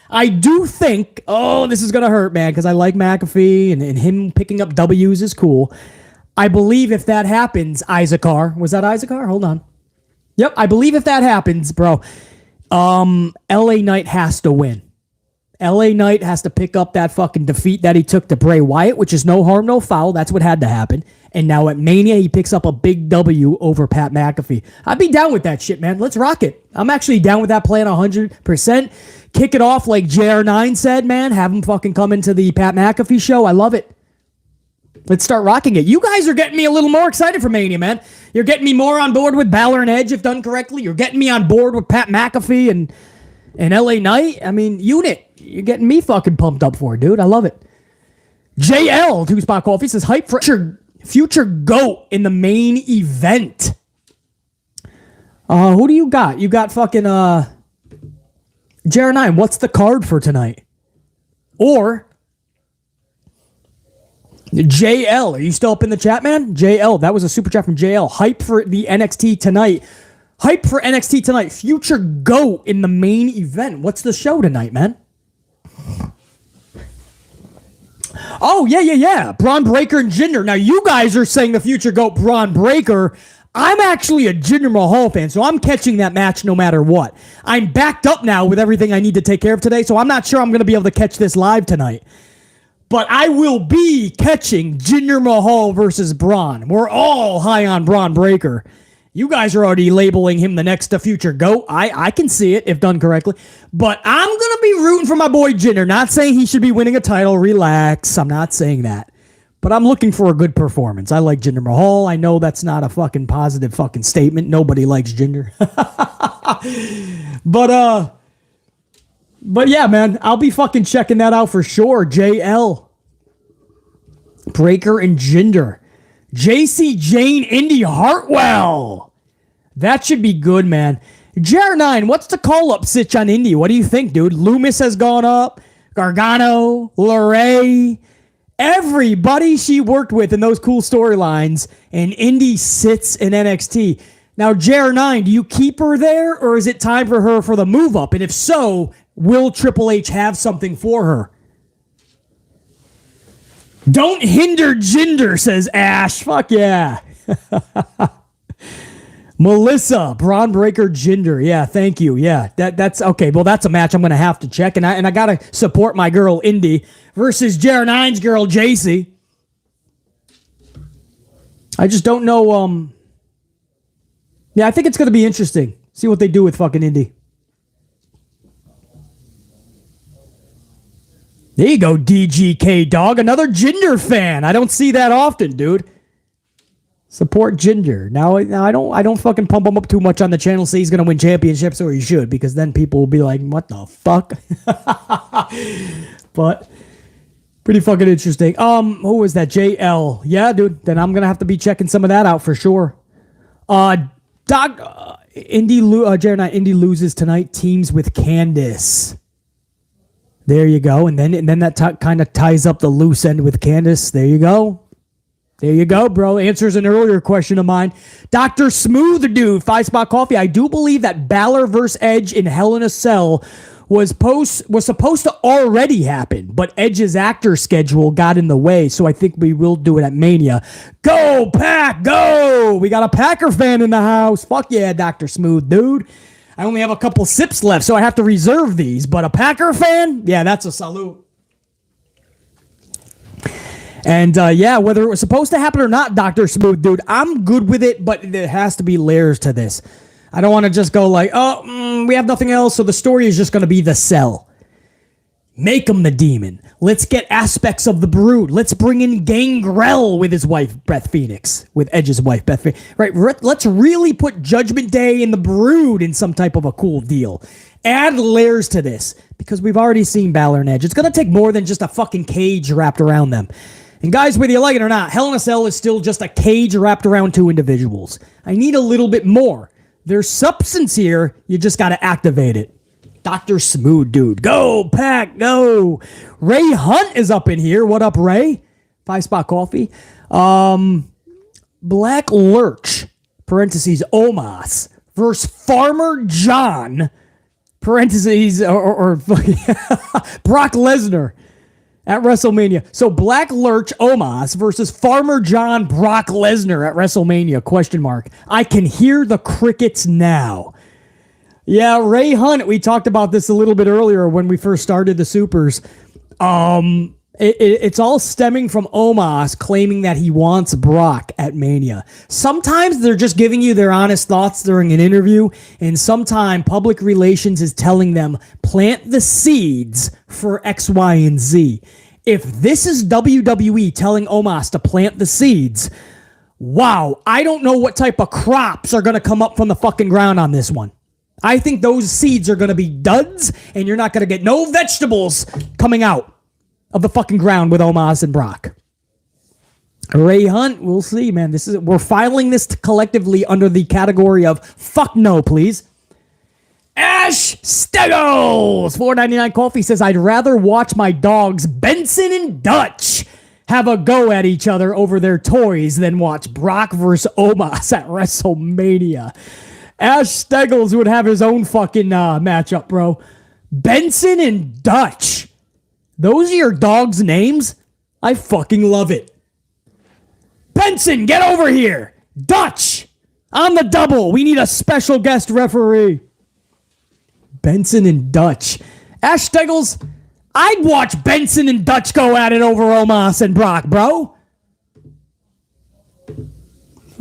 [SPEAKER 1] I do think... Oh, this is going to hurt, man, because I like McAfee, and him picking up W's is cool. I believe if that happens, Isaacar... Was that Isaacar? Hold on. Yep, I believe if that happens, bro, LA Knight has to win. LA Knight has to pick up that fucking defeat that he took to Bray Wyatt, which is no harm, no foul. That's what had to happen. And now at Mania, he picks up a big W over Pat McAfee. I'd be down with that shit, man. Let's rock it. I'm actually down with that plan 100%. Kick it off like JR9 said, man. Have him fucking come into the Pat McAfee show. I love it. Let's start rocking it. You guys are getting me a little more excited for Mania, man. You're getting me more on board with Balor and Edge if done correctly. You're getting me on board with Pat McAfee and LA Knight. I mean, unit. You're getting me fucking pumped up for it, dude. I love it. JL, 2-Spot Coffee, says hype for future GOAT in the main event. Who do you got? You got fucking JR9. What's the card for tonight? Or... JL, are you still up in the chat, man? JL, that was a super chat from JL. Hype for the NXT tonight. Hype for NXT tonight. Future GOAT in the main event. What's the show tonight, man? Oh, yeah. Braun Breaker and Jinder. Now, you guys are saying the future GOAT, Braun Breaker. I'm actually a Jinder Mahal fan, so I'm catching that match no matter what. I'm backed up now with everything I need to take care of today, so I'm not sure I'm going to be able to catch this live tonight. But I will be catching Jinder Mahal versus Braun. We're all high on Braun Breaker. You guys are already labeling him the next to future GOAT. I can see it if done correctly. But I'm going to be rooting for my boy Jinder. Not saying he should be winning a title. Relax. I'm not saying that. But I'm looking for a good performance. I like Jinder Mahal. I know that's not a fucking positive fucking statement. Nobody likes Jinder. But yeah, man, I'll be fucking checking that out for sure. JL, Breaker, and Jinder. JC Jane, Indy Hartwell. That should be good, man. JR9, what's the call-up sitch on Indy? What do you think, dude? Loomis has gone up. Gargano, LeRae. Everybody she worked with in those cool storylines. And Indy sits in NXT. Now, JR9, do you keep her there? Or is it time for her for the move up? And if so... Will Triple H have something for her? Don't hinder Jinder, says Ash. Fuck yeah. Melissa, Braun Breaker, Jinder. Yeah, thank you. Yeah, that's okay. Well, that's a match I'm going to have to check. And I got to support my girl, Indy, versus JR9's girl, JC. I just don't know. Yeah, I think it's going to be interesting. See what they do with fucking Indy. There you go, DGK dog. Another Jinder fan. I don't see that often, dude. Support Ginger. Now I don't fucking pump him up too much on the channel, say he's gonna win championships, or he should, because then people will be like, what the fuck? But pretty fucking interesting. Who was that? JL. Yeah, dude. Then I'm gonna have to be checking some of that out for sure. Indy loses tonight. Teams with Candice. There you go. And then that kind of ties up the loose end with Candice. There you go. There you go, bro. Answers an earlier question of mine. Dr. Smooth Dude, 5-Spot Coffee. I do believe that Balor vs. Edge in Hell in a Cell was supposed to already happen, but Edge's actor schedule got in the way, so I think we will do it at Mania. Go, Pack, go! We got a Packer fan in the house. Fuck yeah, Dr. Smooth Dude. I only have a couple sips left, so I have to reserve these, but a Packer fan? Yeah, that's a salute. And yeah, whether it was supposed to happen or not, Dr. Smooth Dude, I'm good with it, but there has to be layers to this. I don't want to just go like, we have nothing else, so the story is just going to be the Cell. Make him the demon. Let's get aspects of the Brood. Let's bring in Gangrel with his wife, Beth Phoenix, with Edge's wife, Beth Phoenix. Right, let's really put Judgment Day and the Brood in some type of a cool deal. Add layers to this, because we've already seen Balor and Edge. It's going to take more than just a fucking cage wrapped around them. And guys, whether you like it or not, Hell in a Cell is still just a cage wrapped around two individuals. I need a little bit more. There's substance here. You just got to activate it. Dr. Smooth Dude. Go, Pack, go. Ray Hunt is up in here. What up, Ray? 5-Spot Coffee. Black Lurch, parentheses, Omos, versus Farmer John, parentheses, or Brock Lesnar at WrestleMania. So Black Lurch Omos versus Farmer John Brock Lesnar at WrestleMania, question mark. I can hear the crickets now. Yeah, Ray Hunt, we talked about this a little bit earlier when we first started the Supers. It's all stemming from Omos claiming that he wants Brock at Mania. Sometimes they're just giving you their honest thoughts during an interview, and sometimes public relations is telling them, plant the seeds for X, Y, and Z. If this is WWE telling Omos to plant the seeds, wow, I don't know what type of crops are going to come up from the fucking ground on this one. I think those seeds are going to be duds, and you're not going to get no vegetables coming out of the fucking ground with Omos and Brock. Ray Hunt, we'll see, man. We're filing this collectively under the category of fuck no, please. Ash Steggles, $4.99 Coffee says, I'd rather watch my dogs Benson and Dutch have a go at each other over their toys than watch Brock versus Omos at WrestleMania. Ash Steggles would have his own fucking matchup, bro. Benson and Dutch. Those are your dogs' names? I fucking love it. Benson, get over here. Dutch, on the double. We need a special guest referee. Benson and Dutch. Ash Steggles, I'd watch Benson and Dutch go at it over Omos and Brock, bro.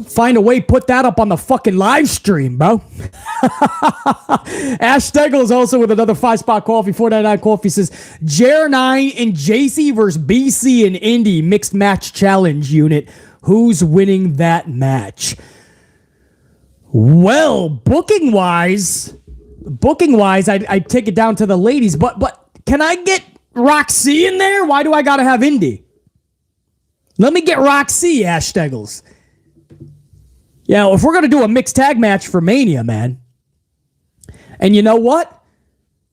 [SPEAKER 1] Find a way, put that up on the fucking live stream, bro. Ash Steggles also with another 5-Spot Coffee, $4.99 Coffee says, JR9 and JC versus BC and Indy mixed match challenge unit. Who's winning that match? Well, booking wise, I'd take it down to the ladies, but can I get Roxy in there? Why do I gotta have Indy? Let me get Roxy, Ash Steggles. Yeah, if we're going to do a mixed tag match for Mania, man, and you know what?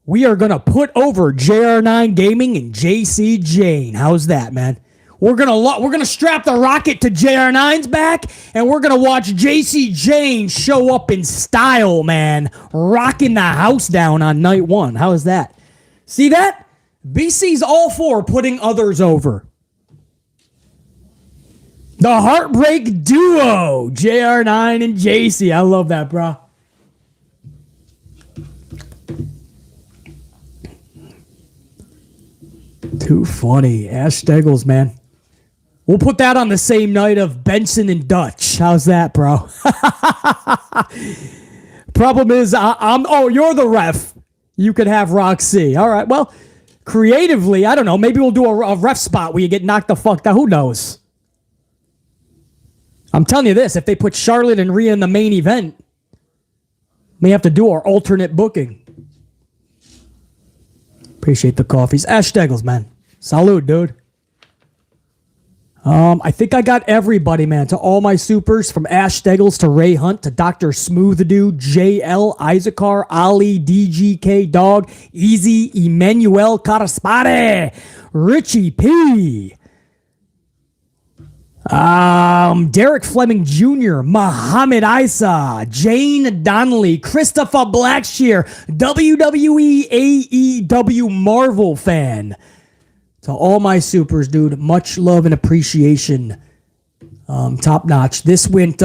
[SPEAKER 1] We are going to put over JR9 Gaming and JC Jane. How's that, man? We're going to strap the rocket to JR9's back, and we're going to watch JC Jane show up in style, man, rocking the house down on night one. How is that? See that? BC's all for putting others over. The Heartbreak Duo, JR9 and JC. I love that, bro. Too funny. Ash Steggles, man. We'll put that on the same night of Benson and Dutch. How's that, bro? Problem is, you're the ref. You could have Roxy. All right, well, creatively, I don't know. Maybe we'll do a ref spot where you get knocked the fuck down. Who knows? I'm telling you this, if they put Charlotte and Rhea in the main event, we have to do our alternate booking. Appreciate the coffees. Ash Steggles, man. Salute, dude. I think I got everybody, man. To all my supers, from Ash Steggles to Ray Hunt to Dr. Smooth Dude, JL, Isaacar, Ali, DGK Dog, Easy, Emmanuel Caraspare, Richie P. Derek Fleming Jr., Muhammad Isa, Jane Donnelly, Christopher Blackshear, WWE AEW Marvel fan. To all my supers, dude, much love and appreciation. Top notch. This went,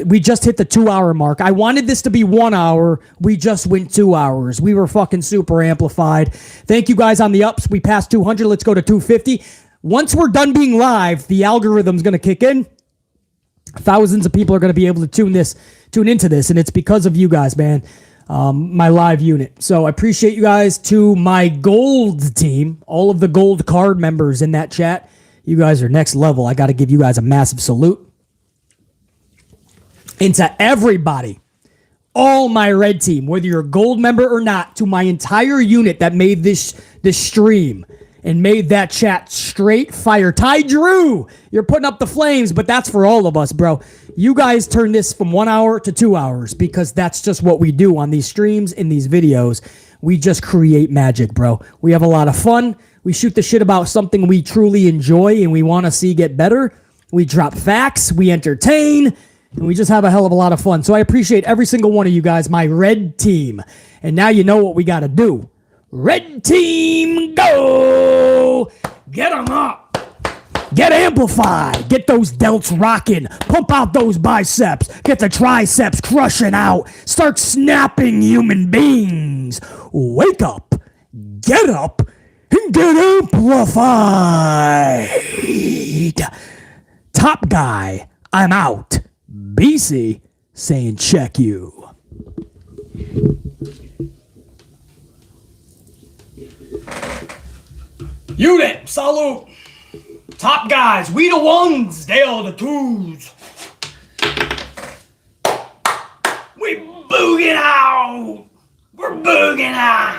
[SPEAKER 1] we just hit the 2-hour mark. I wanted this to be 1 hour. We just went 2 hours. We were fucking super amplified. Thank you guys on the ups. We passed 200. Let's go to 250. Once we're done being live, the algorithm's going to kick in. Thousands of people are going to be able to tune into this, and it's because of you guys, man. My live unit. So I appreciate you guys. To my gold team, all of the gold card members in that chat, you guys are next level. I got to give you guys a massive salute. And to everybody, all my red team, whether you're a gold member or not, to my entire unit that made this stream and made that chat straight fire. Ty Drew, you're putting up the flames, but that's for all of us, bro. You guys turn this from 1 hour to 2 hours because that's just what we do on these streams, in these videos. We just create magic, bro. We have a lot of fun. We shoot the shit about something we truly enjoy and we want to see get better. We drop facts, we entertain, and we just have a hell of a lot of fun. So I appreciate every single one of you guys, my red team. And now you know what we got to do. Red team, go! Get them up! Get amplified! Get those delts rocking! Pump out those biceps! Get the triceps crushing out! Start snapping, human beings! Wake up! Get up! And get amplified! Top guy, I'm out. BC saying check you. Unit, salute. Top guys, we the ones, they are the twos. We booging out. We're booging out.